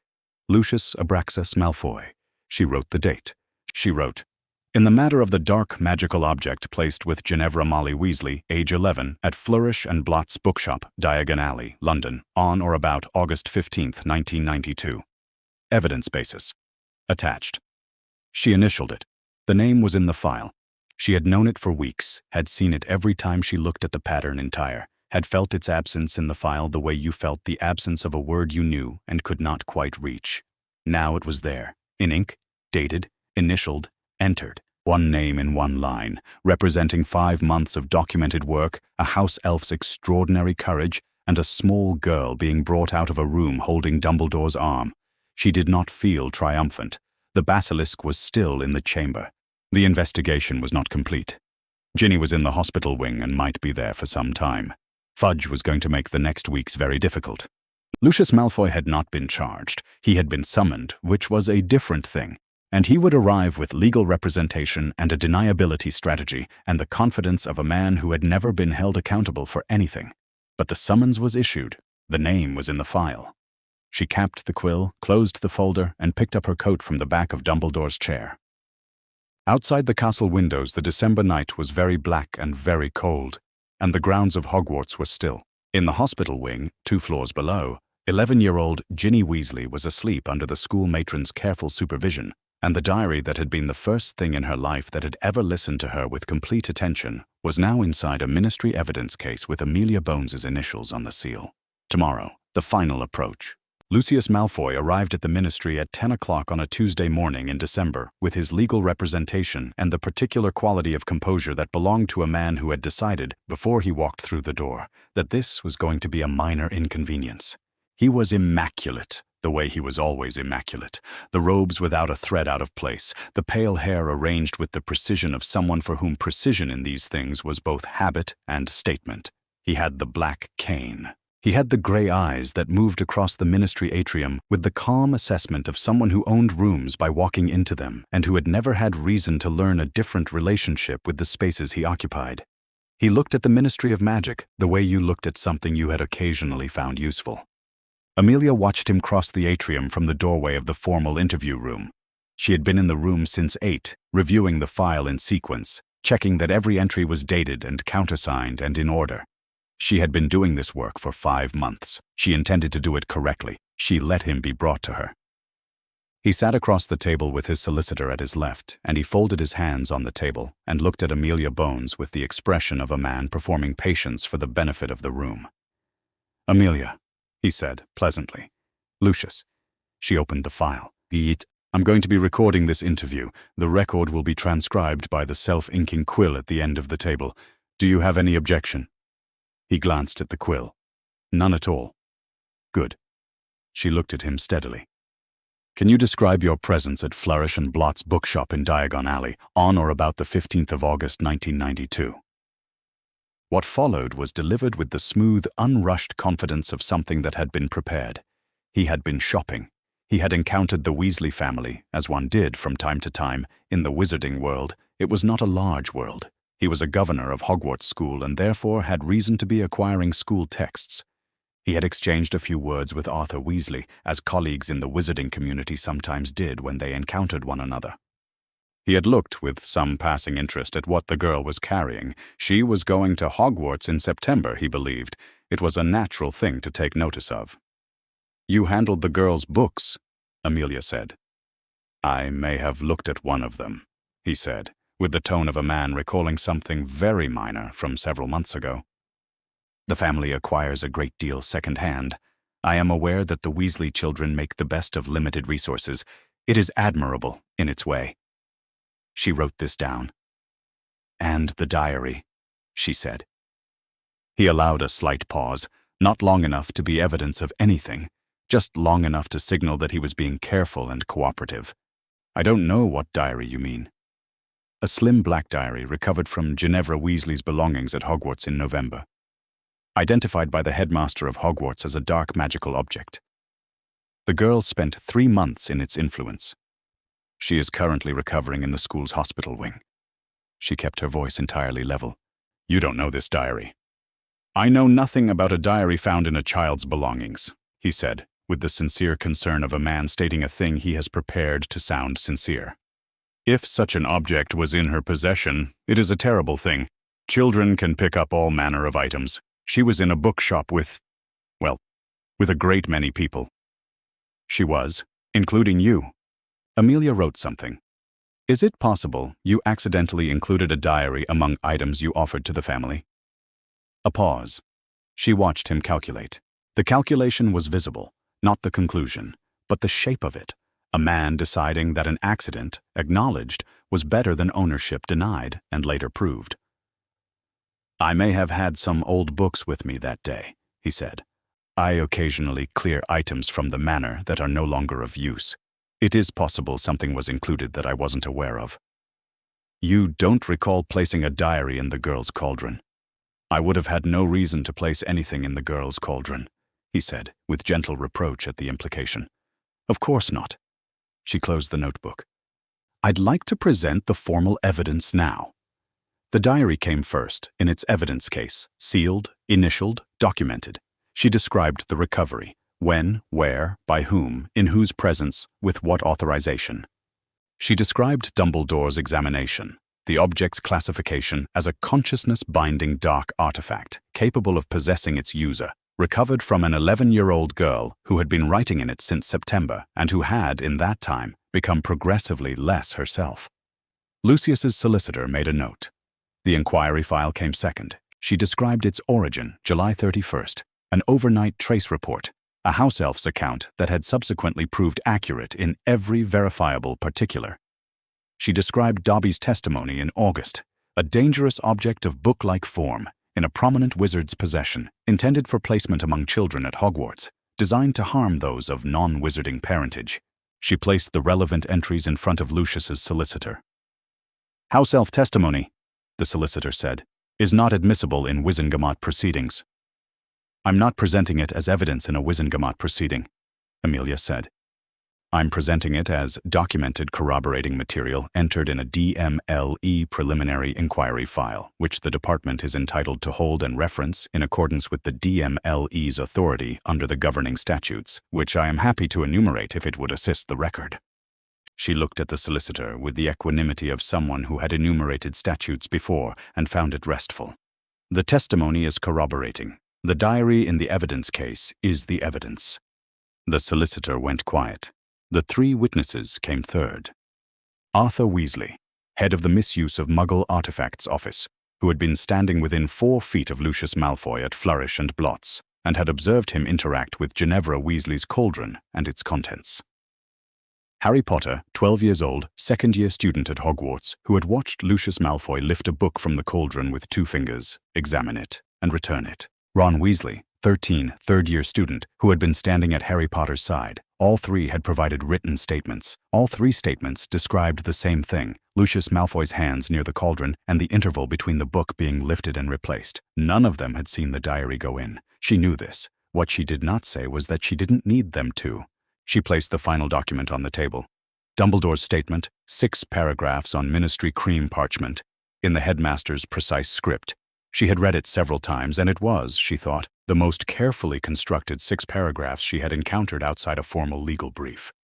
Lucius Abraxas Malfoy." She wrote the date. She wrote, "In the matter of the dark magical object placed with Ginevra Molly Weasley, age 11, at Flourish and Blott's Bookshop, Diagon Alley, London, on or about August 15, 1992. Evidence basis. Attached. She initialed it. The name was in the file. She had known it for weeks, had seen it every time she looked at the pattern entire, had felt its absence in the file the way you felt the absence of a word you knew and could not quite reach. Now it was there, in ink, dated, initialed, entered. One name in one line, representing 5 months of documented work, a house elf's extraordinary courage, and a small girl being brought out of a room holding Dumbledore's arm. She did not feel triumphant. The basilisk was still in the chamber. The investigation was not complete. Ginny was in the hospital wing and might be there for some time. Fudge was going to make the next weeks very difficult. Lucius Malfoy had not been charged. He had been summoned, which was a different thing. And he would arrive with legal representation and a deniability strategy and the confidence of a man who had never been held accountable for anything. But the summons was issued. The name was in the file. She capped the quill, closed the folder, and picked up her coat from the back of Dumbledore's chair. Outside the castle windows, the December night was very black and very cold, and the grounds of Hogwarts were still. In the hospital wing, 2 floors below, 11-year-old Ginny Weasley was asleep under the school matron's careful supervision, and the diary that had been the first thing in her life that had ever listened to her with complete attention was now inside a ministry evidence case with Amelia Bones's initials on the seal. Tomorrow, the final approach. Lucius Malfoy arrived at the ministry at 10 o'clock on a Tuesday morning in December with his legal representation and the particular quality of composure that belonged to a man who had decided, before he walked through the door, that this was going to be a minor inconvenience. He was immaculate, the way he was always immaculate, the robes without a thread out of place, the pale hair arranged with the precision of someone for whom precision in these things was both habit and statement. He had the black cane. He had the gray eyes that moved across the ministry atrium with the calm assessment of someone who owned rooms by walking into them and who had never had reason to learn a different relationship with the spaces he occupied. He looked at the Ministry of Magic the way you looked at something you had occasionally found useful. Amelia watched him cross the atrium from the doorway of the formal interview room. She had been in the room since 8, reviewing the file in sequence, checking that every entry was dated and countersigned and in order. She had been doing this work for 5 months. She intended to do it correctly. She let him be brought to her. He sat across the table with his solicitor at his left, and he folded his hands on the table and looked at Amelia Bones with the expression of a man performing patience for the benefit of the room. "Amelia," he said, pleasantly. "Lucius." She opened the file. "I'm going to be recording this interview. The record will be transcribed by the self-inking quill at the end of the table. Do you have any objection?" He glanced at the quill. "None at all." "Good." She looked at him steadily. "Can you describe your presence at Flourish and Blott's bookshop in Diagon Alley on or about the 15th of August, 1992? What followed was delivered with the smooth, unrushed confidence of something that had been prepared. He had been shopping. He had encountered the Weasley family, as one did from time to time, in the wizarding world. It was not a large world. He was a governor of Hogwarts School and therefore had reason to be acquiring school texts. He had exchanged a few words with Arthur Weasley, as colleagues in the wizarding community sometimes did when they encountered one another. He had looked with some passing interest at what the girl was carrying. She was going to Hogwarts in September, he believed. It was a natural thing to take notice of. "You handled the girl's books," Amelia said. "I may have looked at one of them," he said, with the tone of a man recalling something very minor from several months ago. "The family acquires a great deal second-hand. I am aware that the Weasley children make the best of limited resources. It is admirable in its way." She wrote this down. "And the diary," she said. He allowed a slight pause, not long enough to be evidence of anything, just long enough to signal that he was being careful and cooperative. "I don't know what diary you mean." "A slim black diary recovered from Ginevra Weasley's belongings at Hogwarts in November. Identified by the headmaster of Hogwarts as a dark magical object. The girl spent 3 months in its influence. She is currently recovering in the school's hospital wing." She kept her voice entirely level. "You don't know this diary." "I know nothing about a diary found in a child's belongings," he said, with the sincere concern of a man stating a thing he has prepared to sound sincere. "If such an object was in her possession, it is a terrible thing. Children can pick up all manner of items. She was in a bookshop with a great many people." "She was, including you." Amelia wrote something. Is it possible you accidentally included a diary among items you offered to the family? A pause. She watched him calculate. The calculation was visible, not the conclusion, but the shape of it. A man deciding that an accident, acknowledged, was better than ownership denied and later proved. I may have had some old books with me that day, he said. I occasionally clear items from the manor that are no longer of use. It is possible something was included that I wasn't aware of. You don't recall placing a diary in the girl's cauldron. I would have had no reason to place anything in the girl's cauldron, he said, with gentle reproach at the implication. Of course not. She closed the notebook. I'd like to present the formal evidence now. The diary came first, in its evidence case, sealed, initialed, documented. She described the recovery, when, where, by whom, in whose presence, with what authorization. She described Dumbledore's examination, the object's classification as a consciousness-binding dark artifact, capable of possessing its user, recovered from an 11-year-old girl who had been writing in it since September and who had, in that time, become progressively less herself. Lucius's solicitor made a note. The inquiry file came second. She described its origin, July 31st, an overnight trace report, a house elf's account that had subsequently proved accurate in every verifiable particular. She described Dobby's testimony in August, a dangerous object of book-like form, in a prominent wizard's possession, intended for placement among children at Hogwarts, designed to harm those of non-wizarding parentage. She placed the relevant entries in front of Lucius's solicitor. House elf testimony, the solicitor said, is not admissible in Wizengamot proceedings. I'm not presenting it as evidence in a Wizengamot proceeding, Amelia said. I'm presenting it as documented corroborating material entered in a DMLE preliminary inquiry file, which the department is entitled to hold and reference in accordance with the DMLE's authority under the governing statutes, which I am happy to enumerate if it would assist the record. She looked at the solicitor with the equanimity of someone who had enumerated statutes before and found it restful. The testimony is corroborating. The diary in the evidence case is the evidence. The solicitor went quiet. The three witnesses came third. Arthur Weasley, head of the Misuse of Muggle Artifacts Office, who had been standing within 4 feet of Lucius Malfoy at Flourish and Blots, and had observed him interact with Ginevra Weasley's cauldron and its contents. Harry Potter, 12 years old, second-year student at Hogwarts, who had watched Lucius Malfoy lift a book from the cauldron with 2 fingers, examine it, and return it. Ron Weasley, 13, third-year student, who had been standing at Harry Potter's side. All 3 had provided written statements. All 3 statements described the same thing, Lucius Malfoy's hands near the cauldron and the interval between the book being lifted and replaced. None of them had seen the diary go in. She knew this. What she did not say was that she didn't need them to. She placed the final document on the table. Dumbledore's statement, 6 paragraphs on ministry cream parchment, in the headmaster's precise script. She had read it several times, and it was, she thought, the most carefully constructed 6 paragraphs she had encountered outside a formal legal brief.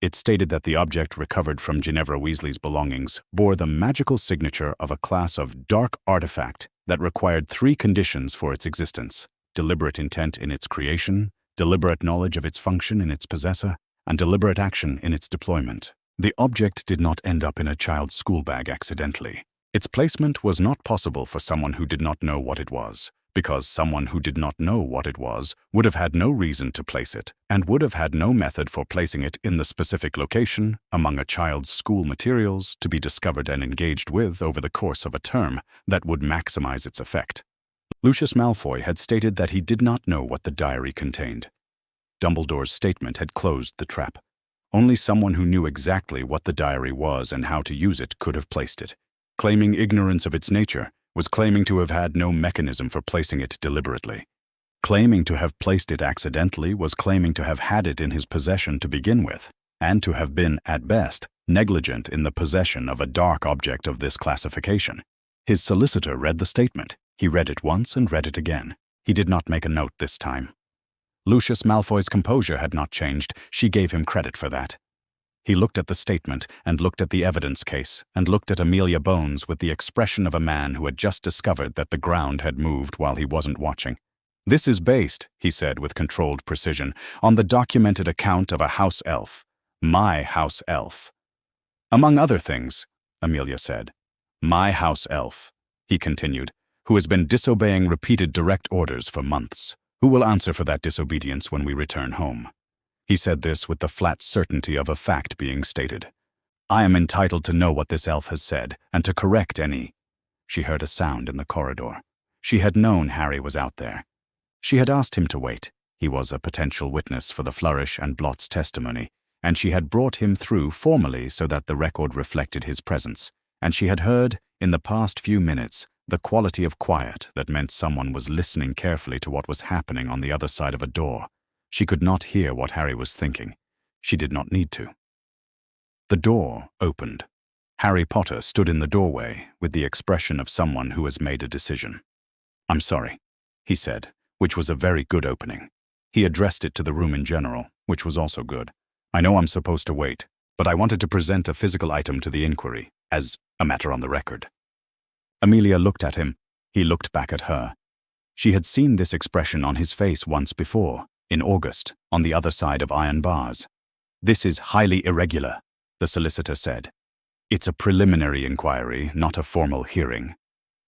It stated that the object recovered from Ginevra Weasley's belongings bore the magical signature of a class of dark artifact that required 3 conditions for its existence: deliberate intent in its creation, deliberate knowledge of its function in its possessor, and deliberate action in its deployment. The object did not end up in a child's school bag accidentally. Its placement was not possible for someone who did not know what it was, because someone who did not know what it was would have had no reason to place it, and would have had no method for placing it in the specific location, among a child's school materials, to be discovered and engaged with over the course of a term that would maximize its effect. Lucius Malfoy had stated that he did not know what the diary contained. Dumbledore's statement had closed the trap. Only someone who knew exactly what the diary was and how to use it could have placed it. Claiming ignorance of its nature was claiming to have had no mechanism for placing it deliberately. Claiming to have placed it accidentally was claiming to have had it in his possession to begin with, and to have been, at best, negligent in the possession of a dark object of this classification. His solicitor read the statement. He read it once and read it again. He did not make a note this time. Lucius Malfoy's composure had not changed. She gave him credit for that. He looked at the statement, and looked at the evidence case, and looked at Amelia Bones with the expression of a man who had just discovered that the ground had moved while he wasn't watching. This is based, he said with controlled precision, on the documented account of a house elf. My house elf. Among other things, Amelia said. My house elf, he continued, who has been disobeying repeated direct orders for months. Who will answer for that disobedience when we return home? He said this with the flat certainty of a fact being stated. I am entitled to know what this elf has said, and to correct any. She heard a sound in the corridor. She had known Harry was out there. She had asked him to wait. He was a potential witness for the Flourish and Blot's testimony, and she had brought him through formally so that the record reflected his presence. And she had heard, in the past few minutes, the quality of quiet that meant someone was listening carefully to what was happening on the other side of a door. She could not hear what Harry was thinking. She did not need to. The door opened. Harry Potter stood in the doorway with the expression of someone who has made a decision. I'm sorry, he said, which was a very good opening. He addressed it to the room in general, which was also good. I know I'm supposed to wait, but I wanted to present a physical item to the inquiry, as a matter on the record. Amelia looked at him. He looked back at her. She had seen this expression on his face once before, in August, on the other side of iron bars. This is highly irregular, the solicitor said. It's a preliminary inquiry, not a formal hearing,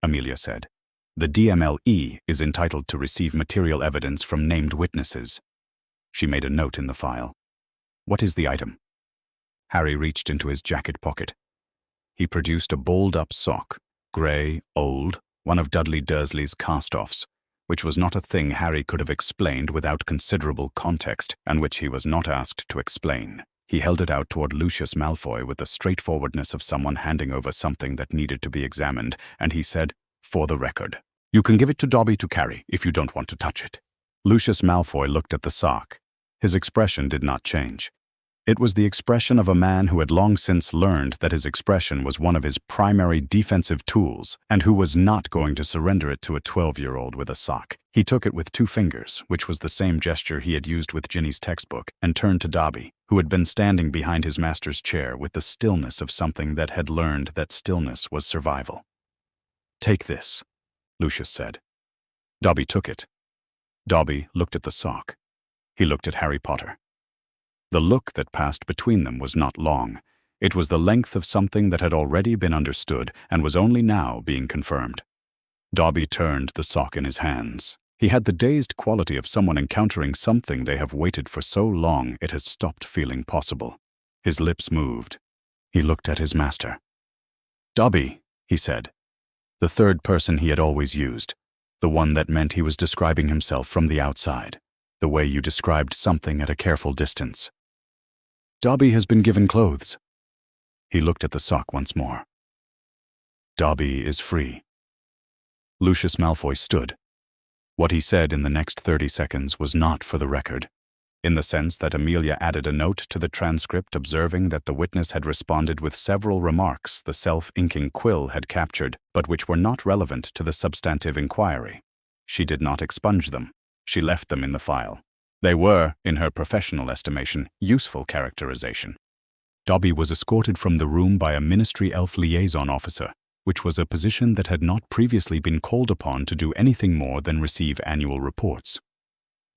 Amelia said. The DMLE is entitled to receive material evidence from named witnesses. She made a note in the file. What is the item? Harry reached into his jacket pocket. He produced a balled-up sock, grey, old, one of Dudley Dursley's cast-offs, which was not a thing Harry could have explained without considerable context, and which he was not asked to explain. He held it out toward Lucius Malfoy with the straightforwardness of someone handing over something that needed to be examined, and he said, For the record, you can give it to Dobby to carry if you don't want to touch it. Lucius Malfoy looked at the sock. His expression did not change. It was the expression of a man who had long since learned that his expression was one of his primary defensive tools, and who was not going to surrender it to a 12-year-old with a sock. He took it with 2 fingers, which was the same gesture he had used with Ginny's textbook, and turned to Dobby, who had been standing behind his master's chair with the stillness of something that had learned that stillness was survival. Take this, Lucius said. Dobby took it. Dobby looked at the sock. He looked at Harry Potter. The look that passed between them was not long. It was the length of something that had already been understood and was only now being confirmed. Dobby turned the sock in his hands. He had the dazed quality of someone encountering something they have waited for so long it has stopped feeling possible. His lips moved. He looked at his master. Dobby, he said. The third person he had always used. The one that meant he was describing himself from the outside. The way you described something at a careful distance. Dobby has been given clothes. He looked at the sock once more. Dobby is free. Lucius Malfoy stood. What he said in the next 30 seconds was not for the record, in the sense that Amelia added a note to the transcript observing that the witness had responded with several remarks the self-inking quill had captured, but which were not relevant to the substantive inquiry. She did not expunge them. She left them in the file. They were, in her professional estimation, useful characterization. Dobby was escorted from the room by a Ministry Elf liaison officer, which was a position that had not previously been called upon to do anything more than receive annual reports.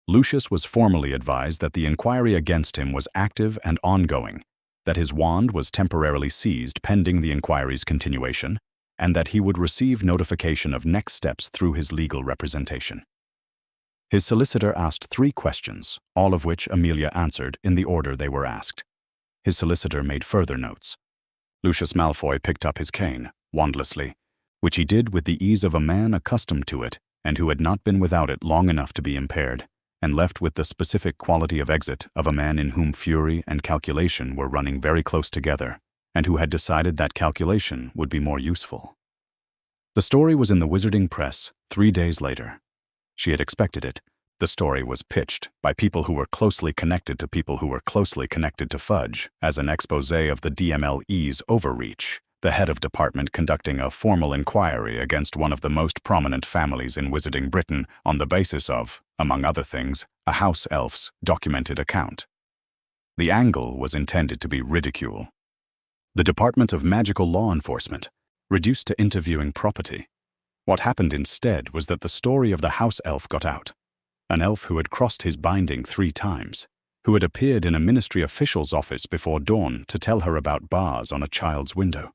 Lucius was formally advised that the inquiry against him was active and ongoing, that his wand was temporarily seized pending the inquiry's continuation, and that he would receive notification of next steps through his legal representation. His solicitor asked 3 questions, all of which Amelia answered in the order they were asked. His solicitor made further notes. Lucius Malfoy picked up his cane, wandlessly, which he did with the ease of a man accustomed to it and who had not been without it long enough to be impaired, and left with the specific quality of exit of a man in whom fury and calculation were running very close together, and who had decided that calculation would be more useful. The story was in the Wizarding Press 3 days later. She had expected it. The story was pitched by people who were closely connected to people who were closely connected to Fudge as an exposé of the DMLE's overreach, the head of department conducting a formal inquiry against one of the most prominent families in Wizarding Britain on the basis of, among other things, a house elf's documented account. The angle was intended to be ridicule. The Department of Magical Law Enforcement, reduced to interviewing property. What happened instead was that the story of the house elf got out. An elf who had crossed his binding 3 times, who had appeared in a ministry official's office before dawn to tell her about bars on a child's window,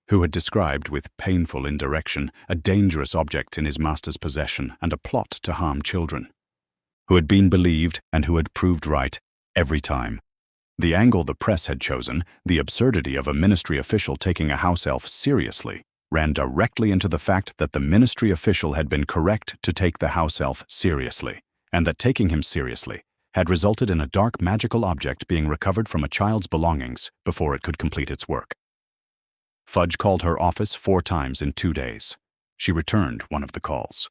who had described with painful indirection a dangerous object in his master's possession and a plot to harm children, who had been believed and who had proved right every time. The angle the press had chosen, the absurdity of a ministry official taking a house elf seriously, ran directly into the fact that the ministry official had been correct to take the house elf seriously, and that taking him seriously had resulted in a dark magical object being recovered from a child's belongings before it could complete its work. Fudge called her office 4 times in 2 days. She returned one of the calls.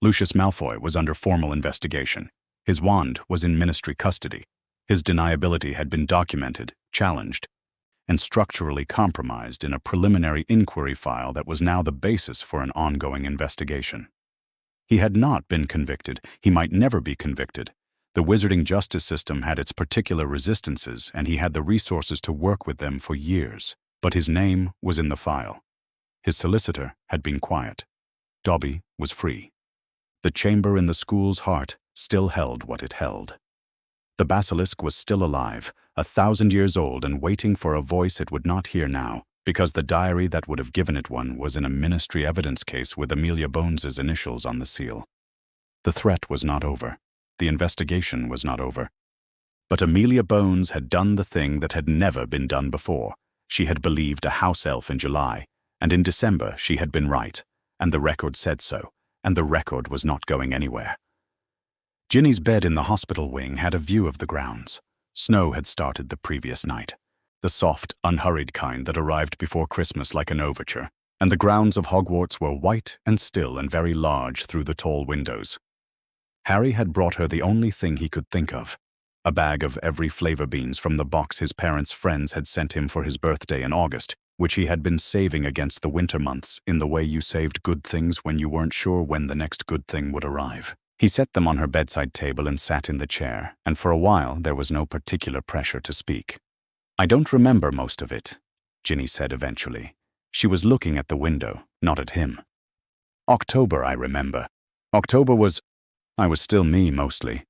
Lucius Malfoy was under formal investigation. His wand was in ministry custody. His deniability had been documented, challenged, and structurally compromised in a preliminary inquiry file that was now the basis for an ongoing investigation. He had not been convicted. He might never be convicted. The wizarding justice system had its particular resistances, and he had the resources to work with them for years. But his name was in the file. His solicitor had been quiet. Dobby was free. The chamber in the school's heart still held what it held. The basilisk was still alive, 1,000 years old, and waiting for a voice it would not hear now, because the diary that would have given it one was in a ministry evidence case with Amelia Bones's initials on the seal. The threat was not over. The investigation was not over. But Amelia Bones had done the thing that had never been done before. She had believed a house elf in July, and in December she had been right, and the record said so, and the record was not going anywhere. Ginny's bed in the hospital wing had a view of the grounds. Snow had started the previous night, the soft, unhurried kind that arrived before Christmas like an overture, and the grounds of Hogwarts were white and still and very large through the tall windows. Harry had brought her the only thing he could think of, a bag of every flavor beans from the box his parents' friends had sent him for his birthday in August, which he had been saving against the winter months in the way you saved good things when you weren't sure when the next good thing would arrive. He set them on her bedside table and sat in the chair, and for a while there was no particular pressure to speak. "I don't remember most of it," Ginny said eventually. She was looking at the window, not at him. "October, I remember. October I was still me, mostly.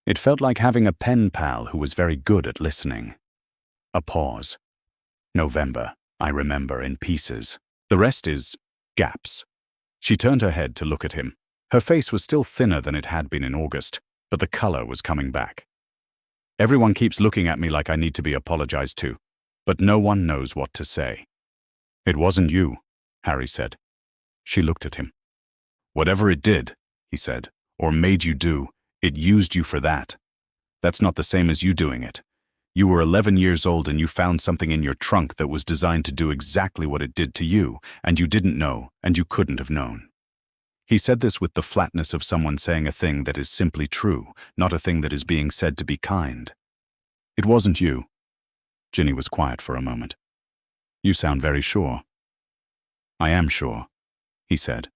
It felt like having a pen pal who was very good at listening." A pause. "November, I remember in pieces. The rest is gaps." She turned her head to look at him. Her face was still thinner than it had been in August, but the color was coming back. "Everyone keeps looking at me like I need to be apologized to, but no one knows what to say." "It wasn't you," Harry said. She looked at him. "Whatever it did," he said, "or made you do, it used you for that. That's not the same as you doing it. You were 11 years old and you found something in your trunk that was designed to do exactly what it did to you, and you didn't know, and you couldn't have known." He said this with the flatness of someone saying a thing that is simply true, not a thing that is being said to be kind. "It wasn't you." Ginny was quiet for a moment. "You sound very sure." "I am sure," he said.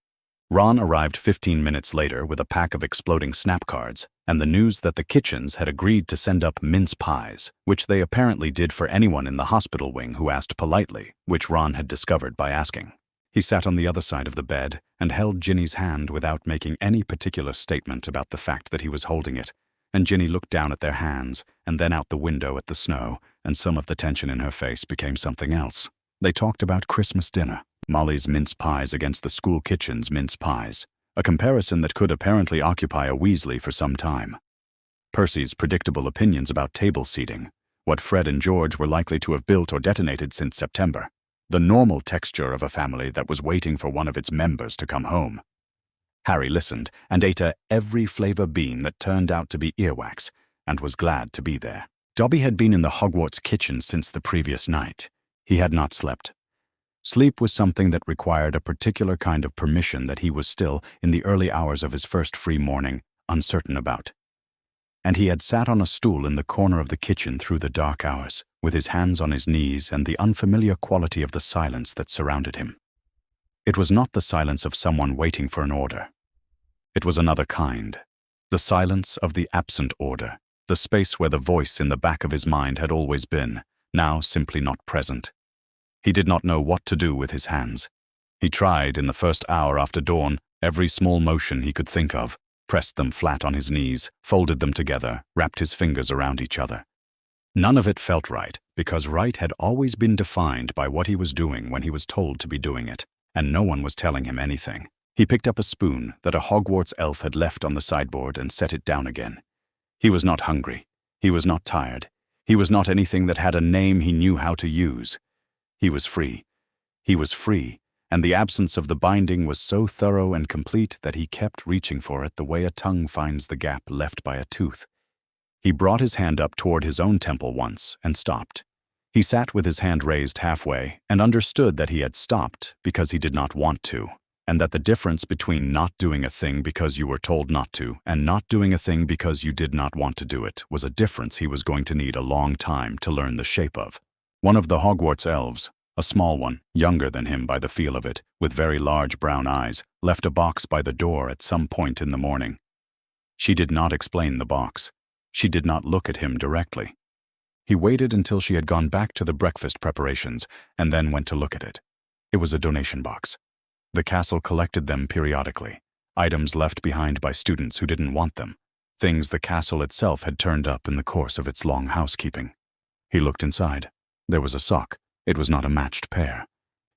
Ron arrived 15 minutes later with a pack of exploding snap cards and the news that the Kitchens had agreed to send up mince pies, which they apparently did for anyone in the hospital wing who asked politely, which Ron had discovered by asking. He sat on the other side of the bed and held Ginny's hand without making any particular statement about the fact that he was holding it, and Ginny looked down at their hands and then out the window at the snow, and some of the tension in her face became something else. They talked about Christmas dinner. Molly's mince pies against the school kitchen's mince pies, a comparison that could apparently occupy a Weasley for some time. Percy's predictable opinions about table seating, what Fred and George were likely to have built or detonated since September, the normal texture of a family that was waiting for one of its members to come home. Harry listened and ate every flavor bean that turned out to be earwax, and was glad to be there. Dobby had been in the Hogwarts kitchen since the previous night. He had not slept. Sleep was something that required a particular kind of permission that he was still, in the early hours of his first free morning, uncertain about. And he had sat on a stool in the corner of the kitchen through the dark hours, with his hands on his knees and the unfamiliar quality of the silence that surrounded him. It was not the silence of someone waiting for an order. It was another kind, the silence of the absent order, the space where the voice in the back of his mind had always been, now simply not present. He did not know what to do with his hands. He tried, in the first hour after dawn, every small motion he could think of, pressed them flat on his knees, folded them together, wrapped his fingers around each other. None of it felt right, because right had always been defined by what he was doing when he was told to be doing it, and no one was telling him anything. He picked up a spoon that a Hogwarts elf had left on the sideboard and set it down again. He was not hungry. He was not tired. He was not anything that had a name he knew how to use. He was free. He was free, and the absence of the binding was so thorough and complete that he kept reaching for it the way a tongue finds the gap left by a tooth. He brought his hand up toward his own temple once and stopped. He sat with his hand raised halfway and understood that he had stopped because he did not want to, and that the difference between not doing a thing because you were told not to and not doing a thing because you did not want to do it was a difference he was going to need a long time to learn the shape of. One of the Hogwarts elves, a small one, younger than him by the feel of it, with very large brown eyes, left a box by the door at some point in the morning. She did not explain the box. She did not look at him directly. He waited until she had gone back to the breakfast preparations and then went to look at it. It was a donation box. The castle collected them periodically, items left behind by students who didn't want them, things the castle itself had turned up in the course of its long housekeeping. He looked inside. There was a sock. It was not a matched pair.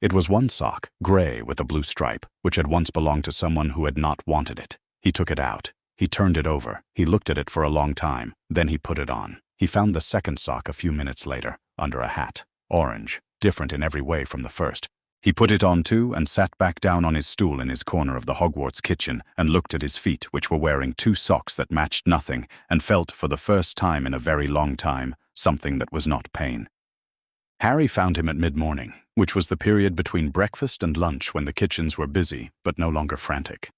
It was one sock, gray with a blue stripe, which had once belonged to someone who had not wanted it. He took it out. He turned it over. He looked at it for a long time. Then he put it on. He found the second sock a few minutes later, under a hat. Orange, different in every way from the first. He put it on too and sat back down on his stool in his corner of the Hogwarts kitchen and looked at his feet, which were wearing two socks that matched nothing, and felt, for the first time in a very long time, something that was not pain. Harry found him at mid-morning, which was the period between breakfast and lunch when the kitchens were busy, but no longer frantic.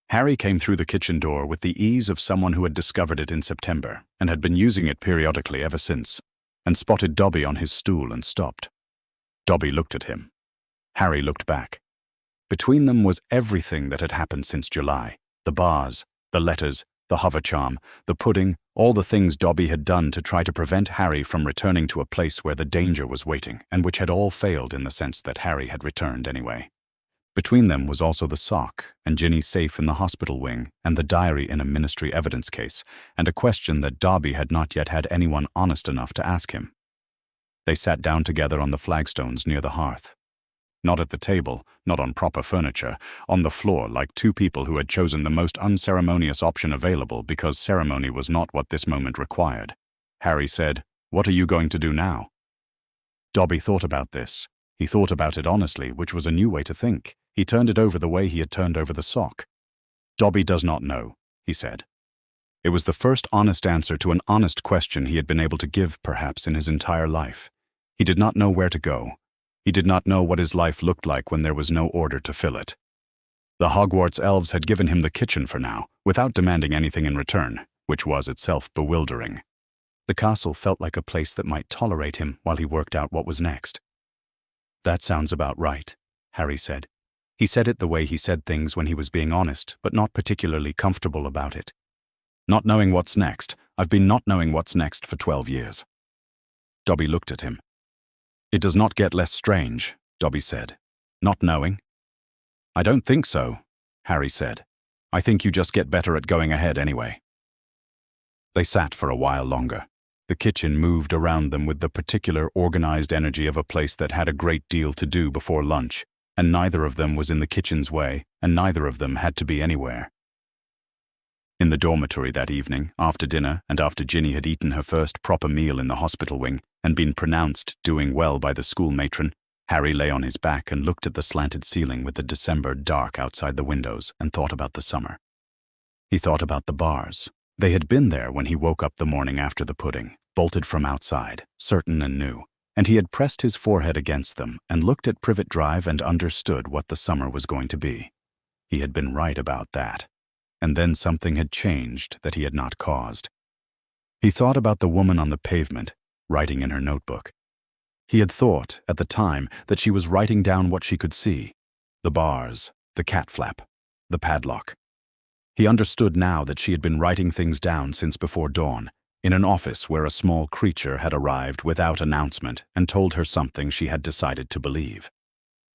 Harry came through the kitchen door with the ease of someone who had discovered it in September and had been using it periodically ever since, and spotted Dobby on his stool and stopped. Dobby looked at him. Harry looked back. Between them was everything that had happened since July: the bars, the letters, the hover charm, the pudding, all the things Dobby had done to try to prevent Harry from returning to a place where the danger was waiting, and which had all failed in the sense that Harry had returned anyway. Between them was also the sock, and Ginny's safe in the hospital wing, and the diary in a ministry evidence case, and a question that Dobby had not yet had anyone honest enough to ask him. They sat down together on the flagstones near the hearth. Not at the table, not on proper furniture, on the floor like two people who had chosen the most unceremonious option available because ceremony was not what this moment required. Harry said, "What are you going to do now?" Dobby thought about this. He thought about it honestly, which was a new way to think. He turned it over the way he had turned over the sock. "Dobby does not know," he said. It was the first honest answer to an honest question he had been able to give, perhaps, in his entire life. He did not know where to go. He did not know what his life looked like when there was no order to fill it. The Hogwarts elves had given him the kitchen for now, without demanding anything in return, which was itself bewildering. The castle felt like a place that might tolerate him while he worked out what was next. "That sounds about right," Harry said. He said it the way he said things when he was being honest, but not particularly comfortable about it. "Not knowing what's next. I've been not knowing what's next for 12 years. Dobby looked at him. "It does not get less strange," Dobby said. "Not knowing?" "I don't think so," Harry said. "I think you just get better at going ahead anyway." They sat for a while longer. The kitchen moved around them with the particular organized energy of a place that had a great deal to do before lunch, and neither of them was in the kitchen's way, and neither of them had to be anywhere. In the dormitory that evening, after dinner and after Ginny had eaten her first proper meal in the hospital wing and been pronounced doing well by the school matron, Harry lay on his back and looked at the slanted ceiling with the December dark outside the windows and thought about the summer. He thought about the bars. They had been there when he woke up the morning after the pudding, bolted from outside, certain and new, and he had pressed his forehead against them and looked at Privet Drive and understood what the summer was going to be. He had been right about that. And then something had changed that he had not caused. He thought about the woman on the pavement, writing in her notebook. He had thought, at the time, that she was writing down what she could see: the bars, the cat flap, the padlock. He understood now that she had been writing things down since before dawn, in an office where a small creature had arrived without announcement and told her something she had decided to believe.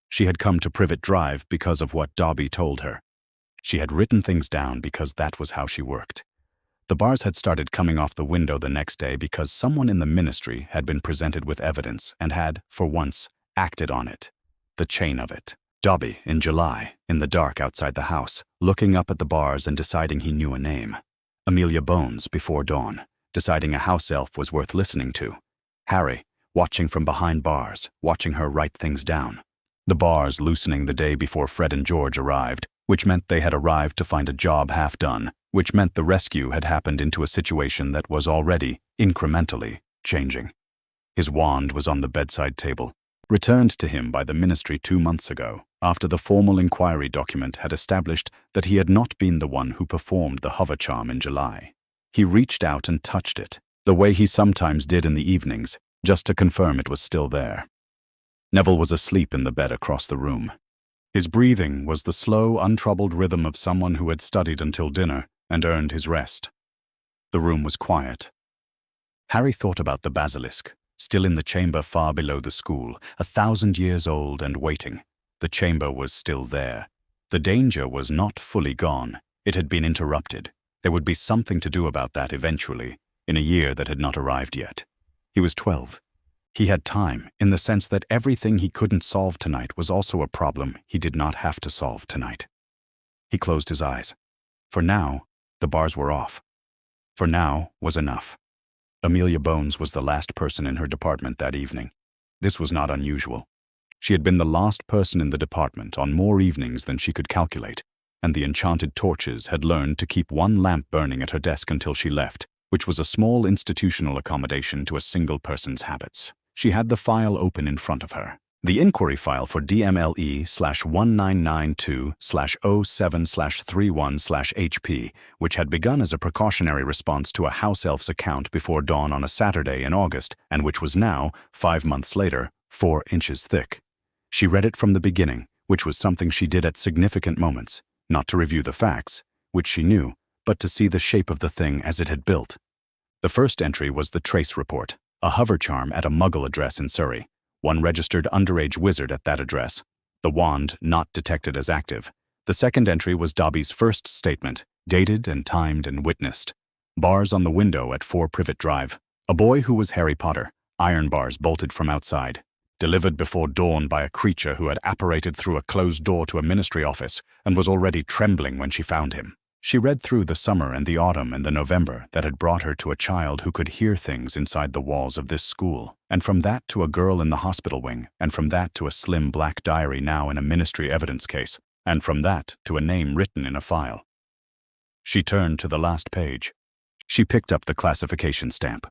She had come to Privet Drive because of what Dobby told her. She had written things down because that was how she worked. The bars had started coming off the window the next day because someone in the ministry had been presented with evidence and had, for once, acted on it. The chain of it. Dobby, in July, in the dark outside the house, looking up at the bars and deciding he knew a name. Amelia Bones, before dawn, deciding a house elf was worth listening to. Harry, watching from behind bars, watching her write things down. The bars loosening the day before Fred and George arrived, which meant they had arrived to find a job half done, which meant the rescue had happened into a situation that was already, incrementally, changing. His wand was on the bedside table, returned to him by the ministry 2 months ago, after the formal inquiry document had established that he had not been the one who performed the hover charm in July. He reached out and touched it, the way he sometimes did in the evenings, just to confirm it was still there. Neville was asleep in the bed across the room. His breathing was the slow, untroubled rhythm of someone who had studied until dinner and earned his rest. The room was quiet. Harry thought about the basilisk, still in the chamber far below the school, 1,000 years old and waiting. The chamber was still there. The danger was not fully gone. It had been interrupted. There would be something to do about that eventually, in a year that had not arrived yet. He was 12. He had time, in the sense that everything he couldn't solve tonight was also a problem he did not have to solve tonight. He closed his eyes. For now, the bars were off. For now was enough. Amelia Bones was the last person in her department that evening. This was not unusual. She had been the last person in the department on more evenings than she could calculate, and the enchanted torches had learned to keep one lamp burning at her desk until she left, which was a small institutional accommodation to a single person's habits. She had the file open in front of her. The inquiry file for DMLE/1992/07/31/HP, which had begun as a precautionary response to a house elf's account before dawn on a Saturday in August, and which was now, 5 months later, 4 inches thick. She read it from the beginning, which was something she did at significant moments, not to review the facts, which she knew, but to see the shape of the thing as it had built. The first entry was the trace report, a hover charm at a Muggle address in Surrey. One registered underage wizard at that address. The wand not detected as active. The second entry was Dobby's first statement, dated and timed and witnessed. Bars on the window at 4 Privet Drive. A boy who was Harry Potter. Iron bars bolted from outside. Delivered before dawn by a creature who had apparated through a closed door to a ministry office and was already trembling when she found him. She read through the summer and the autumn and the November that had brought her to a child who could hear things inside the walls of this school, and from that to a girl in the hospital wing, and from that to a slim black diary now in a ministry evidence case, and from that to a name written in a file. She turned to the last page. She picked up the classification stamp,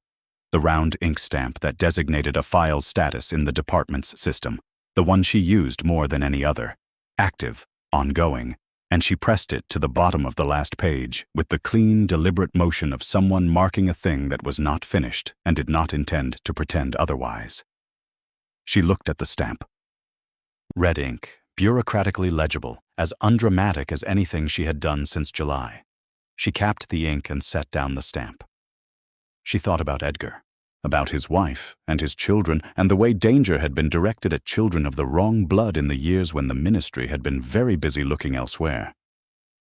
the round ink stamp that designated a file's status in the department's system, the one she used more than any other, active, ongoing, and she pressed it to the bottom of the last page with the clean, deliberate motion of someone marking a thing that was not finished and did not intend to pretend otherwise. She looked at the stamp. Red ink, bureaucratically legible, as undramatic as anything she had done since July. She capped the ink and set down the stamp. She thought about Edgar, about his wife and his children, and the way danger had been directed at children of the wrong blood in the years when the ministry had been very busy looking elsewhere.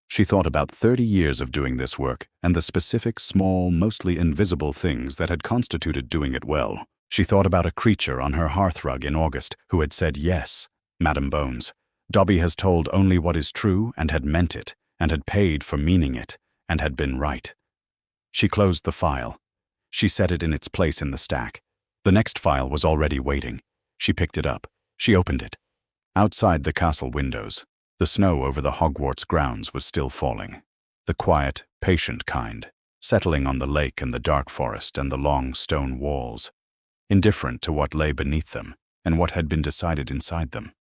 She thought about 30 years of doing this work and the specific, small, mostly invisible things that had constituted doing it well. She thought about a creature on her hearthrug in August who had said, "Yes, Madam Bones, Dobby has told only what is true and had meant it, and had paid for meaning it, and had been right." She closed the file. She set it in its place in the stack. The next file was already waiting. She picked it up. She opened it. Outside the castle windows, the snow over the Hogwarts grounds was still falling. The quiet, patient kind, settling on the lake and the dark forest and the long stone walls, indifferent to what lay beneath them and what had been decided inside them.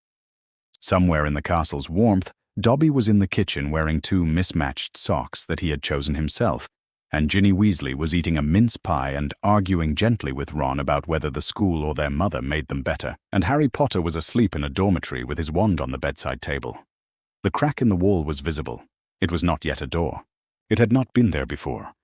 Somewhere in the castle's warmth, Dobby was in the kitchen wearing 2 mismatched socks that he had chosen himself, and Ginny Weasley was eating a mince pie and arguing gently with Ron about whether the school or their mother made them better, and Harry Potter was asleep in a dormitory with his wand on the bedside table. The crack in the wall was visible. It was not yet a door. It had not been there before.